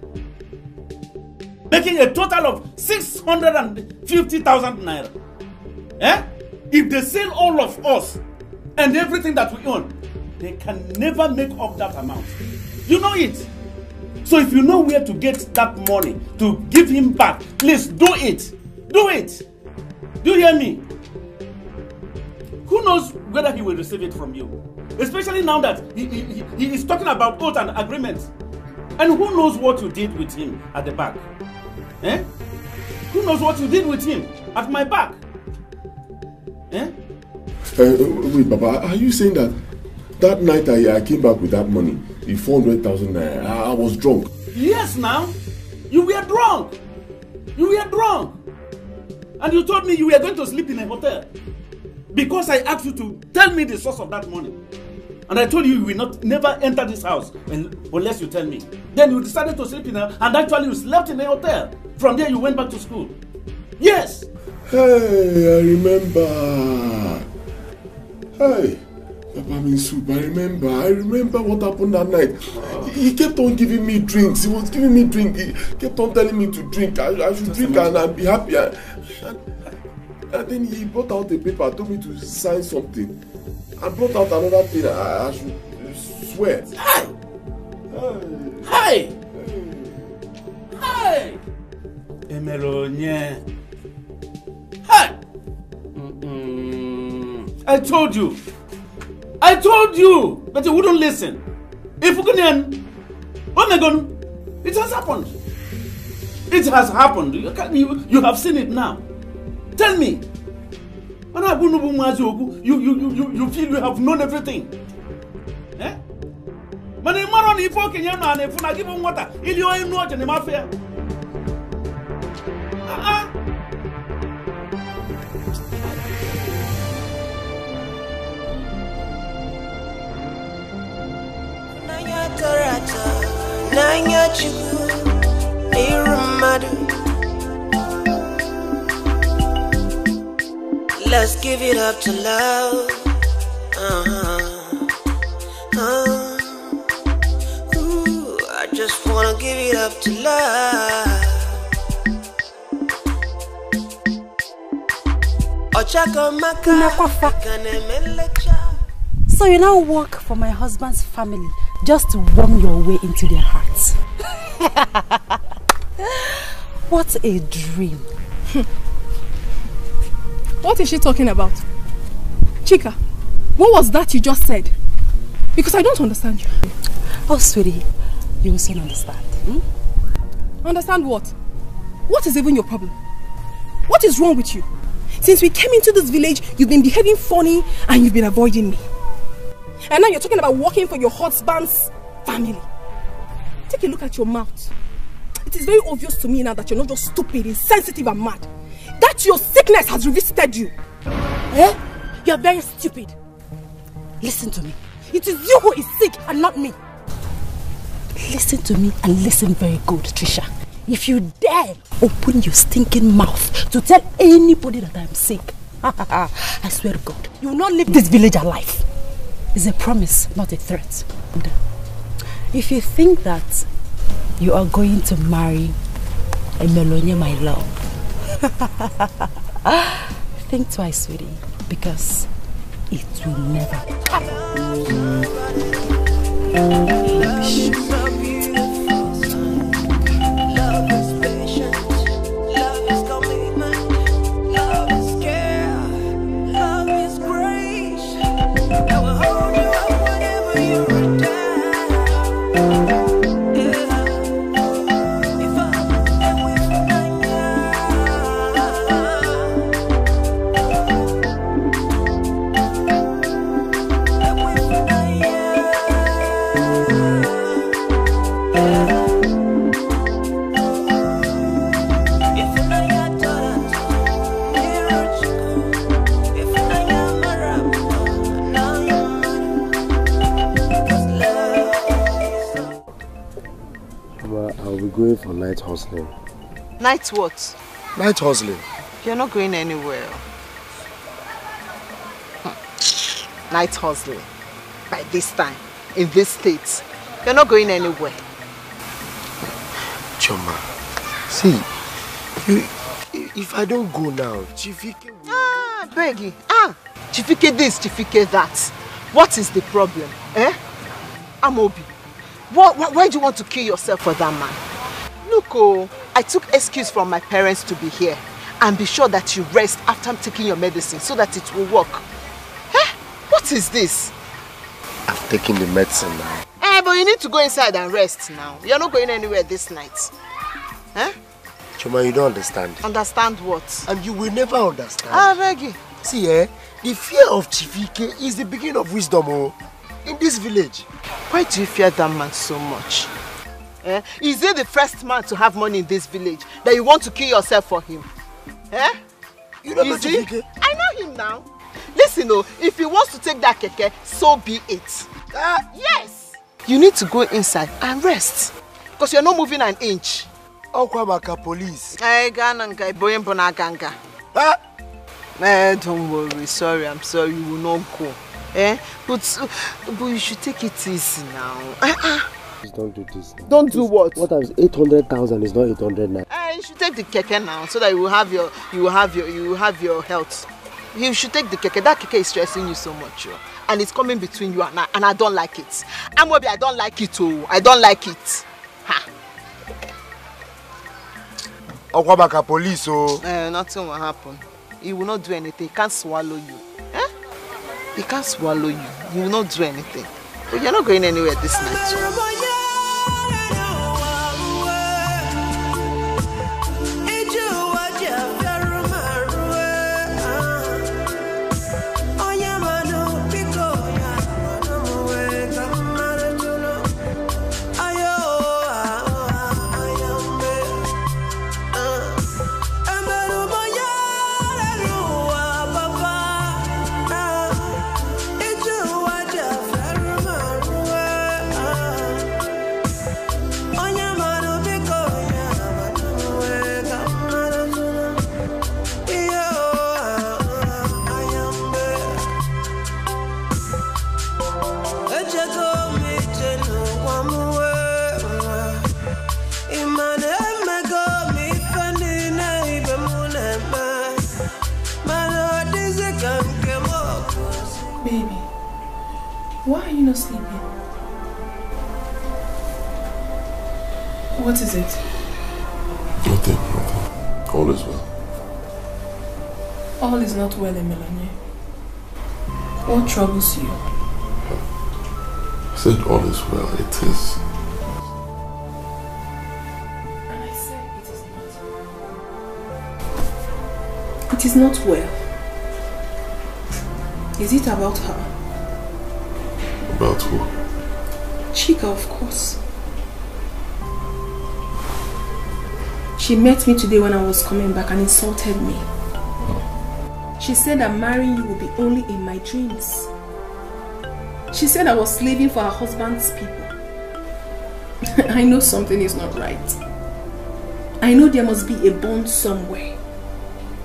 Making a total of 650,000 naira. Eh? If they sell all of us and everything that we own, they can never make up that amount. You know it. So if you know where to get that money to give him back, please do it. Do it. Do you hear me? Who knows whether he will receive it from you? Especially now that he is talking about oath and agreements. And who knows what you did with him at the back? Eh? Who knows what you did with him at my back? Eh? Wait, Papa, are you saying that night I came back with that money, the 400,000 naira, I was drunk? Yes, now. You were drunk. You were drunk. And you told me you were going to sleep in a hotel. Because I asked you to tell me the source of that money. And I told you will never enter this house unless you tell me. Then you decided to sleep in and actually you slept in a hotel. From there you went back to school. Yes. Hey, I remember. Hey, Papa Minsup, I remember what happened that night. He kept on giving me drinks. He was giving me drink. He kept on telling me to drink. I should drink and I'll be happy. And then he brought out a paper, told me to sign something. And brought out another thing. I should swear. Hey! Hey! Hey! Emelonye. Hey! I told you, but you wouldn't listen. If you oh my God, it has happened. It has happened. You have seen it now. Tell me. You feel you have known everything. Eh? But the man if you can if I give him water, he'll you know what in the mafia. Let's give it up to love. Ooh, I just wanna give it up to love. So you now work for my husband's family just to worm your way into their hearts. What a dream. What is she talking about? Chika, what was that you just said? Because I don't understand you. Oh, sweetie, you will soon understand. Understand what? What is even your problem? What is wrong with you? Since we came into this village, you've been behaving funny and you've been avoiding me. And now you're talking about working for your husband's family. Take a look at your mouth. It is very obvious to me now that you're not just stupid, insensitive and mad. That your sickness has revisited you. Eh? You're very stupid. Listen to me. It is you who is sick and not me. Listen to me and listen very good, Trisha. If you dare open your stinking mouth to tell anybody that I'm sick, I swear to God, you will not leave this village alive. It's a promise, not a threat. And if you think that you are going to marry Emelonye, my love, think twice, sweetie, because it will never happen. Going for night hustling. Night what? Night hustling. You're not going anywhere. Night hustling. By this time, in this state, you're not going anywhere. Choma, see, if I don't go now, Chifike will... Beggy. Chifike this, Chifike that. What is the problem? Amobi. Why do you want to kill yourself for that man? Look, I took excuse from my parents to be here. And be sure that you rest after I'm taking your medicine so that it will work. What is this? I've taken the medicine now. But you need to go inside and rest now. You're not going anywhere this night. Choma, you don't understand. Understand what? And you will never understand. Reggie. See, the fear of Chifike is the beginning of wisdom in this village. Why do you fear that man so much? Is he the first man to have money in this village that you want to kill yourself for him? You don't know Chifike? I know him now. Listen, if he wants to take that keke, so be it. Yes. You need to go inside and rest. Because you're not moving an inch. Okwamaka police. Don't worry. Sorry, I'm sorry. You will not go. But you should take it easy now. Please don't do this now. Don't do what? What is 800,000 is not 800 now. You should take the keke now so that you will have your health. You should take the keke. That keke is stressing you so much, and it's coming between you and I don't like it. Amobi, I don't like it too. I don't like it. Okwabaka police, nothing will happen. He will not do anything. He can't swallow you. He can't swallow you. He will not do anything. But you're not going anywhere this night. Why are you not sleeping? What is it? Nothing. All is well. All is not well, Emelanie. What troubles you? I said all is well. It is. And I said it is not. It is not well. Is it about her? About who? Chika, of course. She met me today when I was coming back and insulted me. She said that marrying you will be only in my dreams. She said I was slaving for her husband's people. I know something is not right. I know there must be a bond somewhere.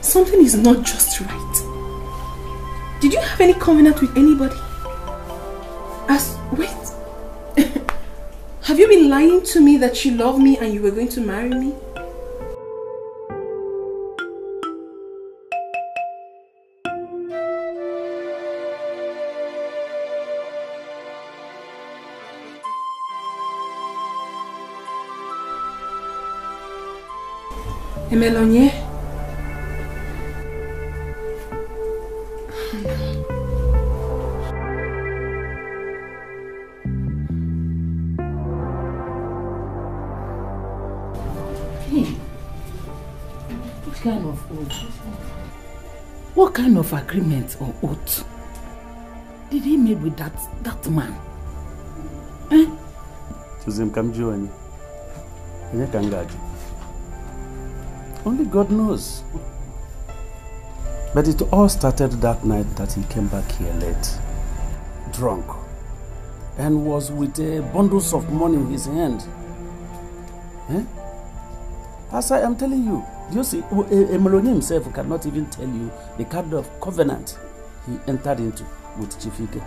Something is not just right. Did you have any covenant with anybody? Wait. Have you been lying to me that you love me and you were going to marry me? Emelonye? Hey, what kind of oath? What kind of agreement or oath did he make with that man? Eh? Only God knows. But it all started that night that he came back here late, drunk, and was with bundles of money in his hand. Eh? As I am telling you, you see, Emelonye himself cannot even tell you the kind of covenant he entered into with Chifike.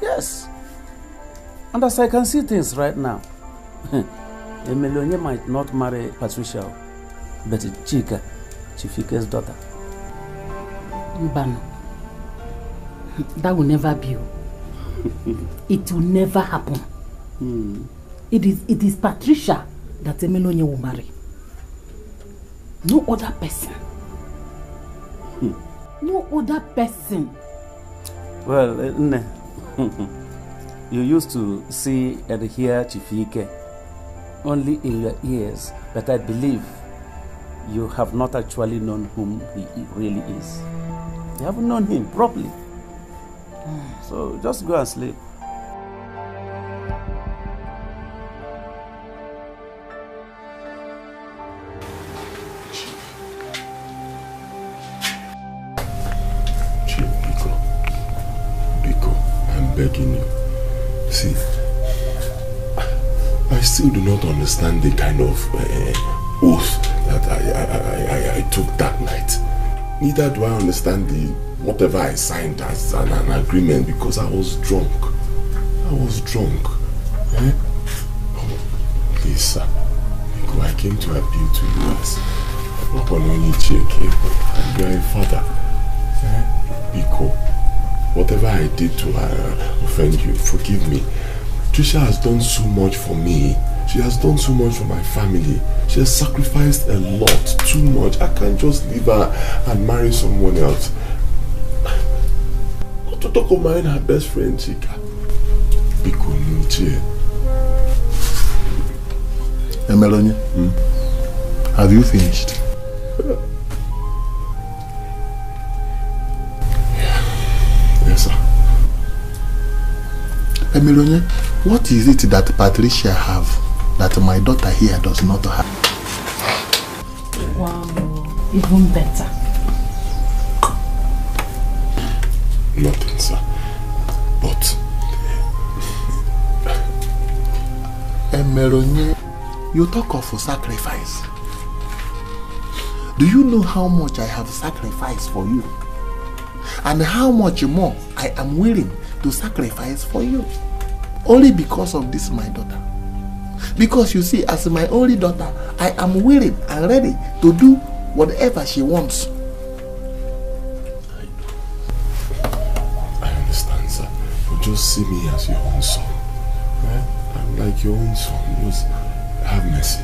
Yes. And as I can see things right now, Emelonye might not marry Patricia, but Chika, Chifike's daughter. Mbano, that will never be. It will never happen. It is Patricia that Emelonye will marry. No other person. No other person. Well, you used to see and hear Chifike only in your ears, but I believe you have not actually known whom he really is. You haven't known him properly. So just go and sleep. Begging you. See, I still do not understand the kind of oath that I took that night. Neither do I understand the whatever I signed as an agreement because I was drunk. I was drunk. Eh? Oh, please, sir. Because I came to appeal to you as only and you are a father. Because whatever I did to offend you, forgive me. Trisha has done so much for me. She has done so much for my family. She has sacrificed a lot, too much. I can't just leave her and marry someone else. Not to talk of marrying her best friend, Chika. Biko Nuche. Emelonye, have you finished? Yes, sir. Emelonye, what is it that Patricia have that my daughter here does not have? Wow, even better. Nothing, sir. But Emelonye, you talk of sacrifice. Do you know how much I have sacrificed for you? And how much more I am willing to sacrifice for you? Only because of this, my daughter. Because you see, as my only daughter, I am willing and ready to do whatever she wants. I understand, sir. But just see me as your own son. I'm like your own son. Just have mercy.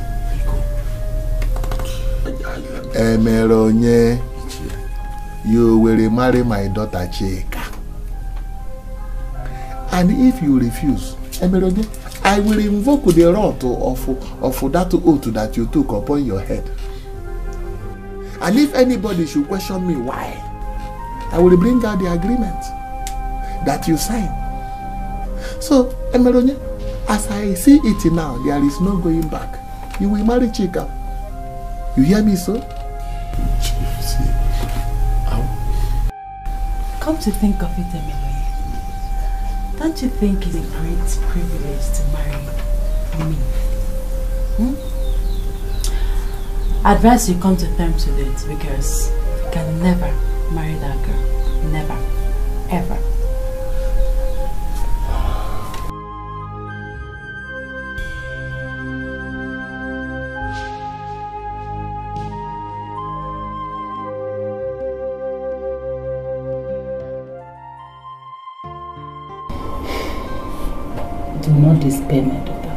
Emelonye, you will marry my daughter Chika. And if you refuse, Emelonye, I will invoke the wrath of that oath that you took upon your head. And if anybody should question me why, I will bring out the agreement that you signed. So, Emelonye, as I see it now, there is no going back. You will marry Chika. You hear me, sir? Come to think of it, Emelonye, don't you think it's a great privilege to marry me? I advise you come to terms with it because you can never marry that girl. Never. Ever. Do not despair, my daughter.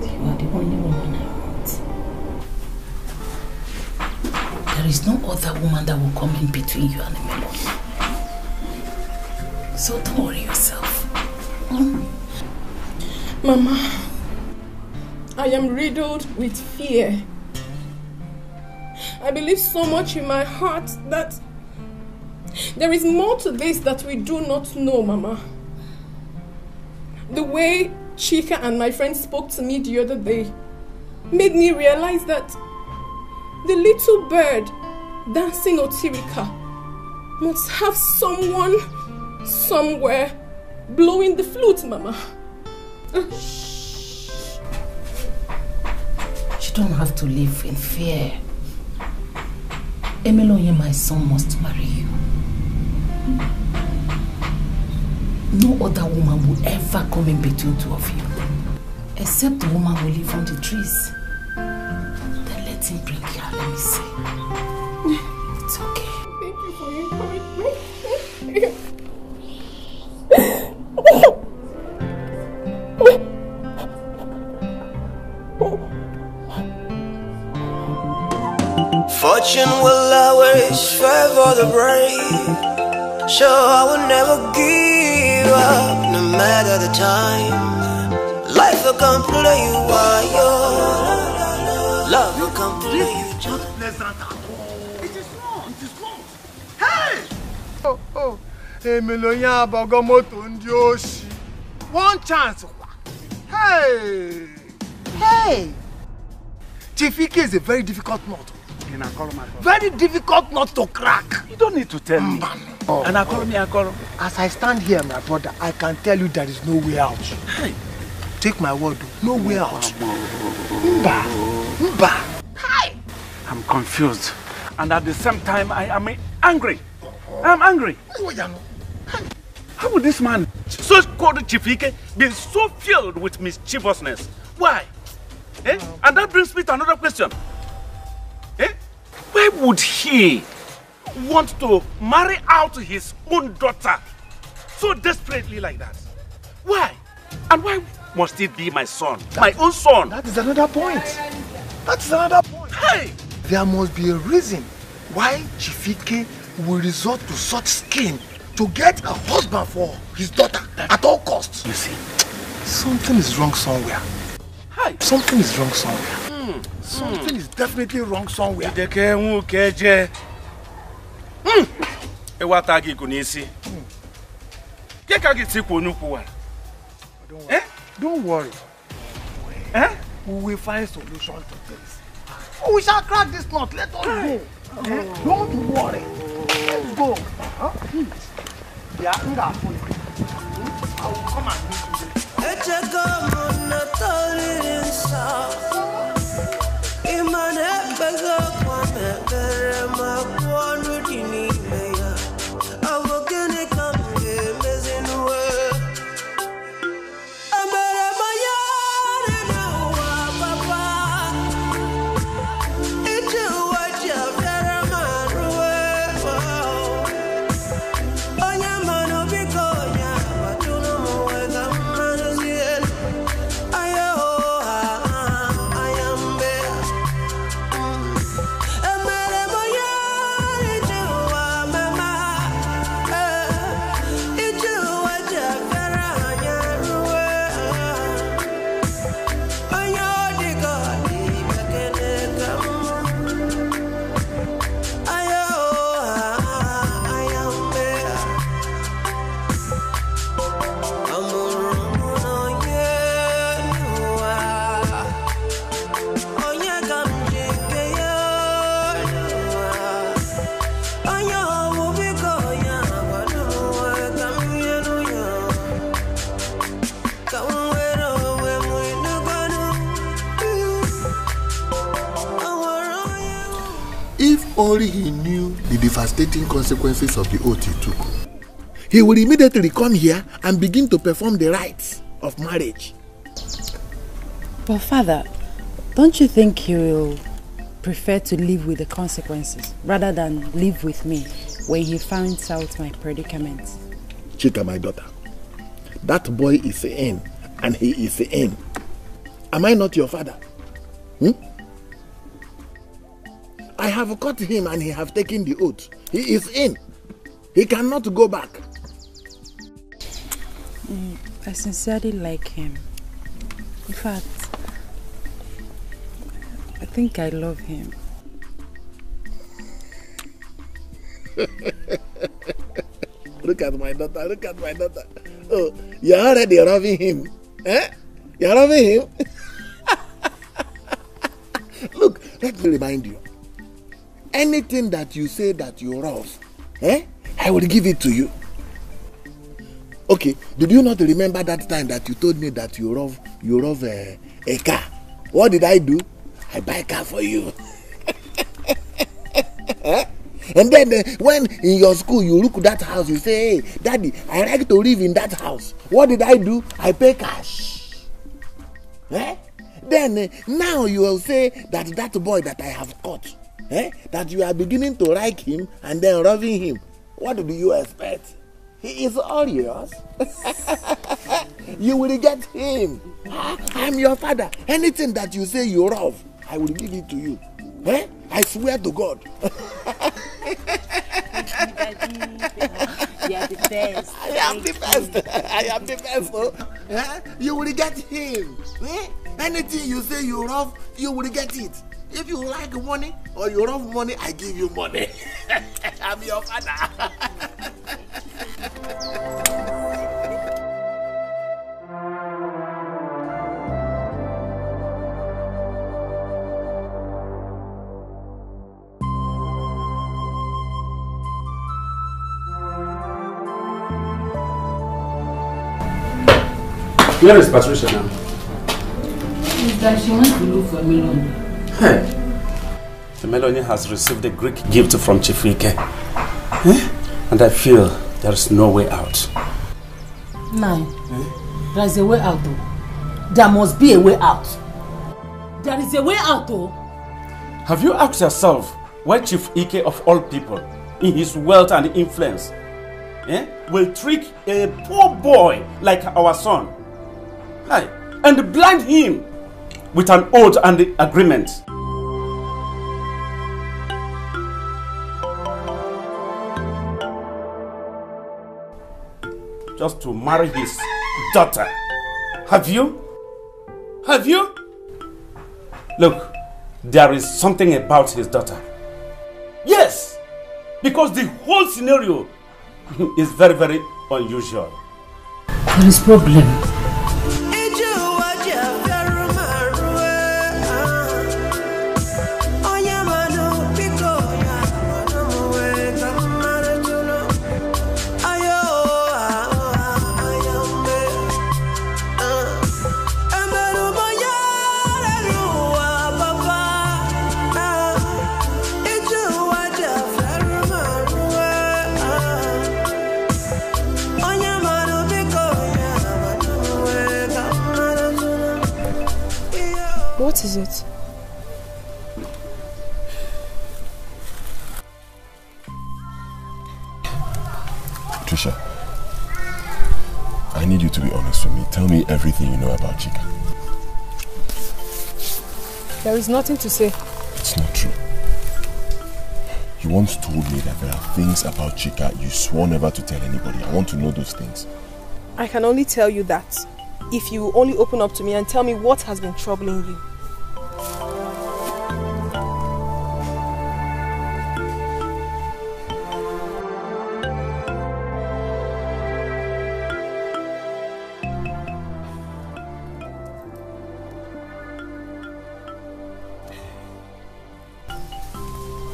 You are the only woman I want. there is no other woman that will come in between you and the melon. So don't worry yourself. Mama, I am riddled with fear. I believe so much in my heart that there is more to this that we do not know, Mama. The way Chika and my friend spoke to me the other day made me realize that the little bird dancing Otirika must have someone somewhere blowing the flute, Mama. Shh. You don't have to live in fear. Emeloye, my son, must marry you. No other woman will ever come in between two of you. Except the woman who live on the trees. Then let him bring her, let me see. It's okay. Thank you for encouraging me. Fortune will always favor the brave. So I will never give up, no matter the time. Life will come play you while you're love will come play you. It is not pleasant at all. It is not. It is not. Hey! Oh. Emeloya Bogomoto Ndioshi. One chance. Hey! Chifike is a very difficult nut. Very difficult nut to crack. You don't need to tell me. And Akolo. As I stand here, my brother, I can tell you there is no way out. Hey. Take my word, no way out. Mba. Hi. I'm confused. And at the same time, I am angry. I'm angry. How would this man, so-called Chifike, be so filled with mischievousness? Why? And that brings me to another question. Why would he want to marry out his own daughter so desperately like that? Why? And why must it be my son? My own son? That is another point. Hey! There must be a reason why Chifike will resort to such scheme to get a husband for his daughter at all costs. You see, something is wrong somewhere. Hi. Something is wrong somewhere. Something is definitely wrong somewhere. Don't worry. We will find solution to this. We shall crack this nut. Let us go. Don't worry. Let's go. I will come and meet you. If only he knew the devastating consequences of the oath he took, he would immediately come here and begin to perform the rites of marriage. But Father, don't you think he will prefer to live with the consequences rather than live with me when he finds out my predicament? Chika, my daughter, that boy is in and he is in. Am I not your father? I have caught him and he have taken the oath. He is in. He cannot go back. I sincerely like him. In fact, I think I love him. Look at my daughter, look at my daughter. Oh, you're already loving him. Eh? You're loving him? Look, let me remind you. Anything that you say that you love, I will give it to you. Okay, did you not remember that time that you told me that you love a car? What did I do? I buy a car for you. And then when in your school you look at that house, you say, hey, Daddy, I like to live in that house. What did I do? I pay cash. Then now you will say that boy that I have caught, that you are beginning to like him and then loving him. What do you expect? He is all yours. You will get him. I'm your father. Anything that you say you love, I will give it to you. I swear to God. You are the best. I am the best. I am the best. You will get him. Anything you say you love, you will get it. If you like money or you love money, I give you money. I'm your father. Where is Patricia now? Is that she went to look for Melanie. Hey, the Melanie has received a Greek gift from Chief Ike. And I feel there is no way out. Nine. There is a way out though. There must be a way out. There is a way out though. Have you asked yourself why Chief Ike of all people, in his wealth and influence, will trick a poor boy like our son? And blind him with an oath and agreement. Just to marry his daughter. Have you? Have you? Look, there is something about his daughter. Yes! Because the whole scenario is very, very unusual. There is problem. What is it? Trisha, I need you to be honest with me. Tell me everything you know about Chika. There is nothing to say. It's not true. You once told me that there are things about Chika you swore never to tell anybody. I want to know those things. I can only tell you that if you only open up to me and tell me what has been troubling you.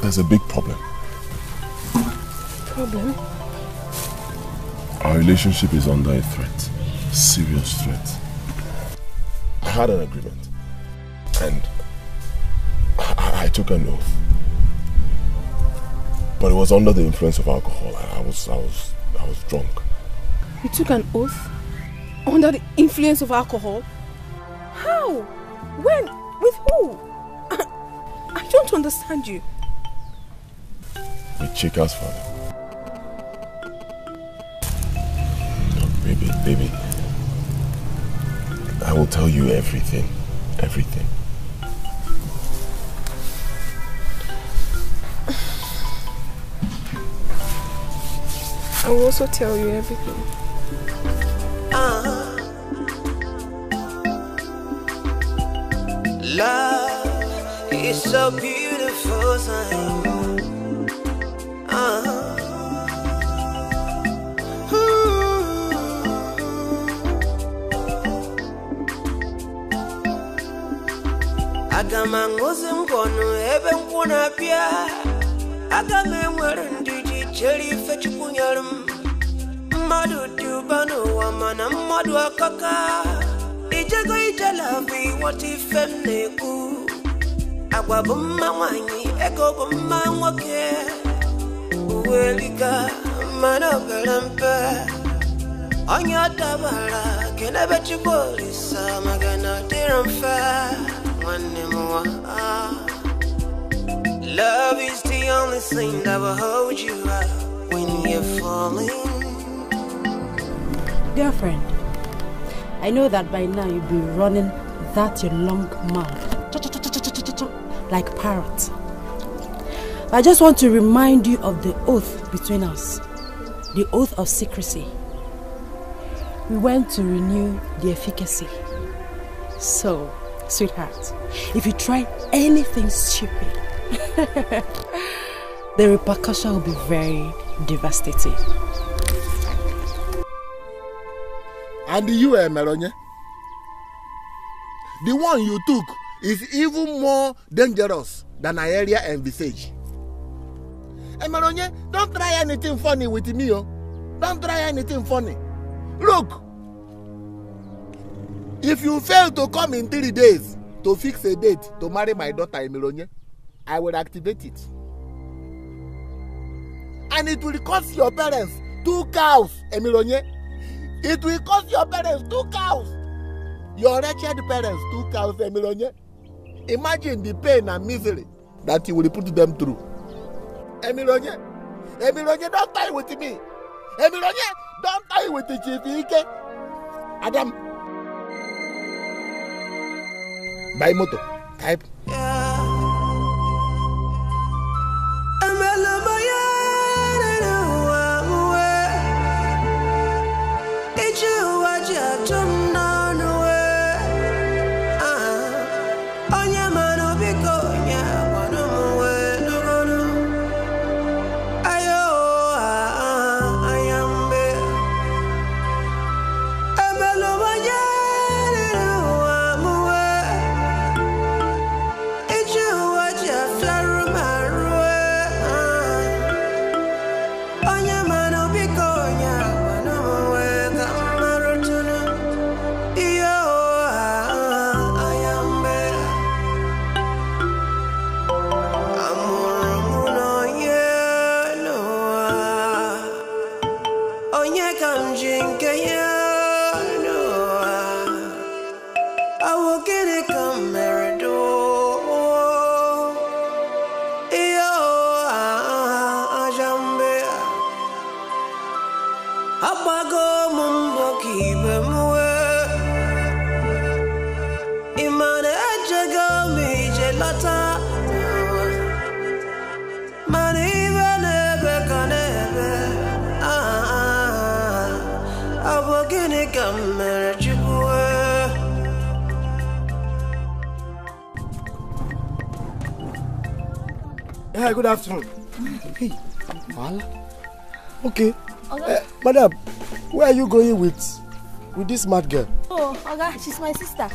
There's a big problem. Problem? Our relationship is under a threat. A serious threat. I had an agreement. And I took an oath. But it was under the influence of alcohol. I was drunk. You took an oath? Under the influence of alcohol? How? When? With who? I don't understand you. With Chika's father. No, baby. I will tell you everything. Everything. I will also tell you everything. Love is so beautiful thing. Agama ngozi mkono ebe mkuna pia. Agama mwere ndiji cheri fechi kunyarum. Madu dubano wamana madu akaka. Ijego ijalavi wati femneku. Agwa bumma wanyi ego bumma wake. Uwelika mana belampe. Anya tabara kenebe chibolisa magana diramfa. Love is the only thing that will hold you up when you're falling. Dear friend, I know that by now you'll be running that your long mouth like parrot. But I just want to remind you of the oath between us, the oath of secrecy. We went to renew the efficacy. So, sweetheart, if you try anything stupid, the repercussion will be very devastating. And you, Meronye, the one you took is even more dangerous than I earlier envisaged. Meronye, don't try anything funny with me, oh. Don't try anything funny. Look, if you fail to come in 3 days to fix a date to marry my daughter Meronye, I will activate it. And it will cost your parents 2 cows, Meronye. It will cost your parents 2 cows. Your wretched parents 2 cows, Meronye. Imagine the pain and misery that you will put them through. Meronye, don't tie with me. Meronye, don't tie with the Chief Ike. Adam. By moto, type. Hi, good afternoon. Hey, Wala. Okay. Madam, where are you going with this mad girl? Oh, Oga, she's my sister.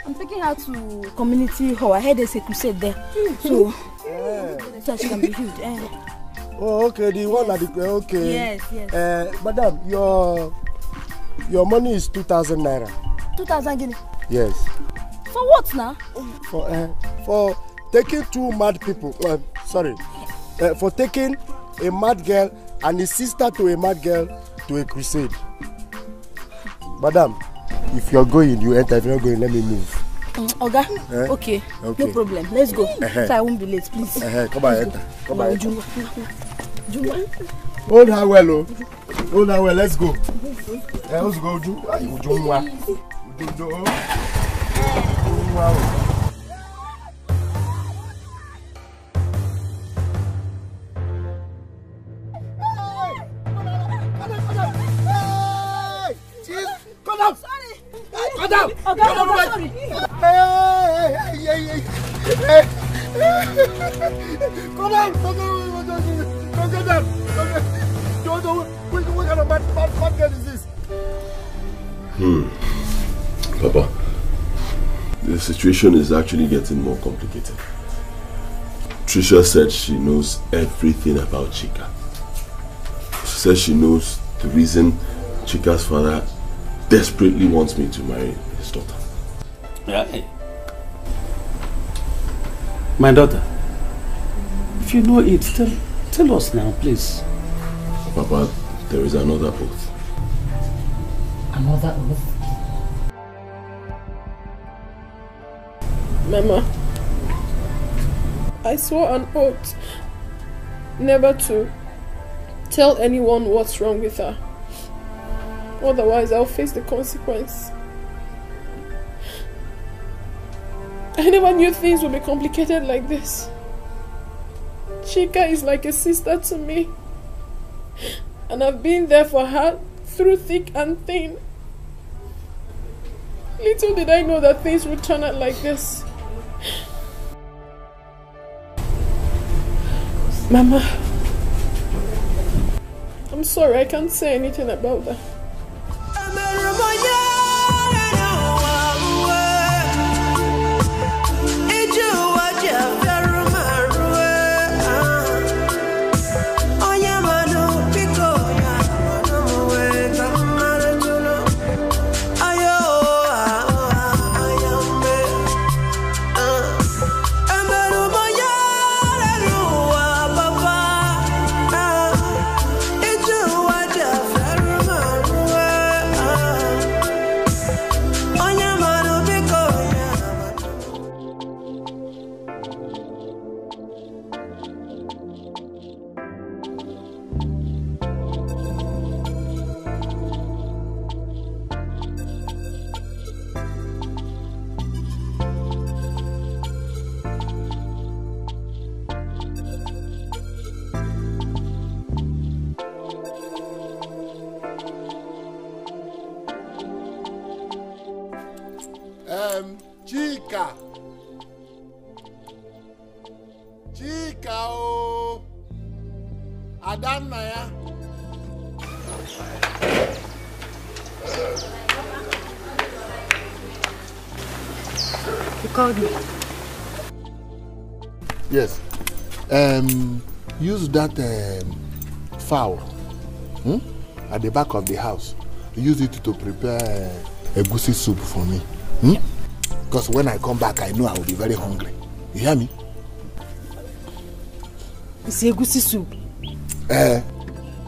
I'm taking her to community hall. I heard there's a crusade there. So she can be healed. Oh, okay, the one at the okay. Yes. Madam, your money is 2,000 naira. 2,000 guinea. Yes. For what now? For taking 2 mad people. For taking a mad girl and his sister to a mad girl to a crusade. Madam, if you're going, you enter. If you're not going, let me move. Oga, okay, no problem. Let's go. So I won't be late, please. Come on, enter. Come on. Juma. Hold her well, oh. Hold her well. Let's go. Let's go, Juma. Wow. down! Sorry! Go down! Go down! Sorry! Hey! Go down! Go down! What kind of bad girl is this? Papa, the situation is actually getting more complicated. Trisha said she knows everything about Chika. She says she knows the reason Chika's father desperately wants me to marry his daughter. Yeah. My daughter, if you know it, tell us now, please. Papa, there is another oath. Another oath? Mama, I swore an oath never to tell anyone what's wrong with her. Otherwise, I'll face the consequence. I never knew things would be complicated like this. Chika is like a sister to me. And I've been there for her through thick and thin. Little did I know that things would turn out like this. Mama, I'm sorry, I can't say anything about that. Chika o Adanaya. You called me? Yes. Use that fowl at the back of the house. Use it to prepare egusi soup for me. Because when I come back, I know I will be very hungry. You hear me? It's egusi soup.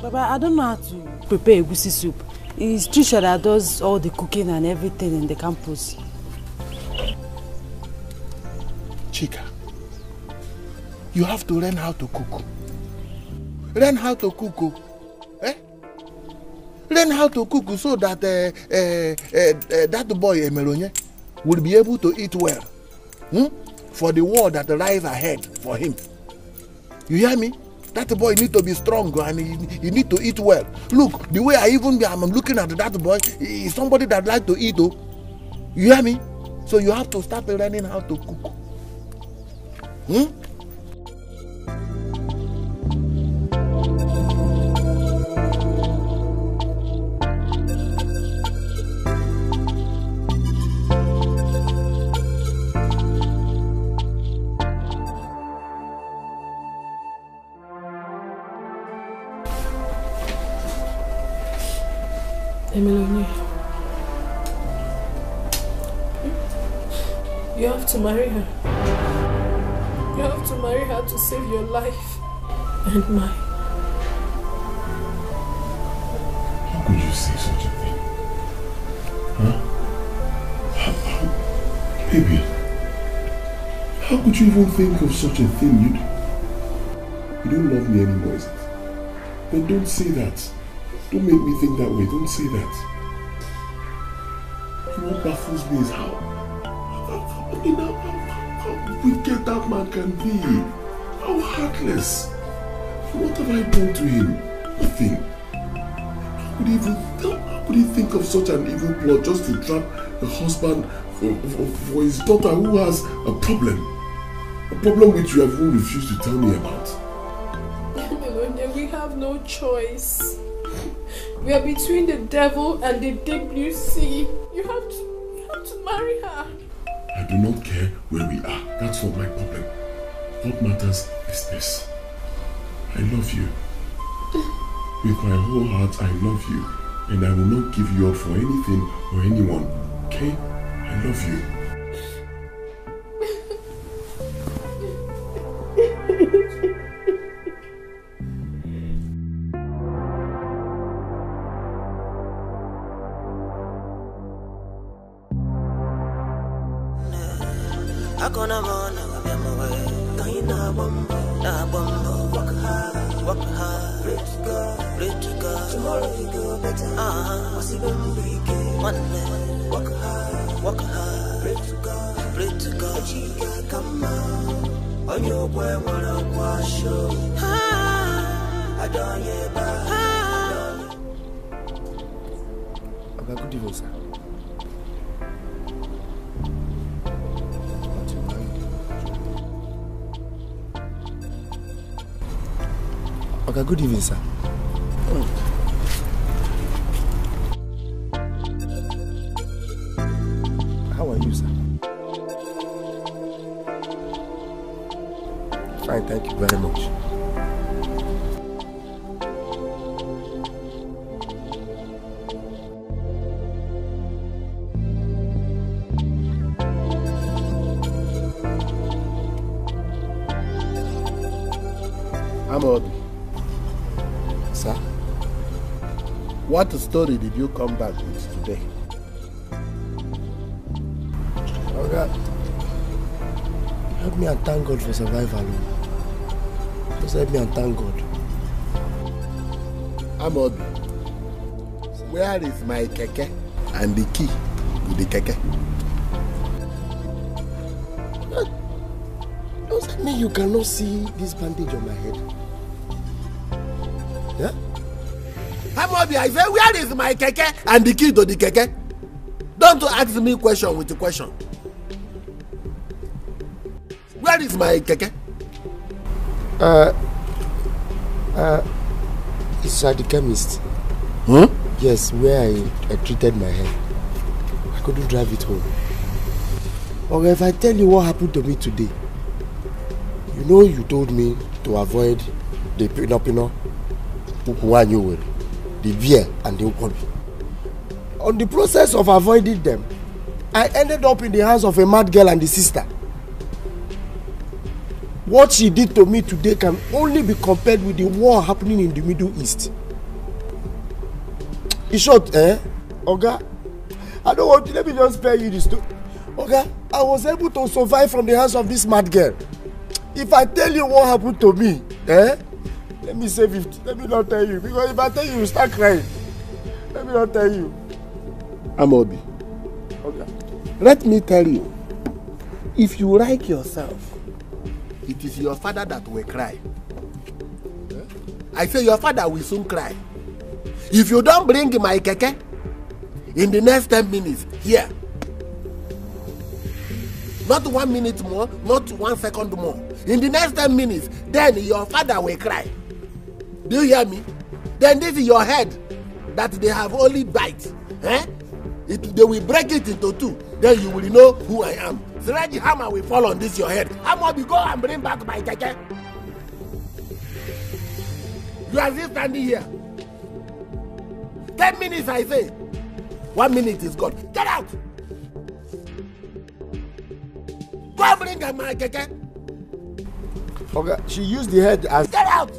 Baba, I don't know how to prepare egusi soup. It's Trisha that does all the cooking and everything in the campus. Chika, you have to learn how to cook. Learn how to cook. Learn how to cook so that that boy Emelonye will be able to eat well. For the war that lies ahead for him. You hear me? That boy need to be strong and he need to eat well. Look, the way I'm looking at that boy, is somebody that like to eat. You hear me? So you have to start learning how to cook. Emelonye, you have to marry her. You have to marry her to save your life and mine. How could you say such a thing? Baby, how could you even think of such a thing? You don't love me anymore, is it? Then don't say that. Don't make me think that way. Don't say that. What baffles me is how wicked that man can be. How heartless. What have I done to him? Nothing. How could could he think of such an evil plot just to trap a husband for his daughter who has a problem? A problem which you have even refused to tell me about. Melonia, we have no choice. We are between the devil and the deep blue sea. You have to marry her. I do not care where we are. That's not my problem. What matters is this. I love you. With my whole heart, I love you. And I will not give you up for anything or anyone. Okay? I love you. Work hard, pray to God. Tomorrow you go better. What's even weekend? One day, work hard, pray to God. Chica, come on. On your boy, wanna wash you. I don't hear back. Okay, good evening, sir. Okay, good evening, sir. How are you, sir? Fine, thank you very much. I'm Obi. Sir? What story did you come back with today? Okay. Help me and thank God for survival. Just help me and thank God. Amobi, where is my keke and the key to the keke? Does that mean you cannot see this bandage on my head? Yeah? Amobi, I say, where is my keke and the key to the keke? Don't ask me question with a question. Where is my keke? It's at the chemist. Huh? Yes, where I treated my head. I couldn't drive it home. Okay, if I tell you what happened to me today, you know you told me to avoid the pino, the beer and the ukwabi. On the process of avoiding them, I ended up in the hands of a mad girl and the sister. What she did to me today can only be compared with the war happening in the Middle East. In short, Oga, I don't want to, let me just spare you this story. Oga, I was able to survive from the hands of this mad girl. If I tell you what happened to me, let me save it. Let me not tell you. Because if I tell you, you start crying. Let me not tell you. Amobi, Oga, let me tell you, if you like yourself, it is your father that will cry. I say your father will soon cry. If you don't bring my keke in the next 10 minutes, here. Not 1 minute more, not 1 second more. In the next 10 minutes, then your father will cry. Do you hear me? Then this is your head that they have only bite. They will break it into two. Then you will know who I am. Siraji hammer will fall on this your head. Amobi, go and bring back my keke. You are still standing here. 10 minutes I say. 1 minute is gone. Get out! Go and bring my keke. Okay, she used the head as... Get out!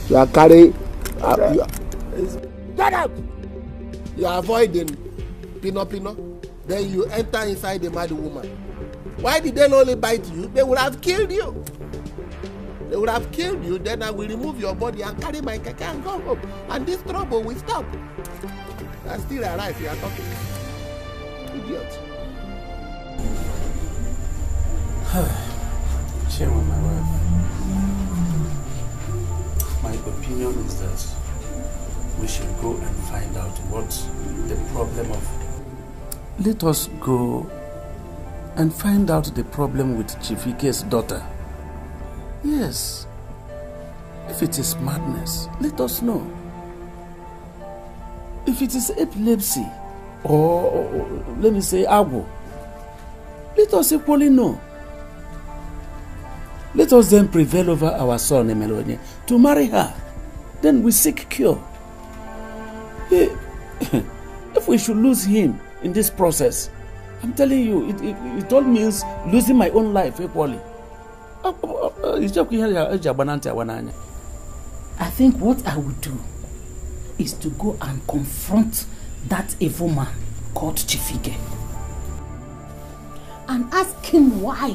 You are carrying... Get out! You are avoiding Pino. Then you enter inside the mad woman. Why did they only bite you? They would have killed you. They would have killed you. Then I will remove your body and carry my keke and go home. And this trouble will stop. I still alive. You are talking. Idiot. share with my wife. My opinion is that we should go and find out what the problem of... Let us go and find out the problem with Chifike's daughter. Yes. If it is madness, let us know. If it is epilepsy, or let me say agwo, let us equally know. Let us then prevail over our son, Emelonie, to marry her. Then we seek cure. If we should lose him in this process, I'm telling you, it all means losing my own life equally. I think what I would do is to go and confront that evil man called Chifike and ask him why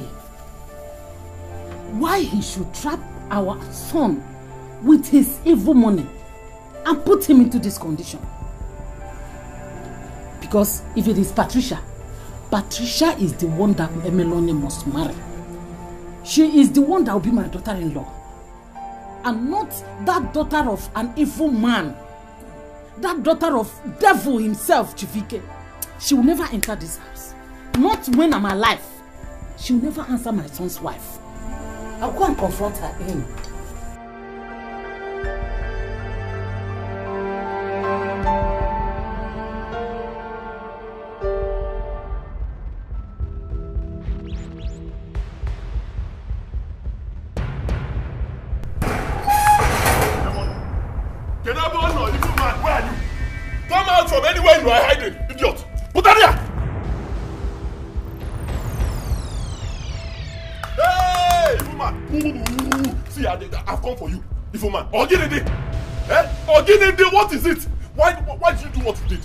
he should trap our son with his evil money and put him into this condition. Because if it is Patricia is the one that Emelonie must marry. She is the one that will be my daughter-in-law, and not that daughter of an evil man, that daughter of devil himself, Chifike. She will never enter this house. Not when I'm alive. She will never answer my son's wife. I'll go and confront her in. From anywhere you are hiding, idiot! Put that here! Hey, evil man! See, I've come for you, evil man. Oginidi! Eh? Oginidi, what is it? Why did you do what you did?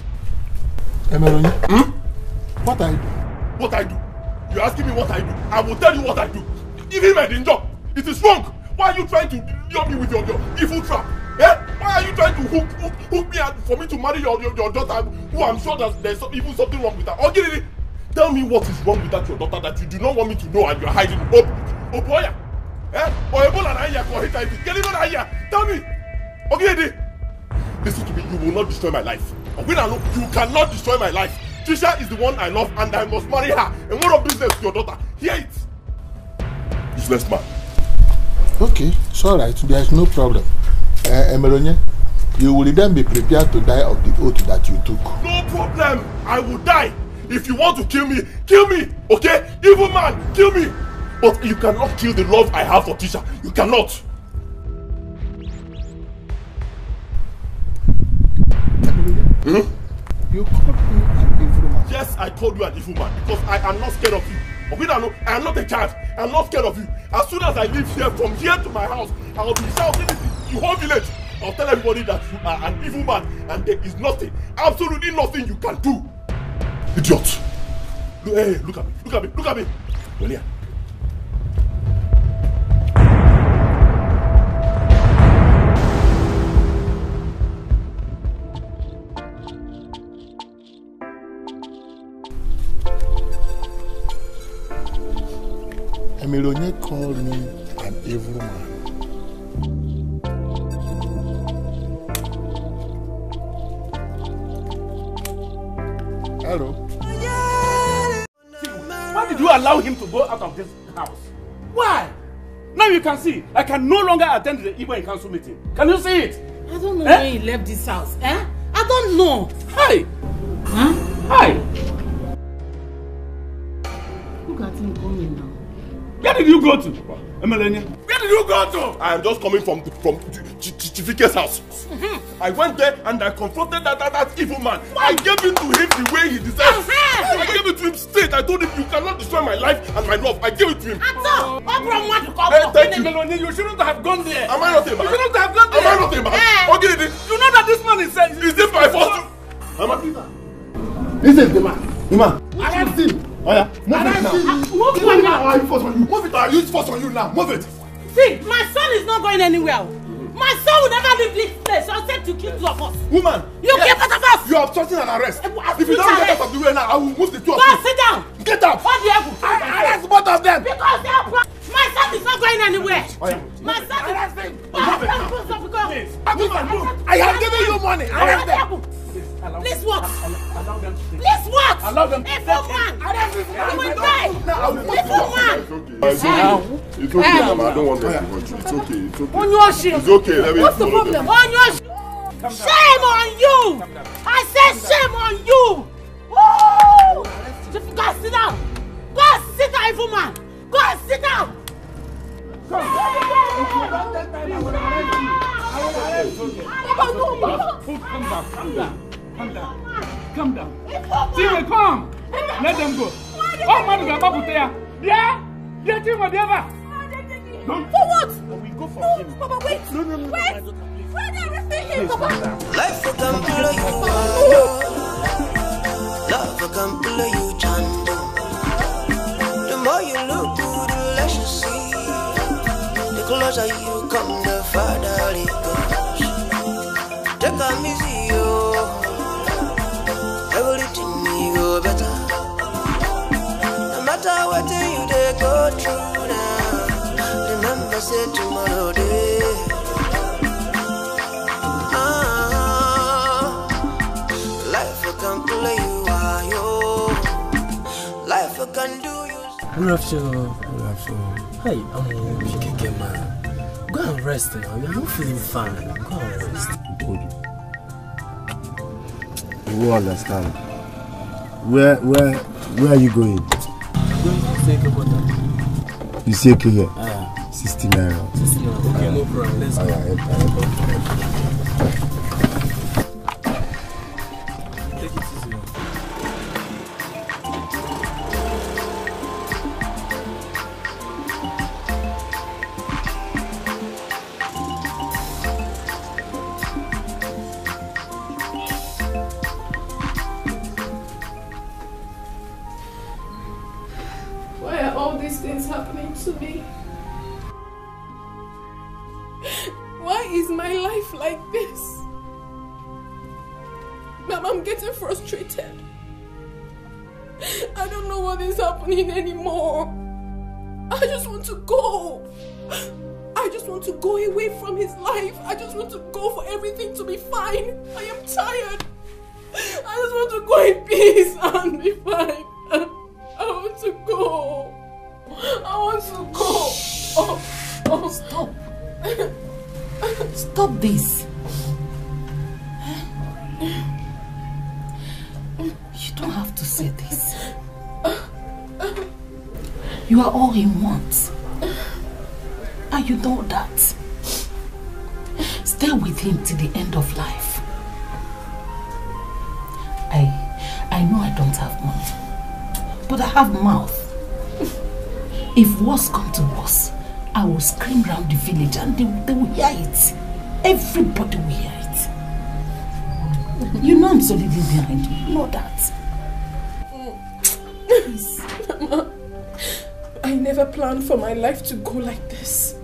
Emelonie, what I do? What I do? You're asking me what I do? I will tell you what I do. Even my danger, it is wrong. Why are you trying to lure me with your evil trap? Eh? Why are you trying to hook me out for me to marry your daughter, who I'm sure that there's even something wrong with her? Oginidi, tell me what is wrong with that your daughter that you do not want me to know and you're hiding. Oh boy, eh? Or Ebola na here for HIV. Get even here. Tell me, Oginidi. Listen to me. You will not destroy my life. Oginalo, you cannot destroy my life. Trisha is the one I love and I must marry her. And what of business to your daughter? Hear it. Useless man. Okay, it's alright. There's no problem. Emelonie, you will then be prepared to die of the oath that you took. No problem. I will die. If you want to kill me, okay? Evil man, kill me. But you cannot kill the love I have for Tisha. You cannot. You called me an evil man. Yes, I called you an evil man because I am not scared of you. I am not a child. I am not scared of you. As soon as I leave here, from here to my house, I will be shouting it in the whole village. I'll tell everybody that you are an evil man and there is nothing, absolutely nothing you can do. Idiot. Hey, look at me. Well, yeah. Emelonie called me an evil man. Hello. Why did you allow him to go out of this house? Why? Now you can see, I can no longer attend the Igbo in council meeting. Can you see it? I don't know when he left this house. I don't know. Hi. Huh? Hi. Look at him coming now. Where did you go to, Emelonie? Where did you go to? I am just coming from Chifike's house. I went there and I confronted that evil man. What? I gave it to him the way he deserves. I gave it to him straight. I told him you cannot destroy my life and my love. I gave it to him. Thank you. Emelonie, you shouldn't have gone there. Am I not a man? You shouldn't have gone there. Am I not a man? Okay, you know that this man is saying. Is this my fault? This is the man. The man. Arrest him. Oh yeah, move it now. Move it now. I use force on you. Move it. I use force on you now. Move it. See, my son is not going anywhere. My son will never leave this place. I'll send to kill two of us. Woman, you get out of us. You are obstructing an arrest. If you don't get out of the way now, I will move the two of you. Go sit down. Get out. What do you have? I arrest both of them. Because they are my son is not anywhere. My son I have given you money. Please what? Allow them to stay. Please what? Allow them to stay. You will die. It's okay, Mama. I don't want them to hurt you. It's okay. It's okay. On your shit. It's okay. Let me What's the problem? On your shit. Shame on you. I said shame on you. Woo! Just go and sit down. Go and sit down, evil man. Go and sit down. Calm down. See, come. Let them go. Oh, man, we are about to there. Yeah? Yeah, team, whatever. For what? We go for him. Papa, wait. No. Wait. Where are everything, Papa? Life will come below you. Love will come below you, Chando. The more you look good, the less you see. The closer you come, the farther it goes. Take a easy, everything will go better. No matter what you they go through now, remember say tomorrow day. Life can play you are yo. Life can do you. Good afternoon. Hey, I'm Etiko, man. Go and rest now. You're not feeling fine. Go and rest. Good. You will understand. Where are you going? I'm going to Etiko water. You see okay here? 60 naira. 60 naira. Okay, no problem. Let's go. Take it easy. Why are all these things happening to me? Why is my life like this? Mom, I'm getting frustrated. I don't know what is happening anymore. I just want to go. I just want to go away from his life. I just want to go for everything to be fine. I am tired. I just want to go in peace and be fine. I want to go. I want to go. Oh, stop. Stop this. You don't have to say this. You are all he wants. And you know that. Stay with him till the end of life. I know I don't have money, but I have mouth. If worse come to worse, I will scream round the village and they will hear it. Everybody will hear it. You know I'm solidly behind you. You know that. Please. Mama, I never planned for my life to go like this.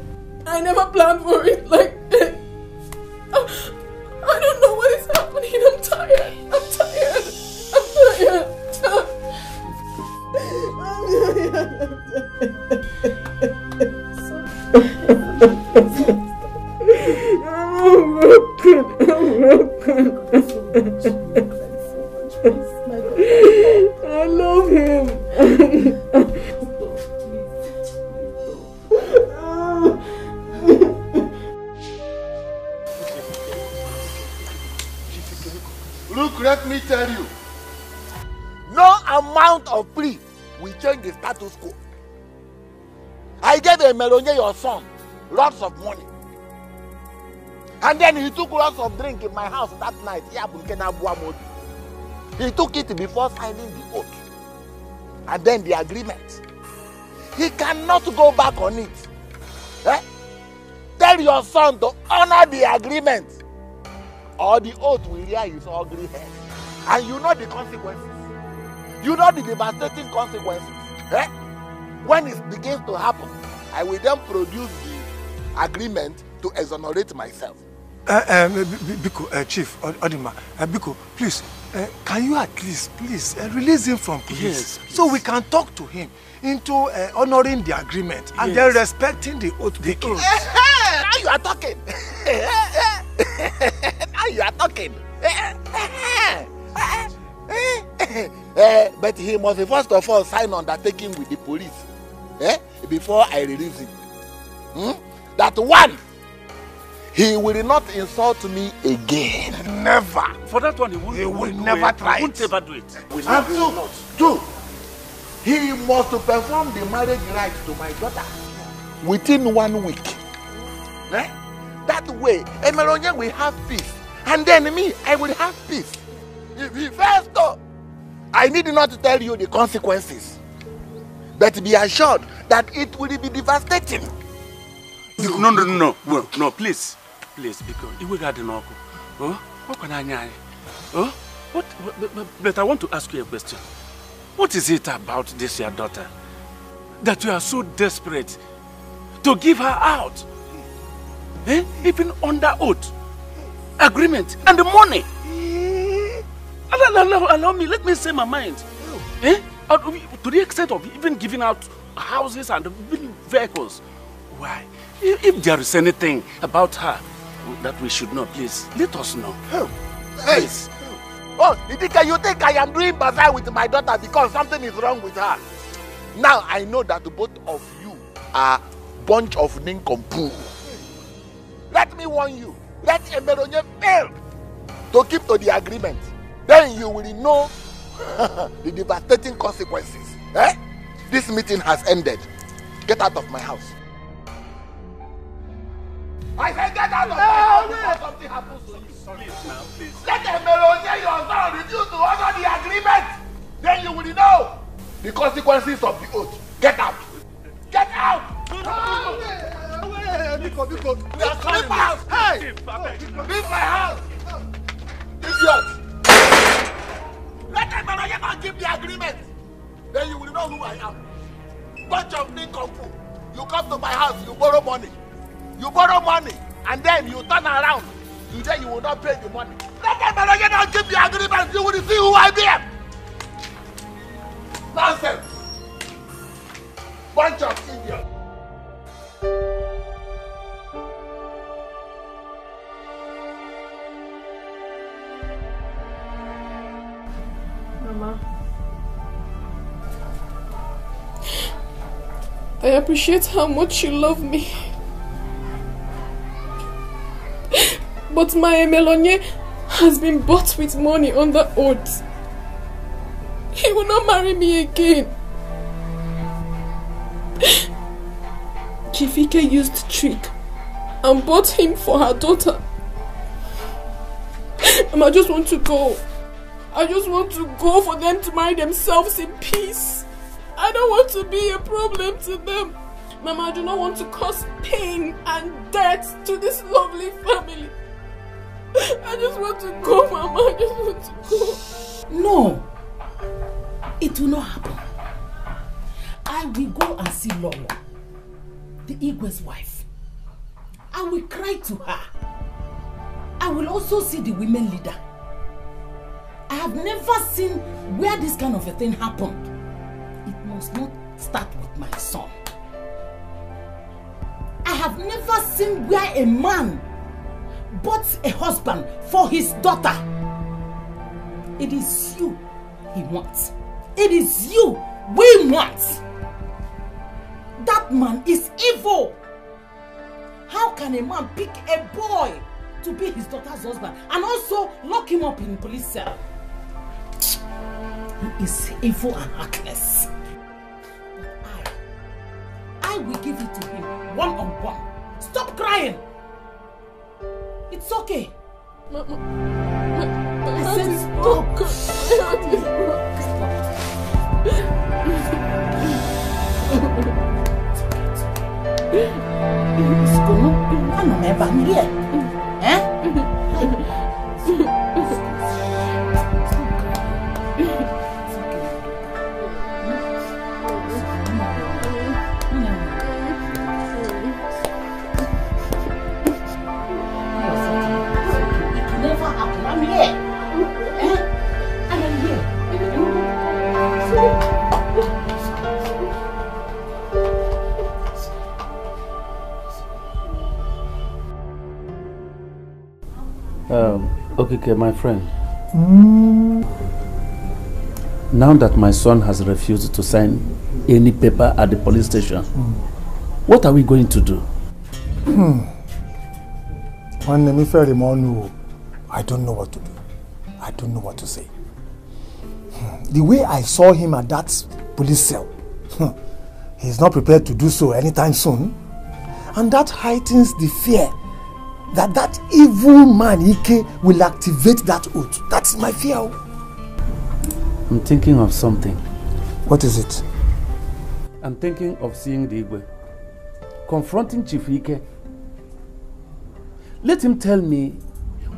I never planned for it like this. I don't know what is happening. I'm tired. I'm tired. I'm tired. I love him. Look, let me tell you, no amount of plea will change the status quo. I gave a Melonye, your son, lots of money. And then he took lots of drink in my house that night. He took it before signing the oath. And then the agreement. He cannot go back on it. Eh? Tell your son to honor the agreement, or the oath will rear his ugly head. And you know the consequences. You know the devastating consequences. Eh? When it begins to happen, I will then produce the agreement to exonerate myself. Biko, Chief, Odima, Biko, please, can you at least, please, release him from police? Yes, so we can talk to him into honoring the agreement and then respecting the oath. Now you are talking. Now you are talking. But he must first of all sign undertaking with the police before I release him. That one, he will not insult me again. Never. For that one, he will never try He won't ever do it. And two, he must perform the marriage rites to my daughter within 1 week. That way, Emeronye will have peace. And then me, I will have peace. If he fails though, I need not to tell you the consequences. But be assured that it will be devastating. No, please, because you will get the knock. What can I? But I want to ask you a question. What is it about this your daughter that you are so desperate to give her out? Even under oath, agreement, and the money. Allow me, let me say my mind. To the extent of even giving out houses and vehicles. Why? If there is anything about her that we should know, please let us know. Please. Oh, Etiko, you think I am doing bazaar with my daughter because something is wrong with her? Now I know that both of you are bunch of nincompoop. Let me warn you. Let Emeronye fail to keep to the agreement. Then you will know the devastating consequences. This meeting has ended. Get out of my house. I said get out of my house before something happens to you. Please. Let Emeronye, your son, refuse to honor the agreement. Then you will know the consequences of the oath. Get out. Get out. Etiko. Leave my house. Hey! Leave my house. Idiot. Let Emeronye not give the agreement. Then you will know who I am. Bunch of nincompoop. You come to my house, you borrow money. And then you turn around. Today you will not pay the money. Let Emeronye not give the agreement. You will see who I am. Nonsense. Bunch of idiots. Mama, I appreciate how much you love me. But my Emeronye has been bought with money under oath. He will not marry me again. Chifike used trick and bought him for her daughter. I just want to go. I just want to go for them to marry themselves in peace. I don't want to be a problem to them. Mama, I do not want to cause pain and death to this lovely family. I just want to go, Mama. I just want to go. No. It will not happen. I will go and see Lolo, the Igwe's wife. I will cry to her. I will also see the women leader. I have never seen where this kind of a thing happened. It must not start with my son. I have never seen where a man bought a husband for his daughter. It is you he wants. It is you we want. That man is evil. How can a man pick a boy to be his daughter's husband and also lock him up in police cell? He is evil and heartless. But I will give it to him one-on-one. Stop crying. It's okay. I said stop. Okay, my friend. Now that my son has refused to sign any paper at the police station, what are we going to do? I don't know what to do. I don't know what to say. The way I saw him at that police cell, he's not prepared to do so anytime soon. And that heightens the fear that that evil man, Ike, will activate that oath. That's my fear. I'm thinking of something. What is it? I'm thinking of seeing the Igwe, confronting Chief Ike. Let him tell me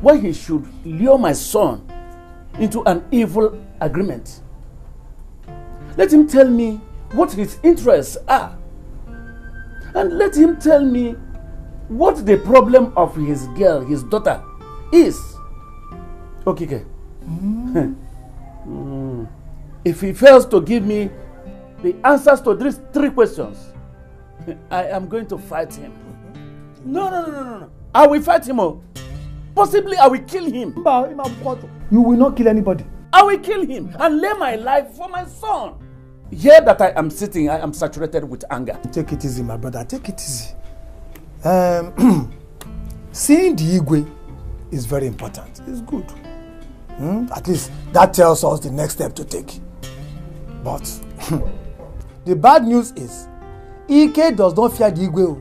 why he should lure my son into an evil agreement. Let him tell me what his interests are. And let him tell me what the problem of his girl, his daughter, is. Okay. If he fails to give me the answers to these 3 questions, I am going to fight him. No. I will fight him. Possibly I will kill him. You will not kill anybody. I will kill him and lay my life for my son. Here that I am sitting, I am saturated with anger. Take it easy, my brother. Take it easy. Seeing the Igwe is very important. It's good. At least that tells us the next step to take. But the bad news is, Ike does not fear the Igwe.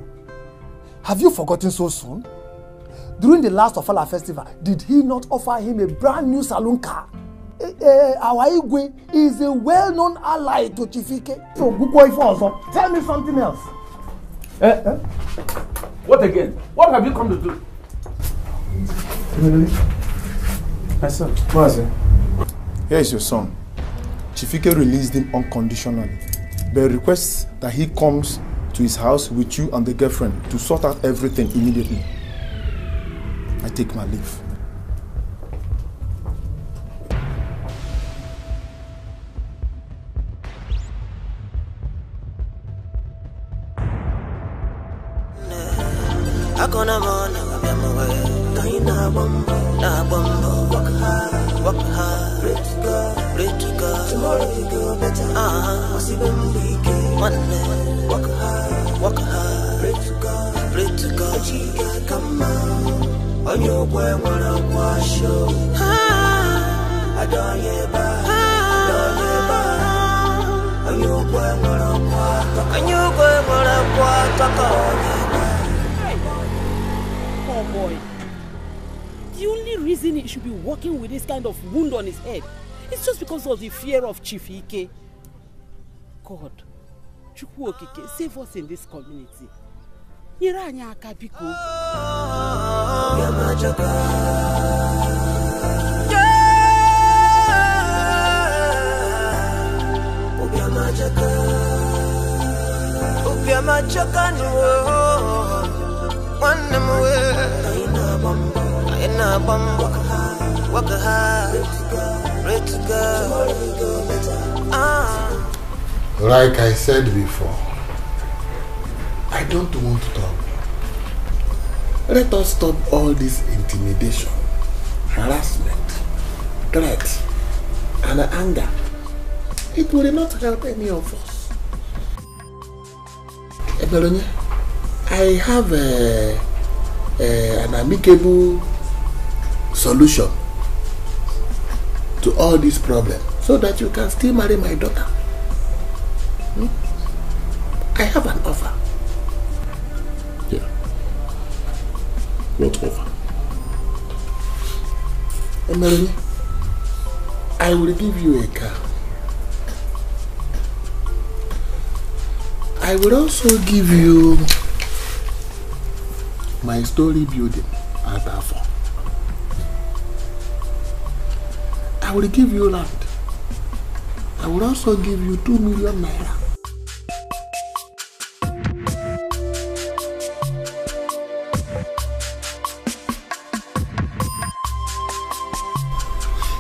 Have you forgotten so soon? During the last Ofala festival, did he not offer him a brand new saloon car? Our Igwe is a well-known ally to Chief Ike. So, tell me something else. What again? What have you come to do? My son. Here is your son. Chief Ike released him unconditionally, but requests that he comes to his house with you and the girlfriend to sort out everything immediately. I take my leave. Tomorrow you go better. Work hard, pray to God. Chica, come on. On your way, wanna wash you. I don't hear back. On your way, wanna walk. Oh boy. The only reason he should be walking with this kind of wound on his head is just because of the fear of Chief Ike. God, Chukwu Okike, save us in this community. Nyeranya akabiko. Work hard, pray to God. Like I said before, I don't want to talk. Let us stop all this intimidation, harassment, threat, and anger. It will not help any of us. Ebelonia, I have an amicable solution to all these problems so that you can still marry my daughter. I have an offer. Yeah. What offer? Emily, I will give you a car. I will also give you my story building at Afo. I will give you land. I will also give you 2 million naira.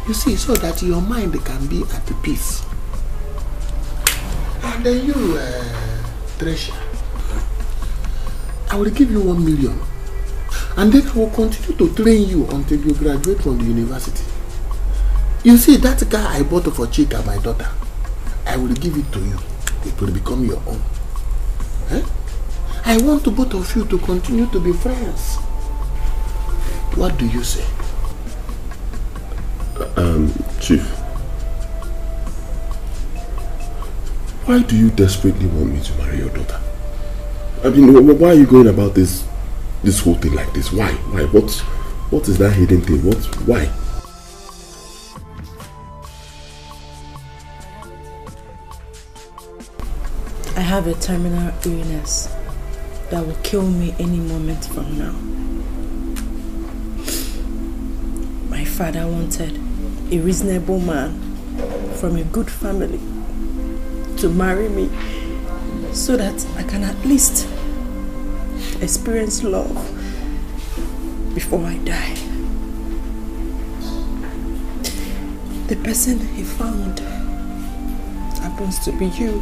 You see, so that your mind can be at peace. And then you, Treasure, I will give you 1 million And then I will continue to train you until you graduate from the university. You see, that car I bought for Chika, my daughter, I will give it to you. It will become your own. Eh? I want both of you to continue to be friends. What do you say? Chief, why do you desperately want me to marry your daughter? I mean, why are you going about this whole thing like this? Why? Why? What is that hidden thing? Why? I have a terminal illness that will kill me any moment from now. My father wanted a reasonable man from a good family to marry me so that I can at least experience love before I die. The person he found happens to be you,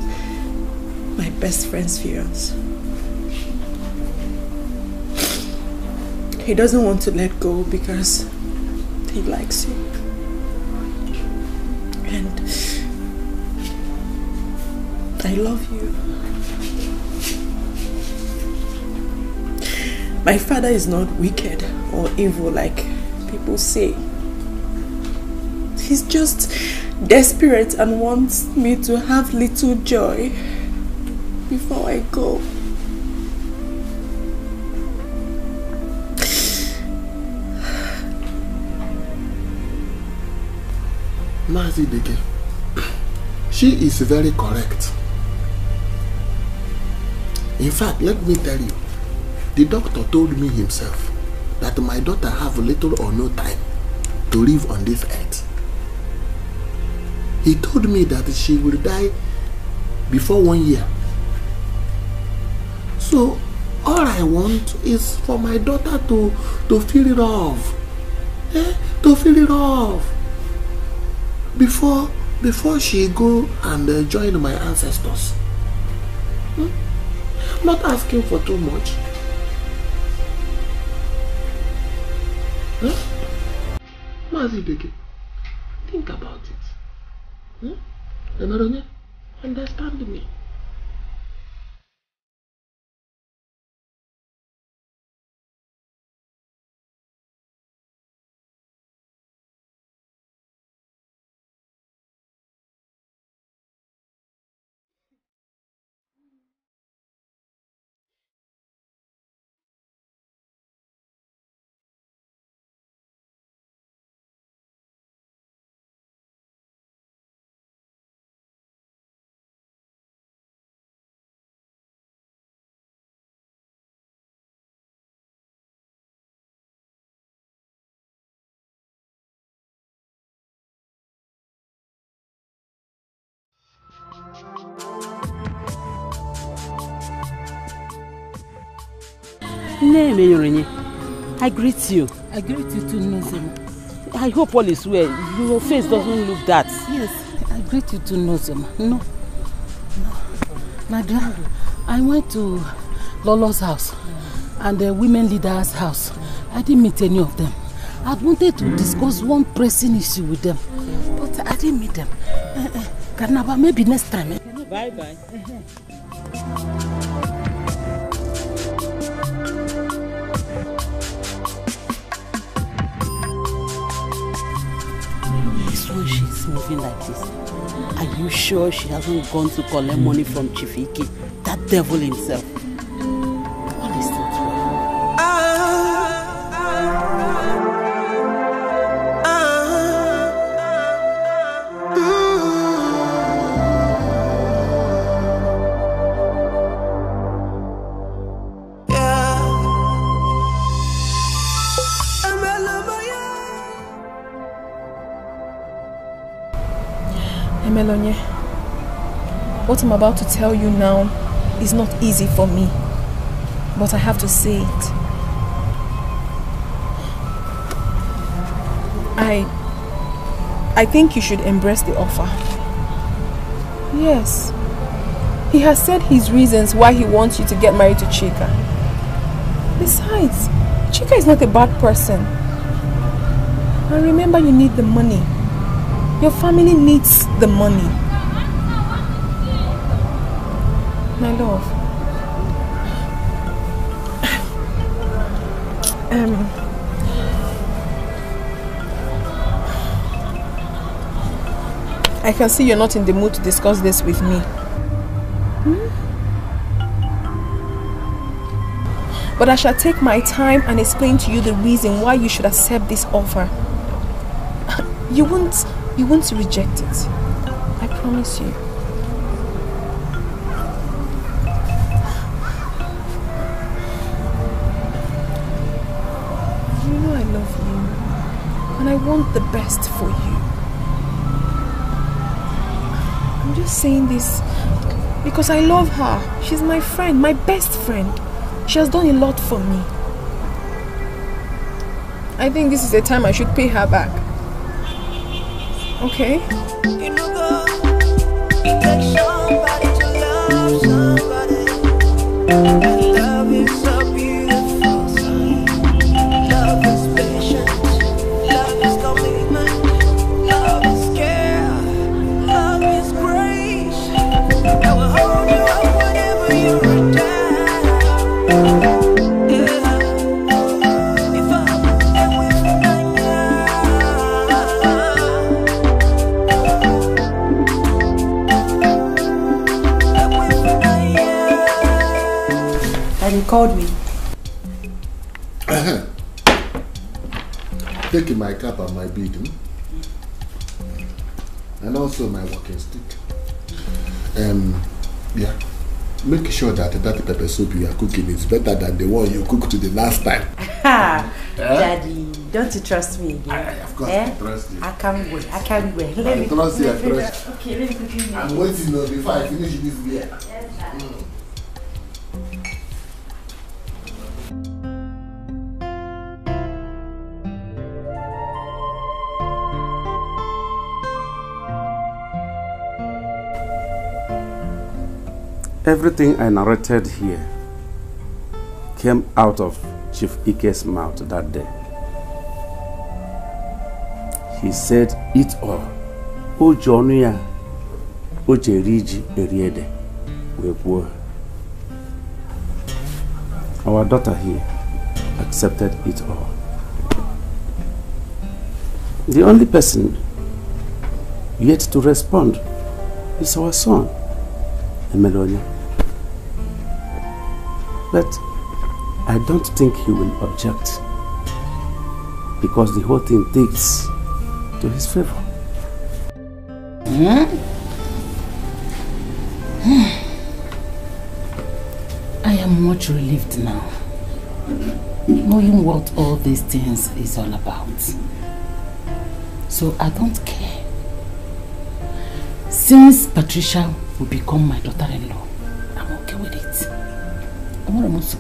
my best friend's fiance. He doesn't want to let go because he likes you. And I love you. My father is not wicked or evil like people say. He's just desperate and wants me to have little joy before I go. Mazi Deke, she is very correct. In fact, let me tell you, the doctor told me himself that my daughter have little or no time to live on this earth. He told me that she will die before 1 year. So all I want is for my daughter to feel love. To feel love. Before she go and join my ancestors. Not asking for too much. Mazideke, think about it. Understand me. I greet you. I greet you too, Nozema. I hope all is well. Your face doesn't look that. Yes, I greet you too, Nozema. No. Nadia, I went to Lolo's house and the women leader's house. I didn't meet any of them. I wanted to discuss one pressing issue with them, but I didn't meet them. Karnaba, maybe next time. Bye-bye. This one, she's moving like this. Are you sure she hasn't gone to collect money from Chifiki, that devil himself? What is that? Melonye, what I'm about to tell you now is not easy for me, but I have to say it. I think you should embrace the offer. Yes, he has said his reasons why he wants you to get married to Chika. Besides, Chika is not a bad person. And remember, you need the money. Your family needs the money. My love. I can see you're not in the mood to discuss this with me. But I shall take my time and explain to you the reason why you should accept this offer. You won't reject it. I promise you. You know I love you. And I want the best for you. I'm just saying this because I love her. She's my friend, my best friend. She has done a lot for me. I think this is the time I should pay her back. Okay? You know, go, it takes somebody to love somebody. And love is a beautiful thing. Love is patience. Love is commitment. Love is care. Love is grace. I will hold you up whenever you're down. You called me. Taking my cap and my bead, and also my walking stick. Yeah. Make sure that that pepper soup you are cooking is better than the one you cooked the last time. Daddy, don't you trust me again? Of course, I trust you. I can't wait. I trust you. I trust you. Okay, let me quickly make I'm waiting before I finish this beer. Yes, Daddy. Everything I narrated here came out of Chief Ike's mouth that day. He said, "Eat all. O Jonia, O Jeriji Eriede, we poor." Our daughter here accepted it all. The only person yet to respond is our son, Emelonia. But I don't think he will object because the whole thing takes to his favor. I am much relieved now, knowing what all these things is all about. So I don't care. Since Patricia will become my daughter-in-law, I'm okay with it. I want to move.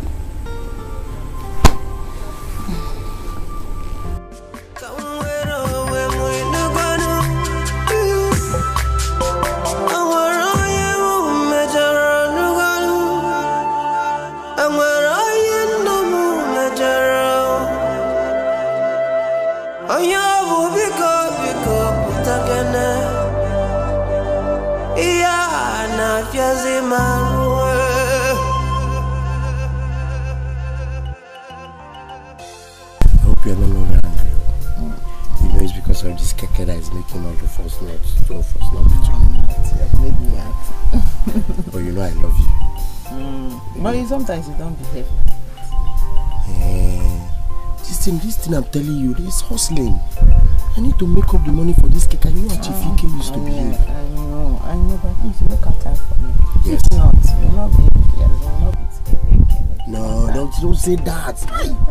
Of this keke that is making all the false notes, 12 false notes between you. You have made me happy. But you know I love you. But sometimes you don't behave. This thing I'm telling you, this hustling. I need to make up the money for this keke. You know how Chief Ike used to behave. I know, but please make up time for me. Yes. If not, you will not be able to. You will not be together. No, don't say that.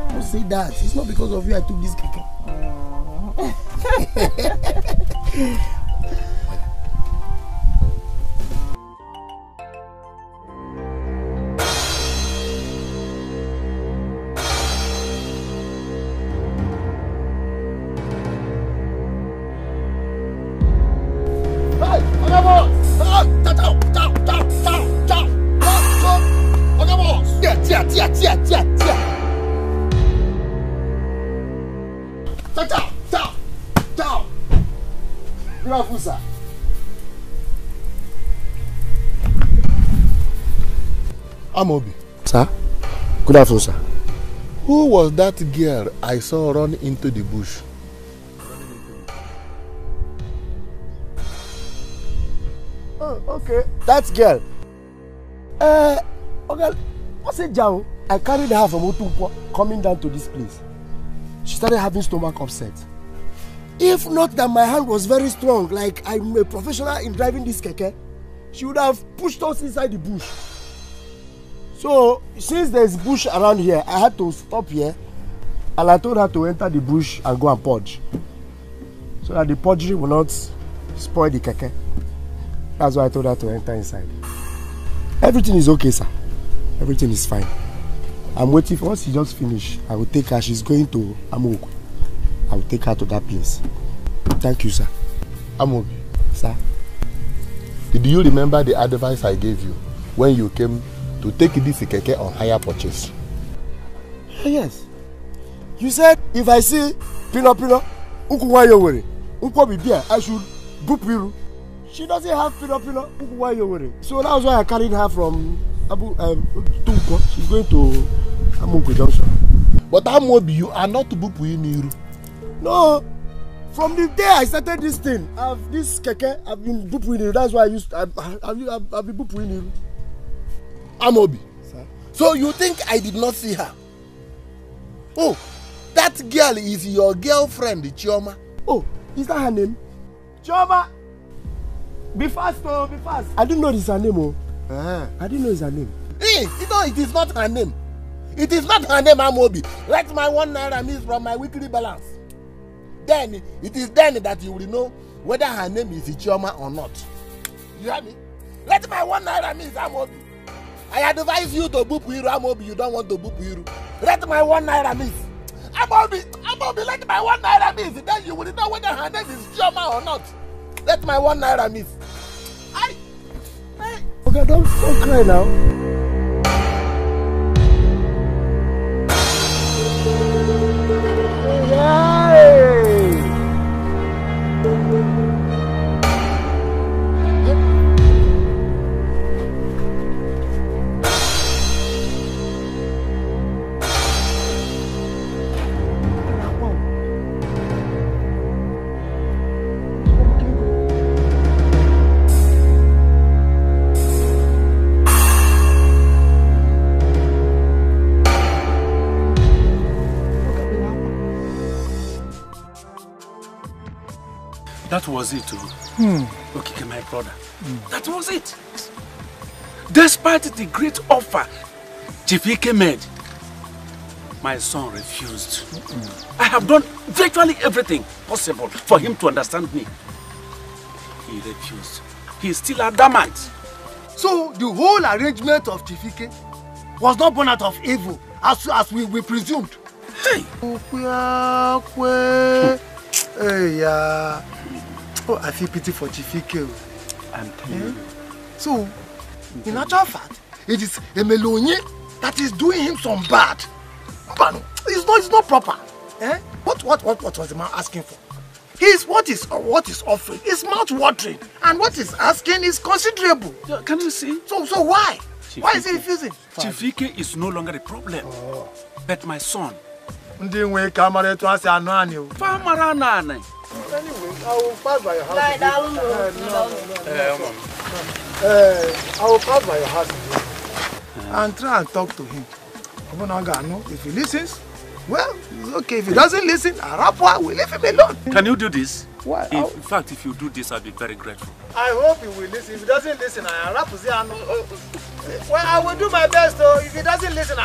Don't say that. It's not because of you I took this keke. Amobi. Sir? Good afternoon, sir. Who was that girl I saw run into the bush? Oh, okay. That girl. Okay. What's it, Jao? I carried her from Otunkwa coming down to this place. She started having stomach upset. If not that my hand was very strong, like I'm a professional in driving this keke, she would have pushed us inside the bush. So, since there's bush around here, I had to stop here and I told her to enter the bush and go and purge. So that the purgery will not spoil the keke. That's why I told her to enter inside. Everything is okay, sir. Everything is fine. I'm waiting for once she just finish. I will take her. She's going to Amoku. I will take her to that place. Thank you, sir. Amobi. Sir? Did you remember the advice I gave you when you came to take this keke on hire purchase? Yes. You said if I see Pino, I should boop you. She doesn't have Pino, so that was why I carried her from Tunko. She's going to Amoku Junction. But Amobi, you are not boop Niru. No. From the day I started this thing, this keke, I've been boop Niru. That's why I've been boop Niru. Amobi. Sir? So you think I did not see her? Oh, that girl is your girlfriend, Chioma. Oh, is that her name? Chioma! Be fast, oh, be fast. I didn't know it's her name, oh. I didn't know it's her name. Hey, you know it is not her name. It is not her name, Amobi. Let my 1 naira miss from my weekly balance. Then, it is then that you will know whether her name is Chioma or not. You hear me? Let my 1 naira miss, Amobi. I advise you to boop Iru, Amobi. You don't want to boop Iru. Let my 1 naira miss. Amobi, let my 1 naira miss. Then you will know whether her name is Chioma or not. Let my 1 naira miss. Okay, don't cry now. That was it, okay, my brother. That was it. Despite the great offer Chifike made, my son refused. I have done virtually everything possible for him to understand me. He refused. He is still adamant. So the whole arrangement of Chifike was not born out of evil, as we presumed. Hey! Hey, oh, I feel pity for Chifike. I'm telling you. So, in actual fact, it is Emelonye that is doing him some bad. But it's not proper. Eh? What was the man asking for? What is offering is mouth-watering, and what is asking is considerable. Yeah, can you see? So why? Chifike. Why is he refusing? Chifike is no longer a problem. But my son. Anyway, I will pass by your house. I will pass by your house and try and talk to him. If he listens, well, it's okay. If he doesn't listen, we leave him alone. Can you do this? Why? In fact, if you do this, I'll be very grateful. I hope he will listen. If he doesn't listen, well, I will do my best. If he doesn't listen,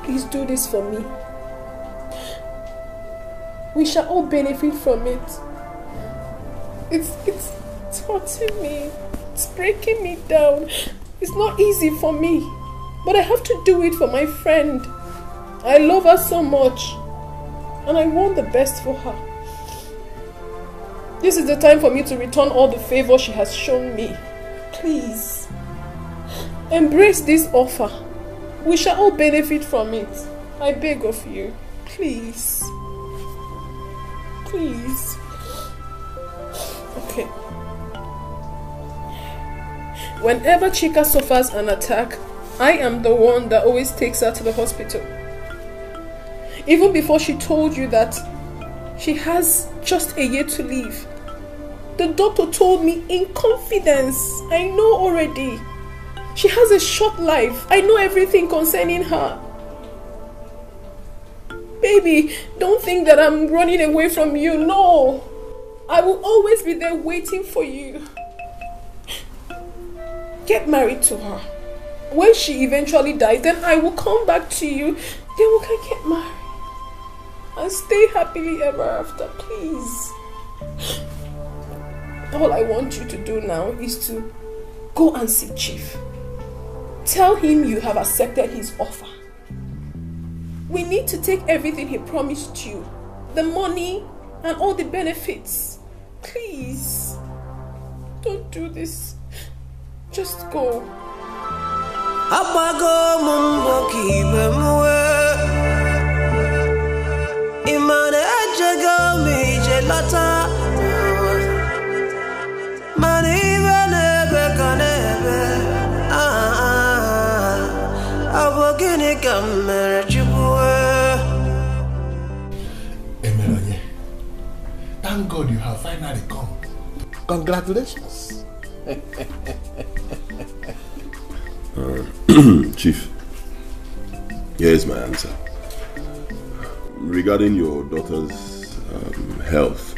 Please do this for me. We shall all benefit from it. It's hurting me. It's breaking me down. It's not easy for me. But I have to do it for my friend. I love her so much. And I want the best for her. This is the time for me to return all the favor she has shown me. Please. Embrace this offer. We shall all benefit from it. I beg of you. Please. Please. Okay. Whenever Chika suffers an attack, I am the one that always takes her to the hospital. Even before she told you that she has just a year to live, the doctor told me in confidence. I know already. She has a short life. I know everything concerning her. Baby, don't think that I'm running away from you. No. I will always be there waiting for you. Get married to her. When she eventually dies, then I will come back to you. Then we can get married. And stay happily ever after, please. All I want you to do now is to go and see Chief. Tell him you have accepted his offer. We need to take everything he promised you. The money and all the benefits. Please. Don't do this. Just go. Abago mumbo kibe mwe Imane ejega mi jelata Mani benebe kanebe Abogini kamere chibwe Emelonye, thank God you have finally come. Congratulations. Chief, here's my answer. Regarding your daughter's health,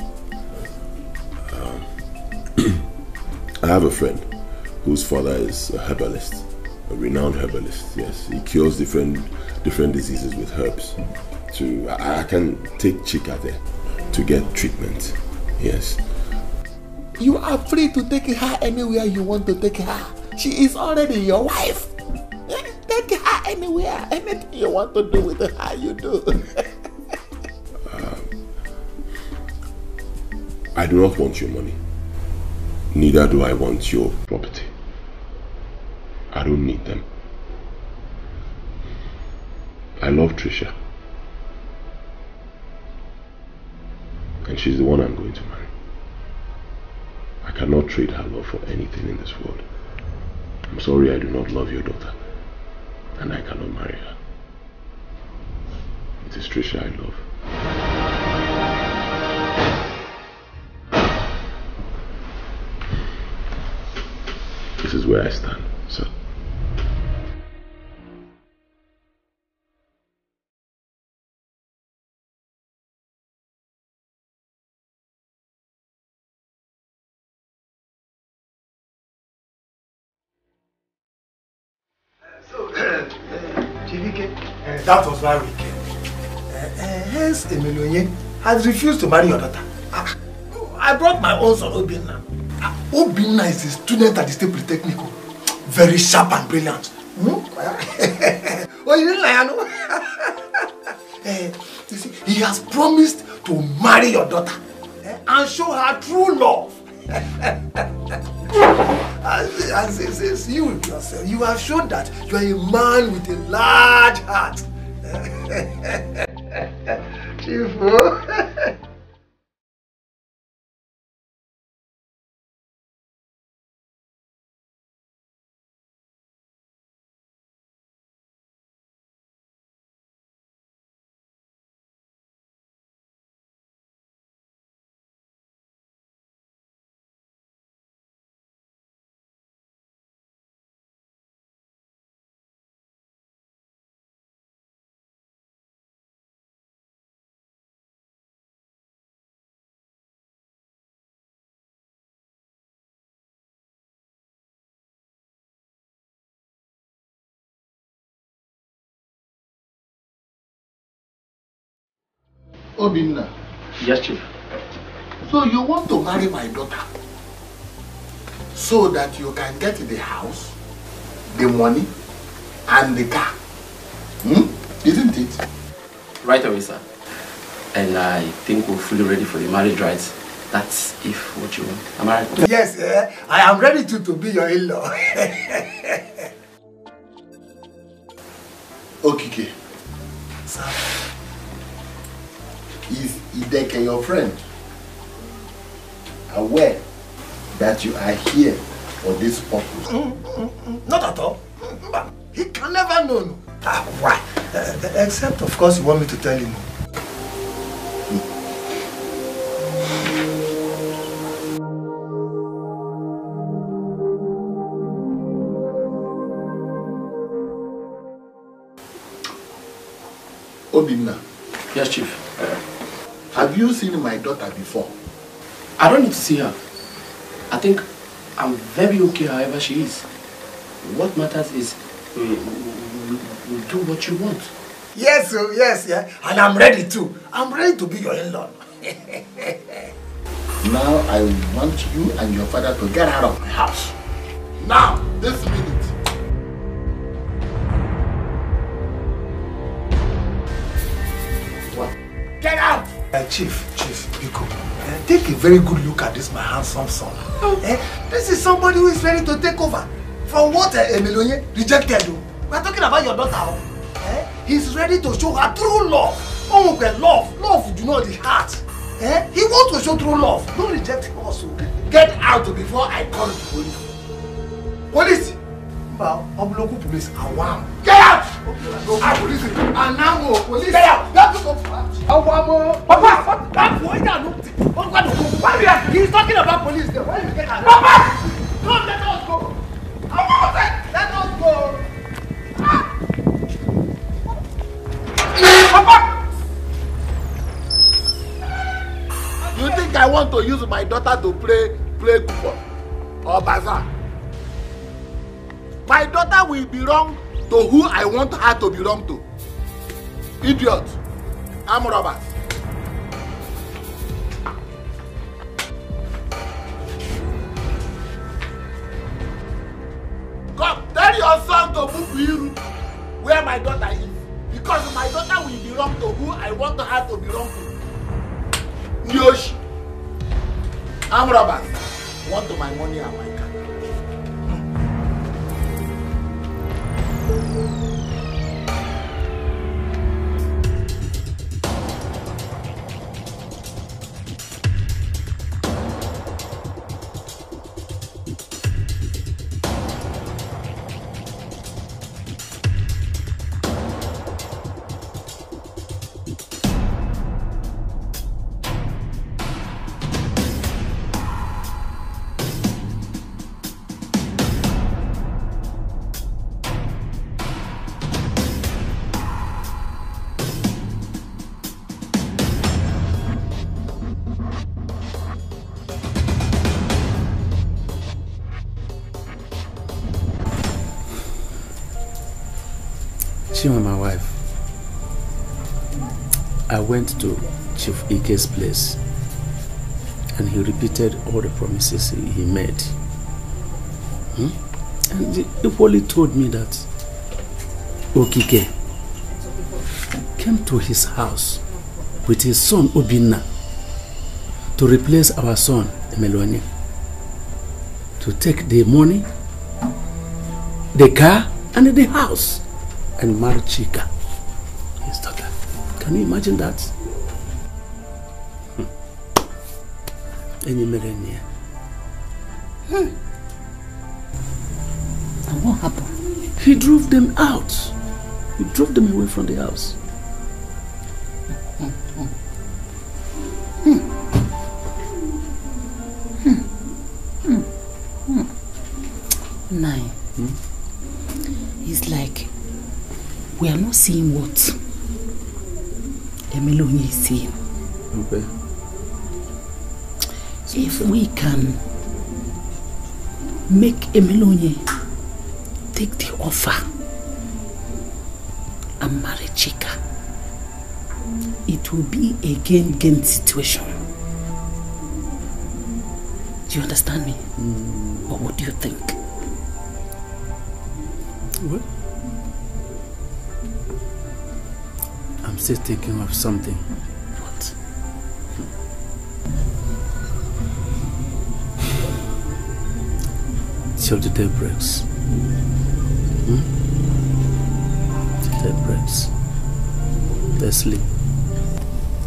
I have a friend whose father is a herbalist, a renowned herbalist. Yes, he cures different diseases with herbs. I can take Chika there to get treatment. Yes. You are free to take her anywhere you want to take her. She is already your wife. Take her anywhere. Anything you want to do with her, you do. I do not want your money. Neither do I want your property. I don't need them. I love Trisha. And she's the one I'm going to marry. I cannot trade her love for anything in this world. I'm sorry I do not love your daughter. And I cannot marry her. It is Trisha I love. This is where I stand, sir. That was why we came. Hence, Emilionye has refused to marry your daughter. I brought my own son, Obinna. Obinna is a student at the State Polytechnic. Very sharp and brilliant. Oh, you didn't lie, no? You see, he has promised to marry your daughter and show her true love. As you yourself, you have shown that you are a man with a large heart. Chifu. Obinna. Yes, Chief. So you want to marry my daughter so that you can get the house, the money, and the car. Isn't it? Right away, sir. And I think we're fully ready for the marriage rites. That's if what you want. Am I right? Yes, I am ready to be your in-law. Okay. Sir. Is Etiko your friend aware that you are here for this purpose? Not at all. He can never know. Why? Except, of course, you want me to tell him. Obinna. Yes, Chief. Have you seen my daughter before? I don't need to see her. I think I'm very okay however she is. What matters is we'll do what you want. Yes, yeah. And I'm ready too. I'm ready to be your in-law. Now I want you and your father to get out of my house. Now, this minute. What? Get out! Chief, Biko, take a very good look at this, my handsome son. This is somebody who is ready to take over from what Emilonye rejected. We are talking about your daughter. He's ready to show her true love. Oh, love do not the heart. He wants to show true love. Don't reject him also. Get out before I call the police. Police! Local police, Awam. Get out! Police. And now, police. Get out! Papa! He's talking about police there. Why you get out? Papa! Don't let us go! Let us go! Papa! You think I want to use my daughter to play football or bazaar? My daughter will belong to who I want her to belong to. Idiot. I'm robbers. Come, tell your son to move to you where my daughter is. Because my daughter will belong to who I want her to belong to. Yoshi. I'm robbers. Want my money and my car. Chima, my wife, I went to Chief Ike's place and he repeated all the promises he made. And he equally told me that Okike came to his house with his son Obinna to replace our son Emelone, to take the money, the car, and the house, and marry Chika, his daughter. Can you imagine that? And what happened? He drove them out. He drove them away from the house. Nine. It's like we are not seeing what Emilonye is seeing. Okay. If we can make Emilonye take the offer and marry Chika, it will be a gain-gain situation. Do you understand me? Or what do you think? Well, I'm still thinking of something. What? Till the day breaks. Till the day breaks. They sleep.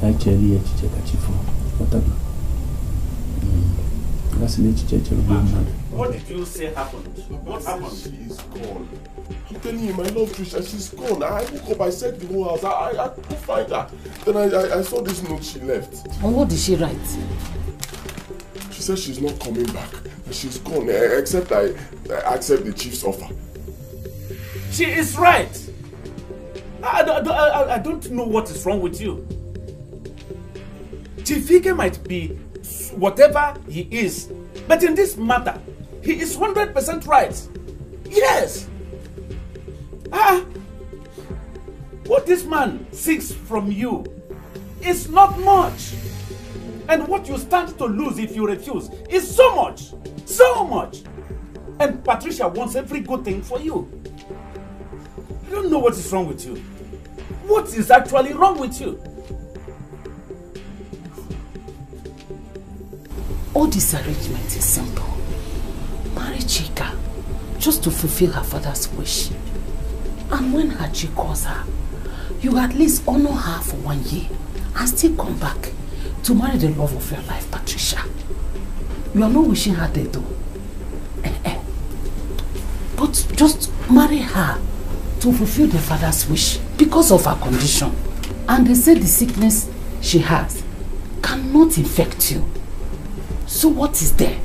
Actually, whatever. What did you say happened? What happened? She's gone. I'm telling you, my love, Trisha, she's gone. I woke up, I said the whole house. I couldn't find her. Then I saw this note she left. And what did she write? She said she's not coming back. She's gone, except I accept the chief's offer. She is right. I don't know what is wrong with you. Chief Ike might be whatever he is, but in this matter, he is 100% right. Yes. What this man seeks from you is not much. And what you stand to lose if you refuse is so much. So much. And Patricia wants every good thing for you. I don't know what is wrong with you. What is actually wrong with you? All this arrangement is simple. Marry Chika just to fulfill her father's wish. And when Hachi calls her, you at least honor her for 1 year and still come back to marry the love of your life, Patricia. You are not wishing her dead though. But just marry her to fulfill the father's wish because of her condition. And they say the sickness she has cannot infect you. So what is there?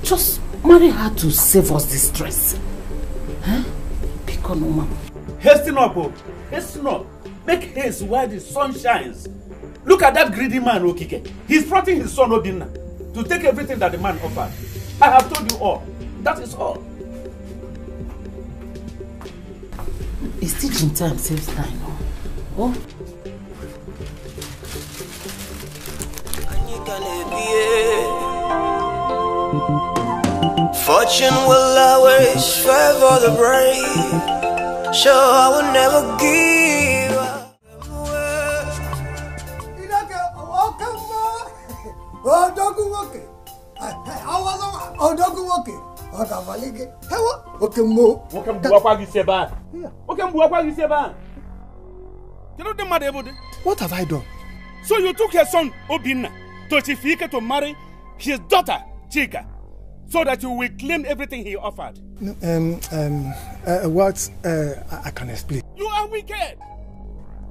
Just marry her to save us this stress. Pick on woman. Hasten up, oh. Hasten up. Make haste while the sun shines. Look at that greedy man, Okike. He's fronting his son Obinna to take everything that the man offered. I have told you all. That is all. It's teaching time saves time. Oh. Fortune will always favor the brave. So I will never give up. What have I done? So you took your son Obinna to Chifike to marry his daughter Chika, so that you will claim everything he offered. I can explain. You are wicked.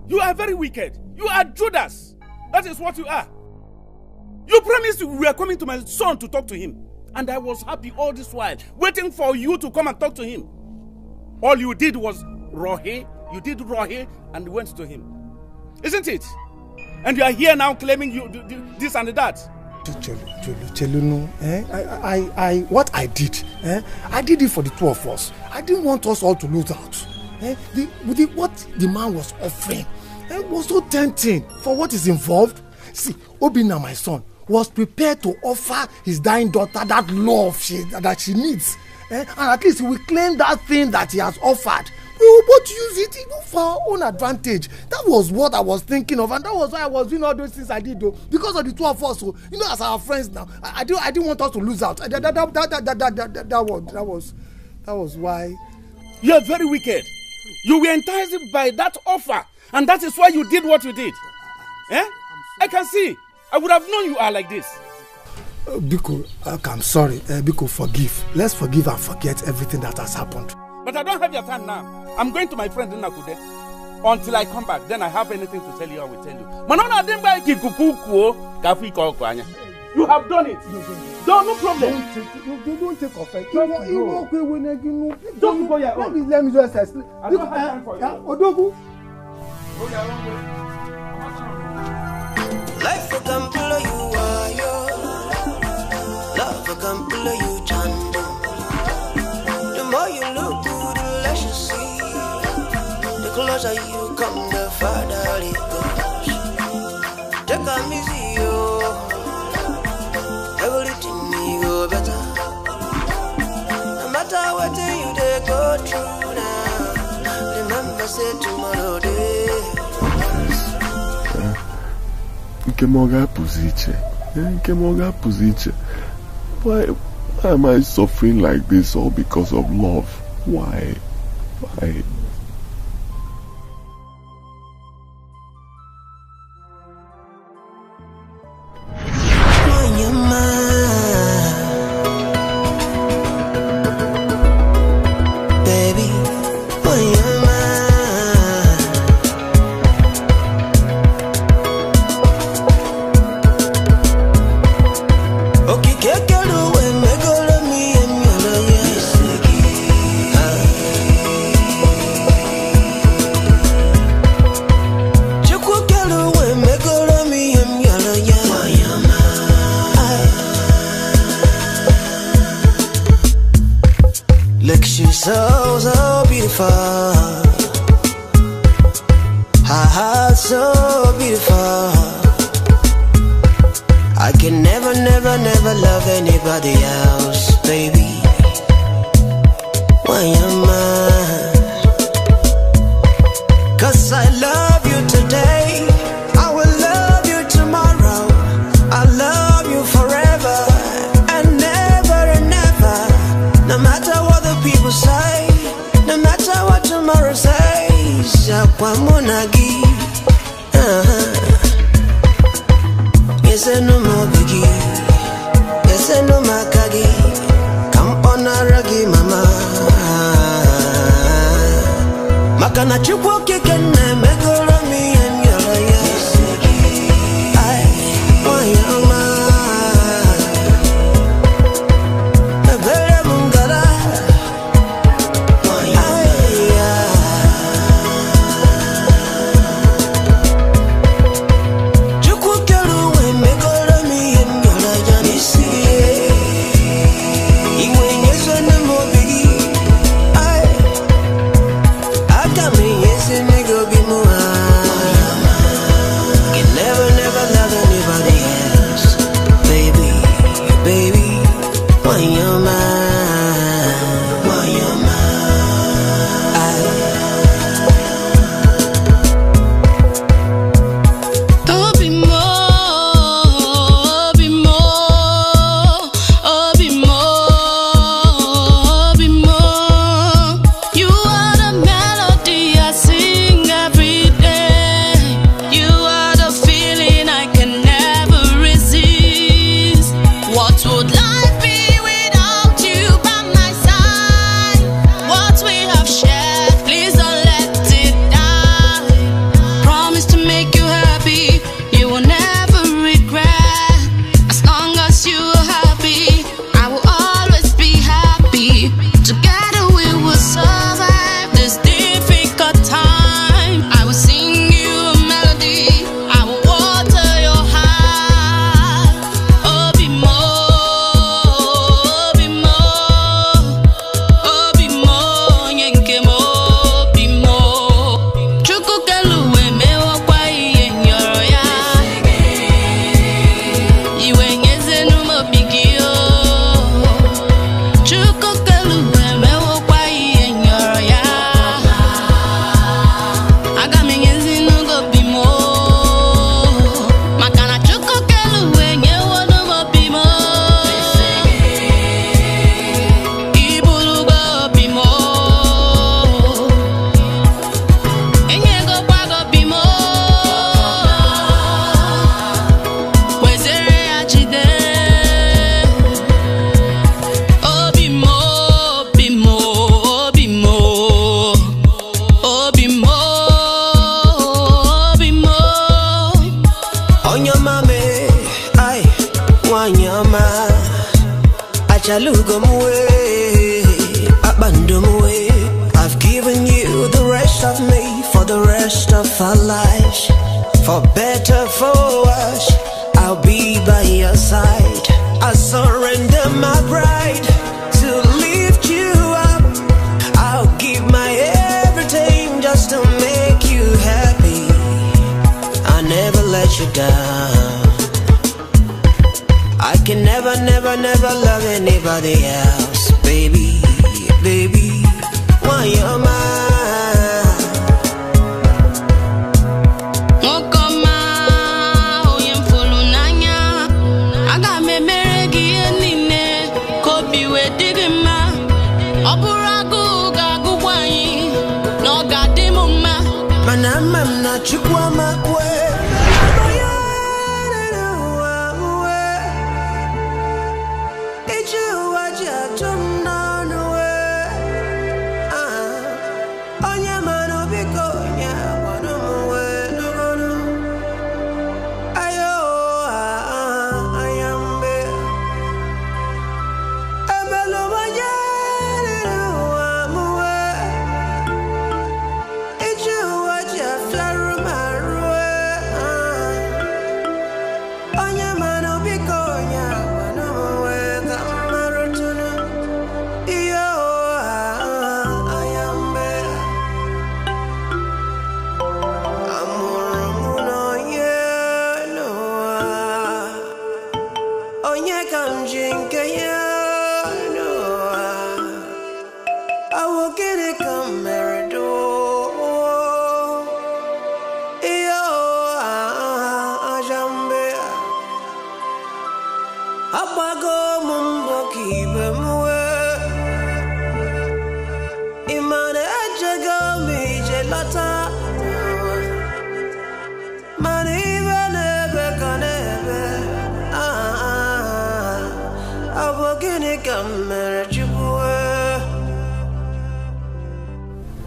You are very wicked. You are Judas. That is what you are. You promised you were coming to my son to talk to him. And I was happy all this while, waiting for you to come and talk to him. All you did was Rohe. You did Rohe and went to him. Isn't it? And you are here now claiming you this and that. What I did, I did it for the two of us. I didn't want us all to lose out. What the man was offering was so tempting for what is involved. See, Obinna, my son, was prepared to offer his dying daughter that love that she needs. And at least he will claim that thing that he has offered. We will both use it for our own advantage. That was what I was thinking of, and that was why I was doing all those things I did, though. Because of the two of us, so, as our friends now, I didn't want us to lose out. That was why. You are very wicked. You were enticed by that offer, and that is why you did what you did. I can see. I would have known you are like this. Biko, I'm sorry. Biko, forgive. Let's forgive and forget everything that has happened. But I don't have your time now. I'm going to my friend in Nakude. Until I come back, then I have anything to tell you, I will tell you. You have done it. No problem. Don't take offense. Don't go your own. Let me just explain. I don't have time for you. Odogu. Life can blow you wire. Love can blow you chando. The more you look good, the less you see. The closer you come, the farther it goes. Take a easy, every Why am I suffering like this all because of love? Why? Why? So beautiful, her heart so beautiful. I can never love anybody else, baby. Why am I? 'Cause I love you today, I will love you tomorrow, I love you forever and never, no matter what the people say, no matter what tomorrow says. Monagi, yes, no more biggie, yes, no makagi. Come on, ragi mama. Makana chukwu keke na megoro mi emyara ya. Ay, wanyama. Ebere mungala. I've given you the rest of me for the rest of our lives. For better, for worse, I'll be by your side. I surrender my pride to lift you up. I'll give my everything just to make you happy. I'll never let you down. I can never love anybody else, baby, baby. Why you're mine? Oh, come on, oh,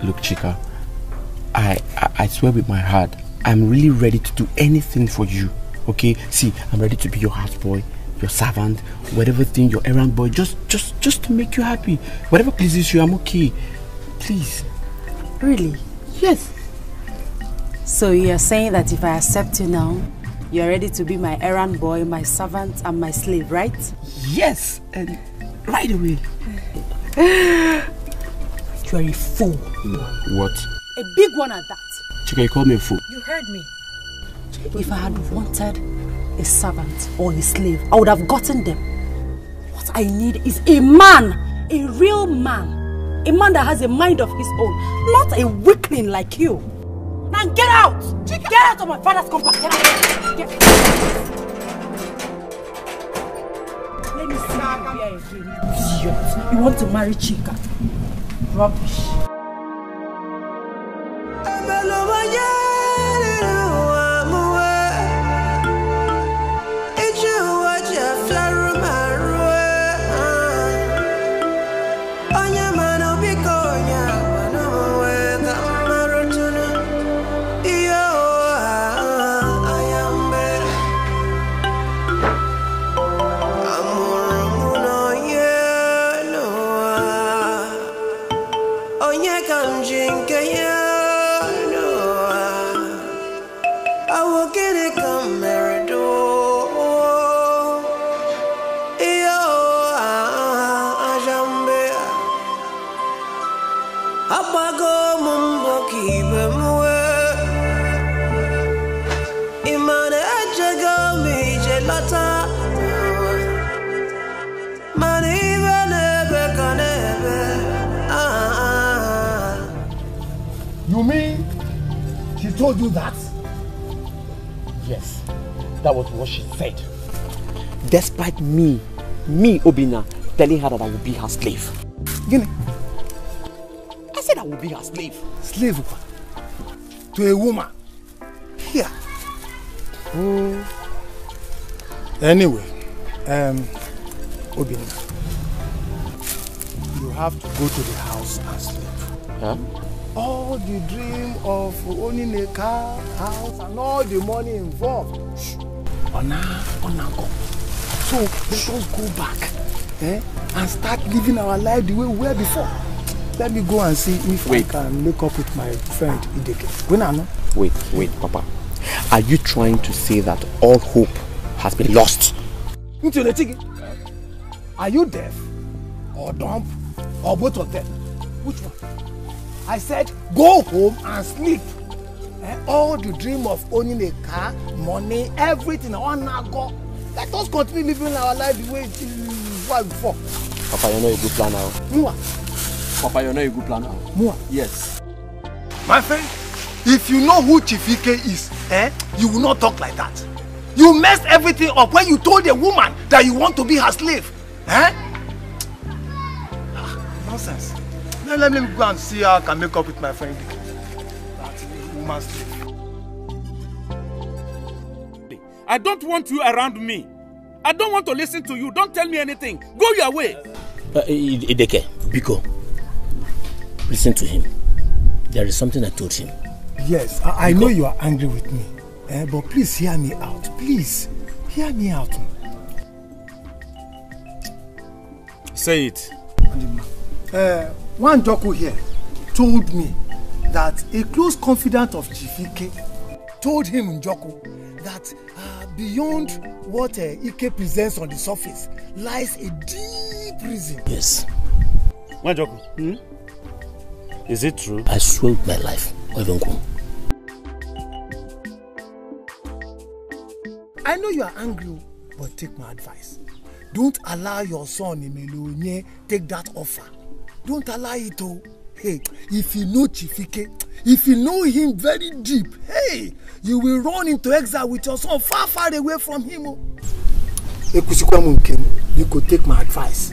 Look, Chika, I swear with my heart, I'm really ready to do anything for you. Okay? See, I'm ready to be your houseboy, your servant, whatever thing, your errand boy, just to make you happy. Whatever pleases you, I'm okay. Please. Really? Yes. So you're saying that if I accept you now, you're ready to be my errand boy, my servant, and my slave, right? Yes, and right away. You're a fool. What? A big one at that. Chika, you called me a fool. You heard me. If I had wanted a servant or a slave, I would have gotten them. What I need is a man, a real man. A man that has a mind of his own, not a weakling like you. Now get out! Chika. Get out of my father's compound! Get out! Let me see you here again. Idiot. You want to marry Chika? Rubbish. You mean she told you that? Yes, that was what she said. Despite me, Obina, telling her that I would be her slave. Gini? I said I would be her slave. Slave to a woman? Here. Anyway, Obina, you have to go to the house and sleep. Huh? All the dream of owning a car, house, and all the money involved. Go. So let us go back and start living our life the way we were before. Let me go and see if I can make up with my friend Etiko. Wait, Papa. Are you trying to say that all hope has been lost? Are you deaf or dumb or both of them? Which one? I said go home and sleep. All the dream of owning a car, money, everything, go. Let us continue living our life the way it was before. Papa, you're not a good planner. Mua. Papa, you're not a good planner. Mua. Yes. My friend, if you know who Chifike is, you will not talk like that. You messed everything up when you told a woman that you want to be her slave. Nonsense. Let me go and see how I can make up with my friend. That woman's slave. I don't want you around me. I don't want to listen to you. Don't tell me anything. Go your way. Ideke, Biko, listen to him. There is something I told him. Yes, I know you are angry with me. But please hear me out. Please, hear me out. Say it. One Joko here told me that a close confidant of Chifike told him, Njoko, that beyond what Ike presents on the surface lies a deep reason. Yes. One Joko, is it true? I swear with my life. I know you are angry, but take my advice. Don't allow your son Imelonye take that offer. Don't allow it to. Hey, if you know Chifike, if you know him very deep, hey, you will run into exile with your son far, far away from him. You could take my advice.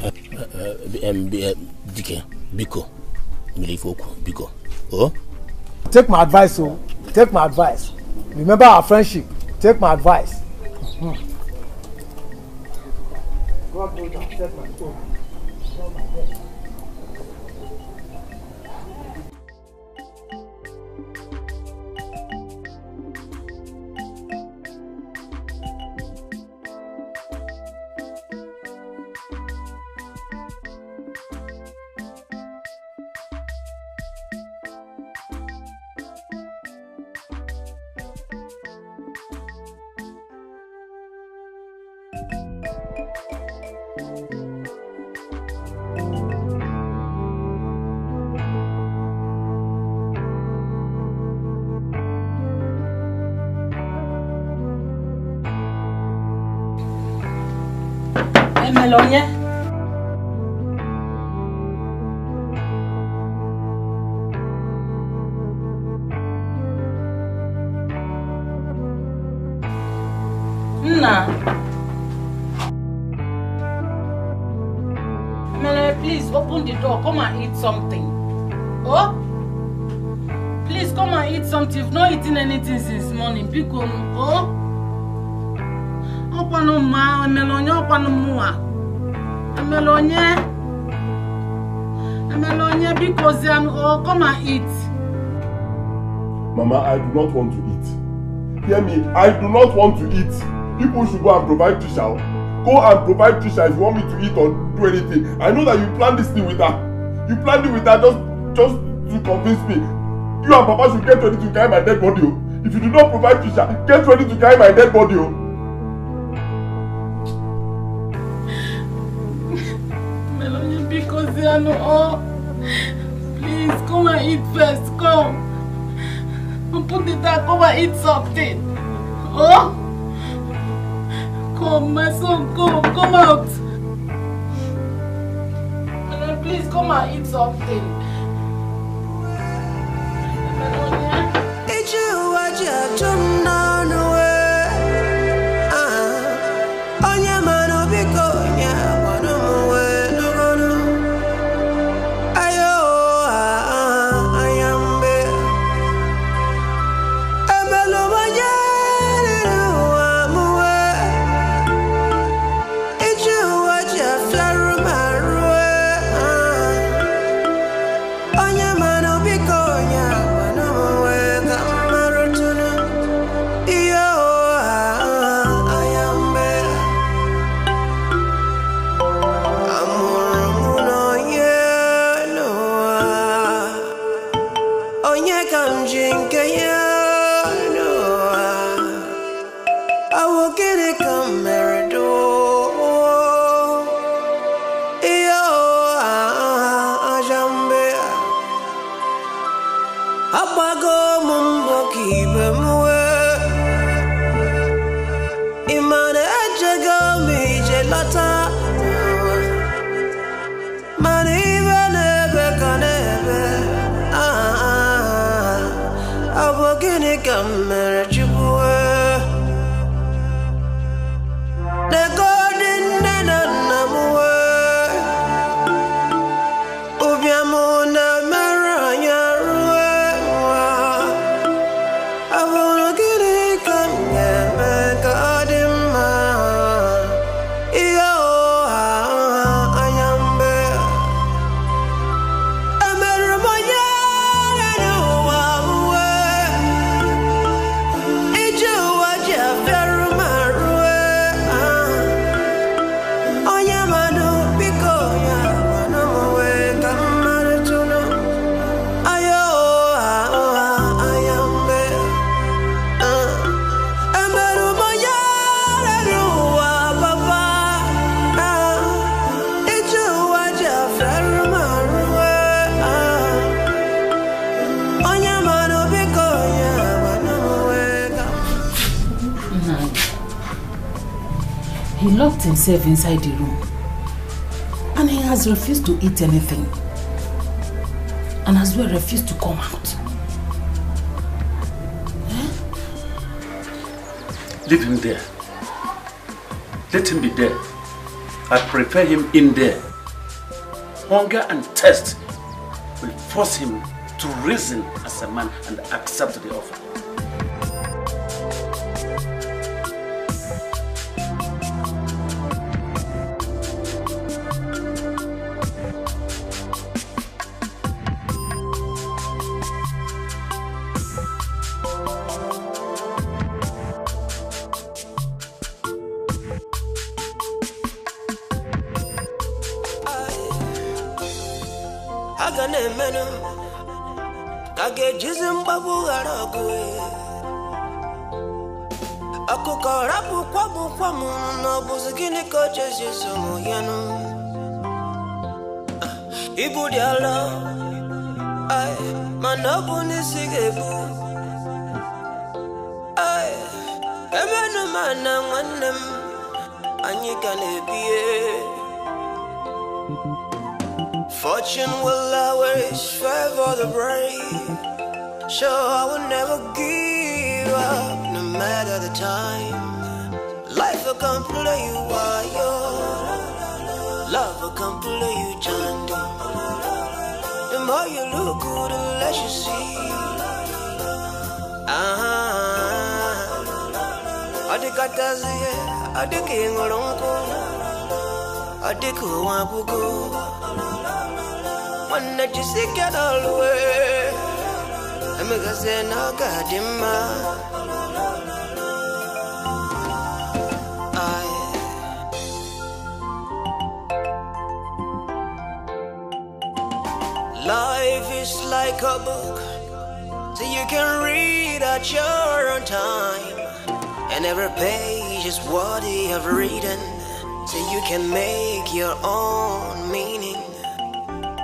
Biko. Oh? Take my advice, oh. Take my advice. Remember our friendship. Take my advice. Go God knows I've set my phone. Not my head. Melonia. Nna. Melonia, please open the door. Come and eat something. Oh? Please come and eat something. You've not eaten anything since morning. Because, oh? Opano ma, Melonia, opano mua. Melonia, because oh, come and eat. Mama, I do not want to eat. Hear me, I do not want to eat. People should go and provide Trisha. Go and provide Trisha if you want me to eat or do anything. I know that you planned this thing with her. You planned it with her just to convince me. You and Papa should get ready to carry my dead body. If you do not provide Trisha, get ready to carry my dead body. Oh, please come and eat first. Come. Put it down. Come and eat something. Oh, come, my son. Come out. Please come and eat something. He locked himself inside the room and he has refused to eat anything and as well refused to come out. Leave him there. Let him be there. I prefer him in there. Hunger and thirst will force him to reason as a man and accept the offer. Agane menu Kage jizim babu garagwe Aku karabu kwa mu no buzigini koche jisumu yanu Ibu diala ay manabu nisigebu ay emenu mana wanem anyikane biye Fortune will always favor the brave, so I will never give up, no matter the time. Life will come play you while love will come play you chando. The more you look good, the less you see. Adikatazi, adikingolongo, adikuwabugo. One that you see get all the way. I make us say no gadima. Life is like a book, so you can read at your own time. And every page is worthy of reading, so you can make your own meaning.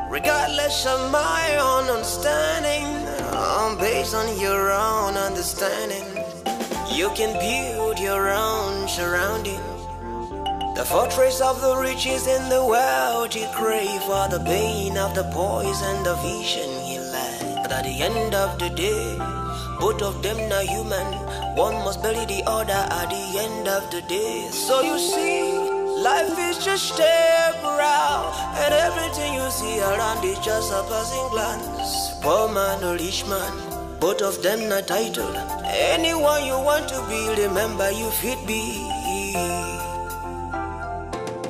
Regardless of my own understanding, based on your own understanding, you can build your own surrounding. The fortress of the rich is in the wealthy crave for the pain of the poison, the vision he lacked. But at the end of the day, both of them are human. One must bury the other at the end of the day. So you see, life is just temporal, and everything you see around is just a passing glance. Poor man or rich man, both of them are titled. Anyone you want to be, remember you fit be.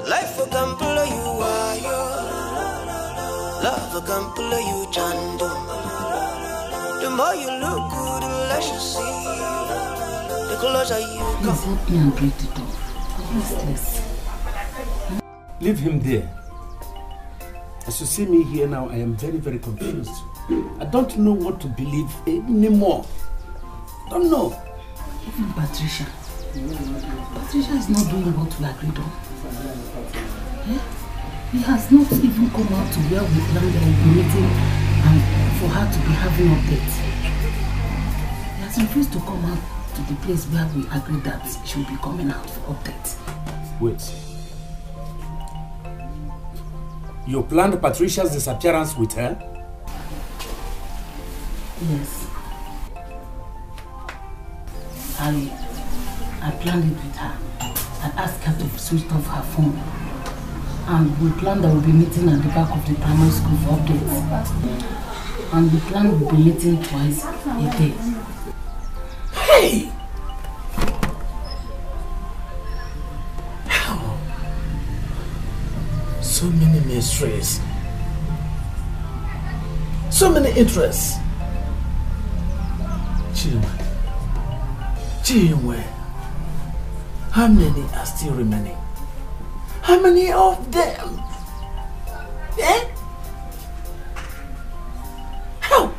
Life will come play you while love will come play you chando. The more you look good, the less you see. The closer you come. Please help me and break the door. What's this? Leave him there. As you see me here now, I am very, very confused. I don't know what to believe anymore. Don't know. Even Patricia. Patricia is not doing what we agreed on. Eh? He has not even come out to where we planned on meeting and for her to be having updates. He has refused to come out to the place where we agreed that she will be coming out for updates. Wait. You planned Patricia's disappearance with her? Yes. I planned it with her. I asked her to switch off her phone. And we planned that we'll be meeting at the back of the primary school for updates. And we planned we'll be meeting twice a day. Hey! How? So many mysteries. So many interests. Chinwe, how many are still remaining? How many of them? Eh? How?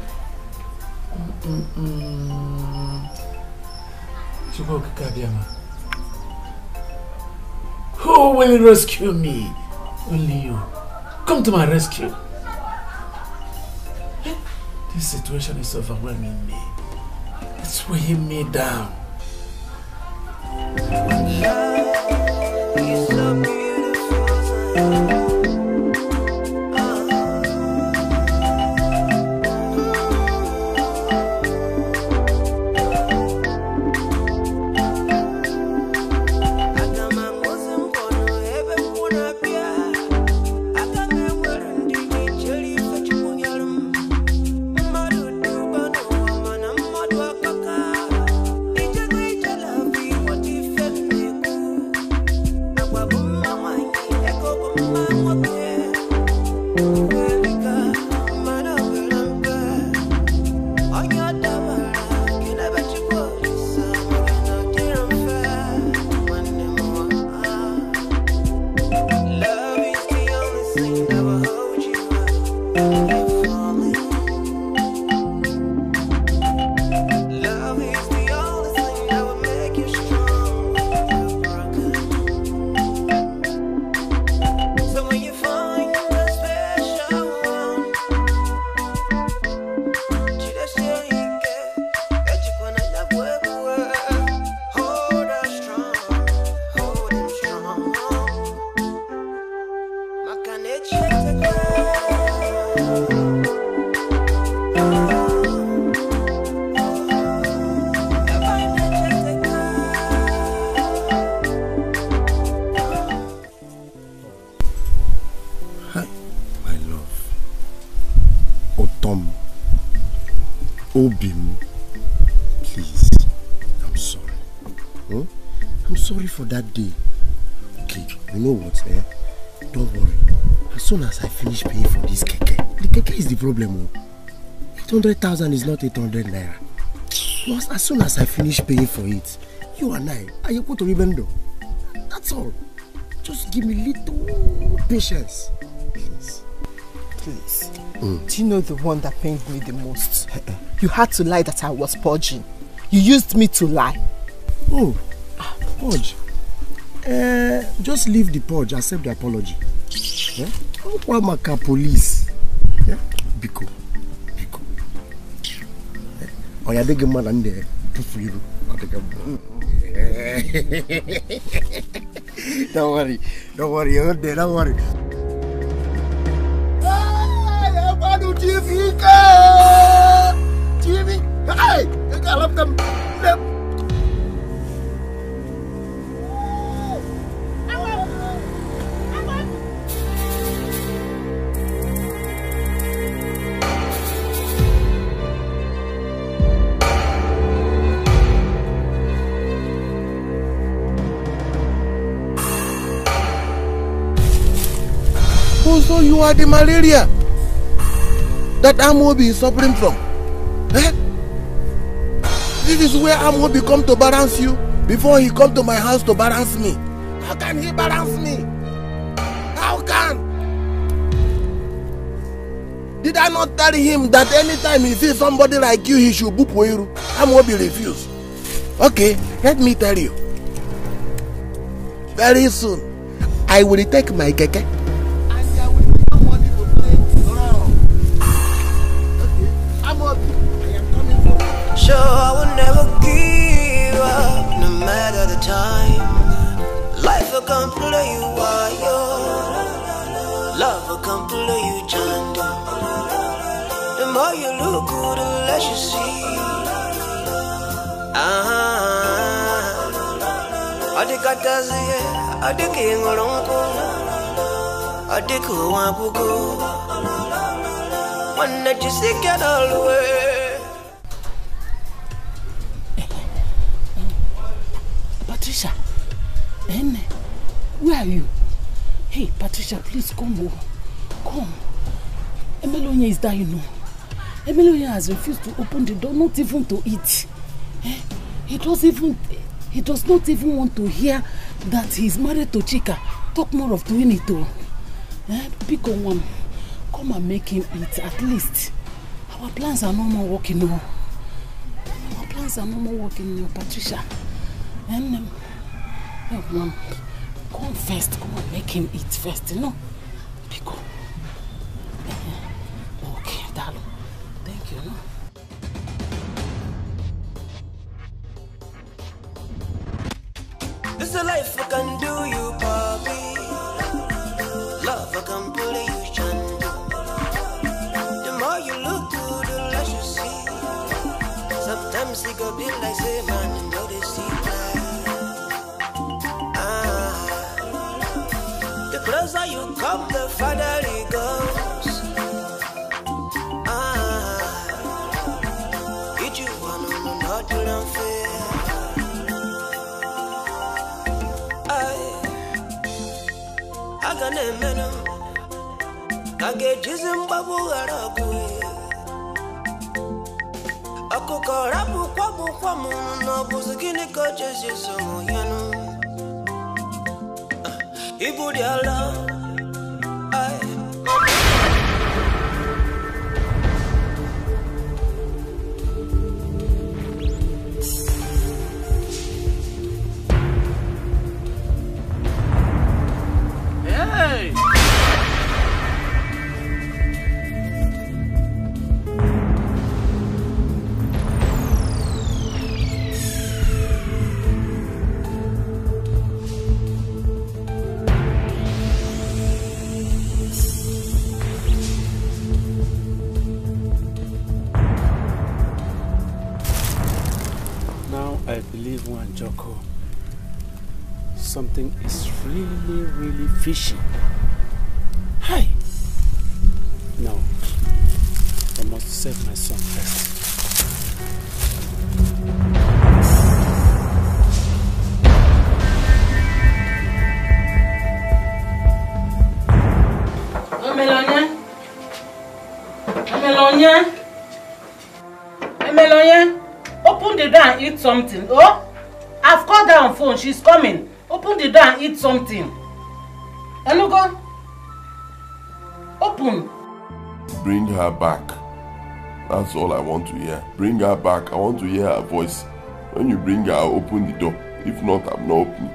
Who will rescue me? Only you. Come to my rescue. This situation is overwhelming me. It's weighing me down. You're so beautiful. Mama, Obim, please, I'm sorry. I'm sorry for that day. Okay, you know what, Don't worry. As soon as I finish paying for this keke, the keke is the problem. 800,000 is not 800 naira. Plus, as soon as I finish paying for it, you and I are going to Ribendo. That's all. Just give me little patience. Please. Please. Do you know the one that pained me the most? You had to lie that I was purging. You used me to lie. Oh, purge. Just leave the purge, accept the apology. Wamaka police. Biko. Oh, yeah, they get mad and they poof you. Don't worry, don't worry. TV! Hey! I love them! Oh, so you are the malaria that Amobi is suffering from? This is where Amobi come to balance you before he come to my house to balance me. How can he balance me? How can? Did I not tell him that anytime he sees somebody like you, he should boop you? Amobi refuse. Okay, let me tell you. Very soon, I will take my keke. So I will never give up, no matter the time. Life will come play you wild. Love will come play you chando. The more you look good, the less you see. Adikatazie, adikingolongo, adikuwabugo. When did you see get all the way? Patricia, where are you? Hey, Patricia, please come. Come. Emelonia is dying now. Emelonia has refused to open the door, not even to eat. He does not even want to hear that he's married to Chika. Talk more of doing it though. Pick on one. Come and make him eat at least. Our plans are no more working now. Our plans are no more working now, Patricia. And Mom, come first. Come and make him eat first, you know. Pico. Okay, darling. Thank you, no? This is a life I can do you, Bobby. Love I can pull you, Chando. The more you look good, the less you see. Sometimes it could be like say man, you know they see the closer you come, the farther it goes. Get you one on not to unfair. I can emeno. I get Jizimbabu Araku. Ako karabu kwamu no buzikini coaches yeso yano. Ibu diala. Hey! leave one, Joko. Something is really, really fishy. Hi. No. I must save my son first. Melonia, open the door and eat something. Oh, I've called her on phone. She's coming. Open the door and eat something. Enugo, open. Bring her back. That's all I want to hear. Bring her back. I want to hear her voice. When you bring her, I'll open the door. If not, I'm not opening.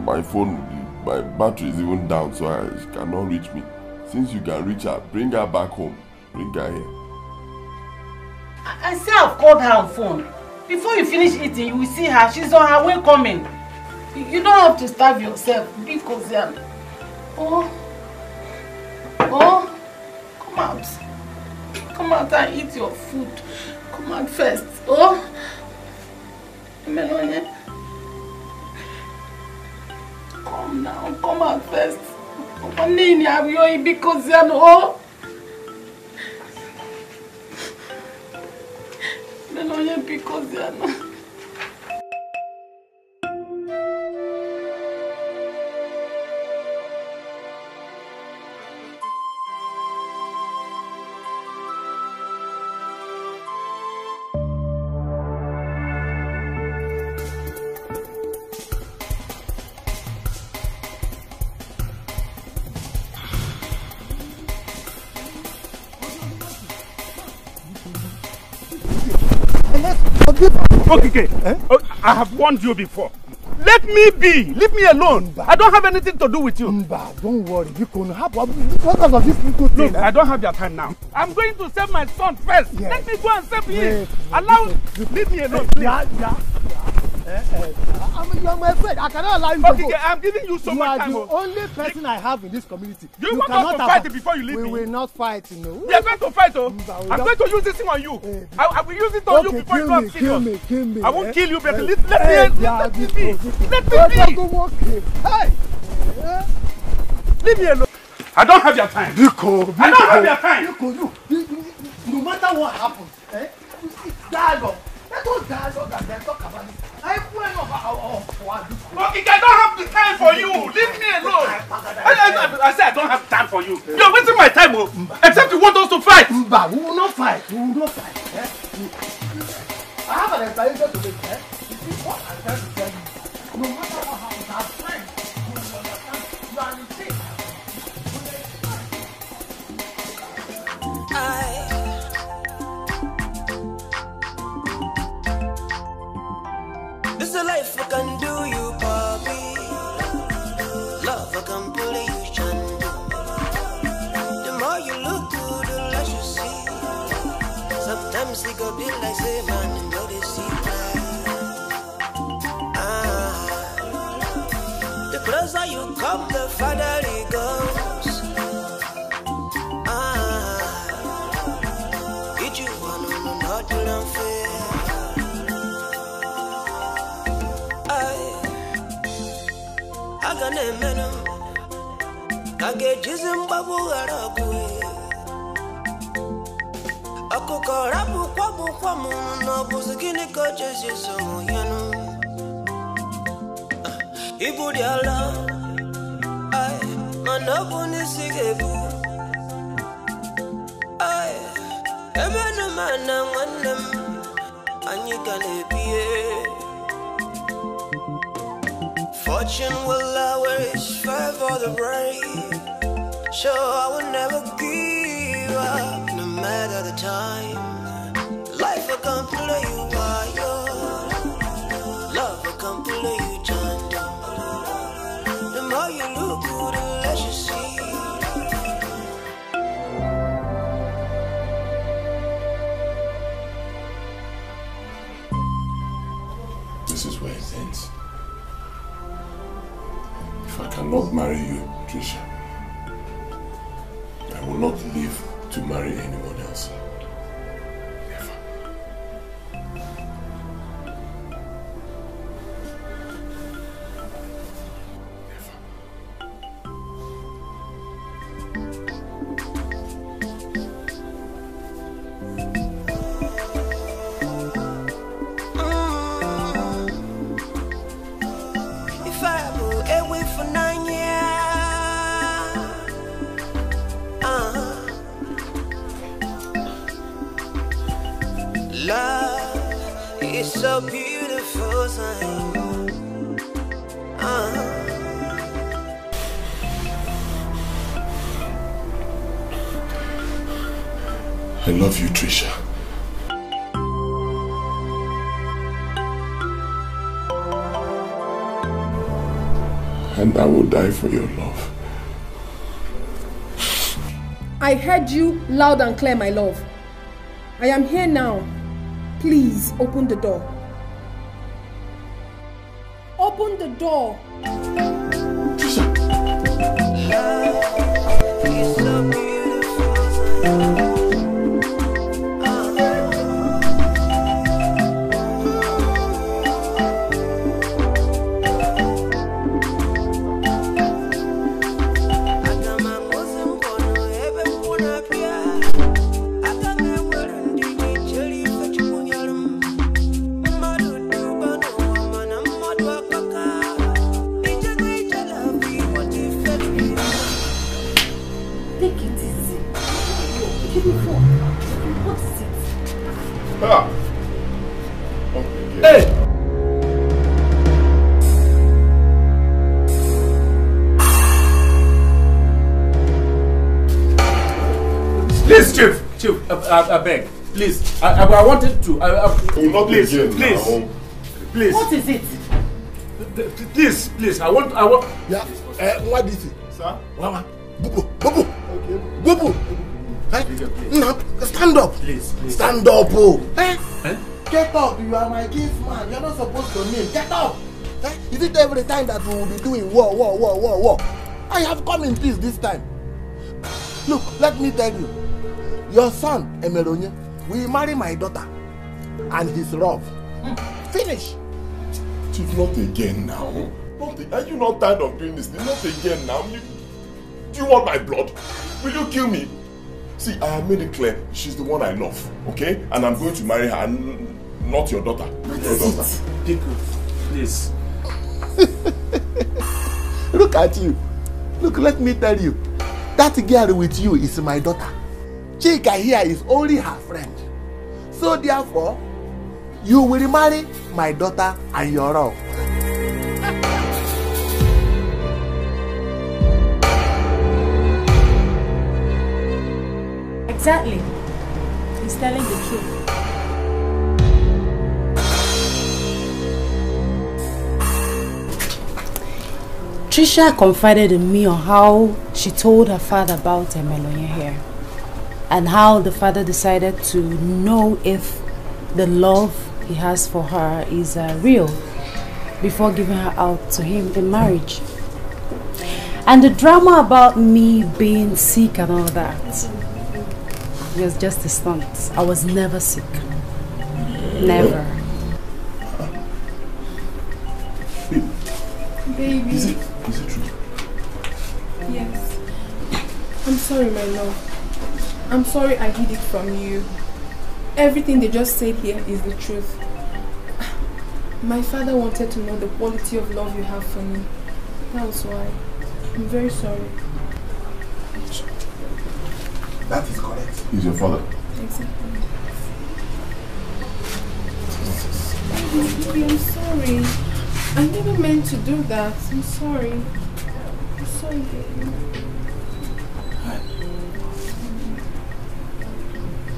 My phone, my battery is even down, so she cannot reach me. Since you can reach her, bring her back home. Bring her here. I say I've called her on phone. Before you finish eating, you will see her. She's on her way coming. You don't have to starve yourself. Be cozy. Oh, come out. Come out and eat your food. Come out first. Oh, Melonia. Come now. Come out first. Oh. Melonia, because they are not. Okay. Oh, I have warned you before. Let me be. Leave me alone. I don't have anything to do with you. Don't worry. You can have because of this little thing. Look, I don't have your time now. I'm going to save my son first. Yes. Let me go and save him. Leave me alone, please. You are my friend. I cannot allow you to go. Okay, I'm giving you so much time. You are the only person I have in this community. You want us to fight before you leave me? We will not fight, you know. We are going to fight, I'm going to use this thing on you. I will use it on you before you know kill me. I won't kill you, but let me be. Hey! Leave me alone. I don't have your time. Biko. I don't have your time. No matter what happens, it's dialogue. Let us dialogue and then talk about it. Okay, I don't have the time for you. Leave me alone. I said I don't have time for you. You're wasting my time, except you want us to fight. We will not fight. I have an explanation to make. This is what I'm trying to tell you. No matter what happens, our friends will understand. You are in This is a life I can do you, Bobby. Love I can pull you, Chandu. The more you look good, the less you see. Sometimes it go be like say man and go to see. The closer you come, the farther it goes. Get you one on not to unfair. Kage jizimbabu araku Akuko rabu kwa mu no buzikini ko Jesus yanu Ibu diala ay manobu ni sigebu ay ebenu mana wanem anyika lebie Fortune will always fight for the brave. So I will never give up, no matter the time. Life will come play you wild. Love will come play you gentle. The more you look good, the less you see. This is where it ends. If I cannot marry you, Trisha, I will not live to marry anyone else. Never. Love is so beautiful thing. I love you, Trisha. And I will die for your love. I heard you loud and clear, my love. I am here now. Please open the door. Open the door. I beg, please. I wanted to. Please, please, please. What is it? Please. I want. Yeah. What is it, sir? Mama. Bubu. Okay. No, stand up. Please. Stand up, oh. Get up. You are my gift man. You're not supposed to kneel. Get up. Is it every time that we will be doing war? I have come in peace this time. Look, let me tell you. Your son, Emeronye, will marry my daughter and his love. Finish. Chief, not again now. Are you not tired of doing this? Not again now. Do you want my blood? Will you kill me? See, I have made it clear. She's the one I love, okay? And I'm going to marry her and not your daughter. Etiko, please. Look at you. Look, let me tell you. That girl with you is my daughter. Chika here is only her friend. So therefore, you will marry my daughter and your love. Exactly. He's telling the truth. Trisha confided in me on how she told her father about Emeloye here. And how the father decided to know if the love he has for her is real before giving her out to him in marriage. And the drama about me being sick and all that was just a stunt. I was never sick. Never. Baby. Is it true? Yes. I'm sorry, my love. I'm sorry I hid it from you. Everything they just said here is the truth. My father wanted to know the quality of love you have for me. That was why. I'm very sorry. That is correct. He's your father. Exactly. Baby, I'm sorry. I never meant to do that. I'm sorry. I'm sorry, baby.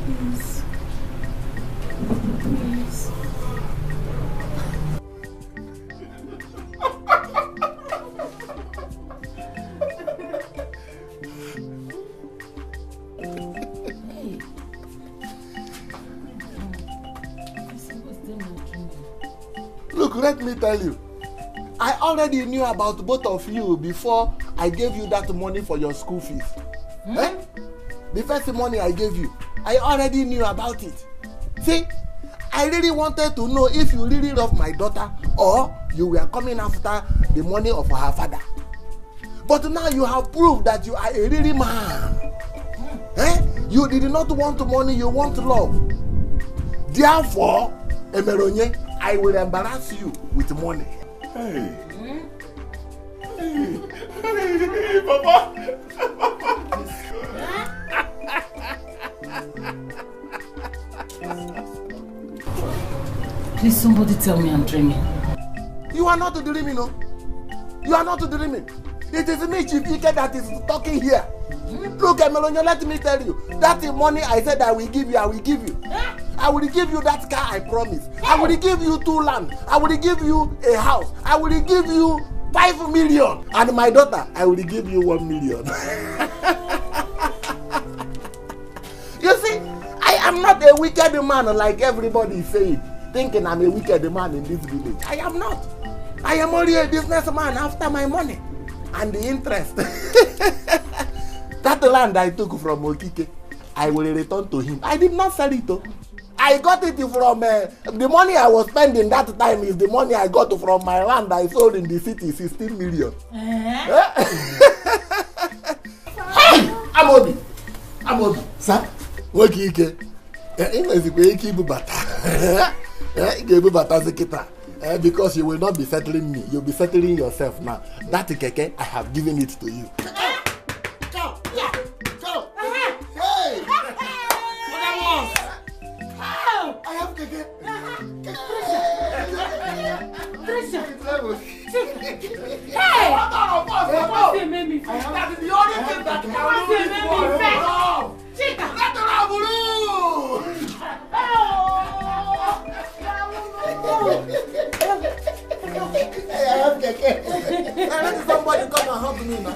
Please. Please. Look, let me tell you. I already knew about both of you before I gave you that money for your school fees. The first money I gave you, I already knew about it. See, I really wanted to know if you really love my daughter or you were coming after the money of her father. But now you have proved that you are a really man. You did not want money, you want love. Therefore, Emeronye, I will embarrass you with money. Hey. Hey, Papa. Please, somebody tell me I'm dreaming. You are not dreaming, no? You are not dreaming. It is me, Chief Ike, that is talking here. Look, Melonio, let me tell you. That money I said I will give you, I will give you. I will give you that car, I promise. I will give you 2 land. I will give you a house. I will give you 5 million. And my daughter, I will give you 1 million. You see, I am not a wicked man like everybody is saying, thinking I'm a wicked man in this village. I am not. I am only a businessman after my money and the interest. That land I took from Okike, I will return to him. I did not sell it though. I got it from the money I was spending that time is the money I got from my land I sold in the city, 16 million. Hey, Amobi. Sir, Okike. Because you will not be settling me, you'll be settling yourself now. That keke, I have given it to you. I have keke. Hey! What's the name of that is the only thing that can I have keke. Let somebody come and help me now.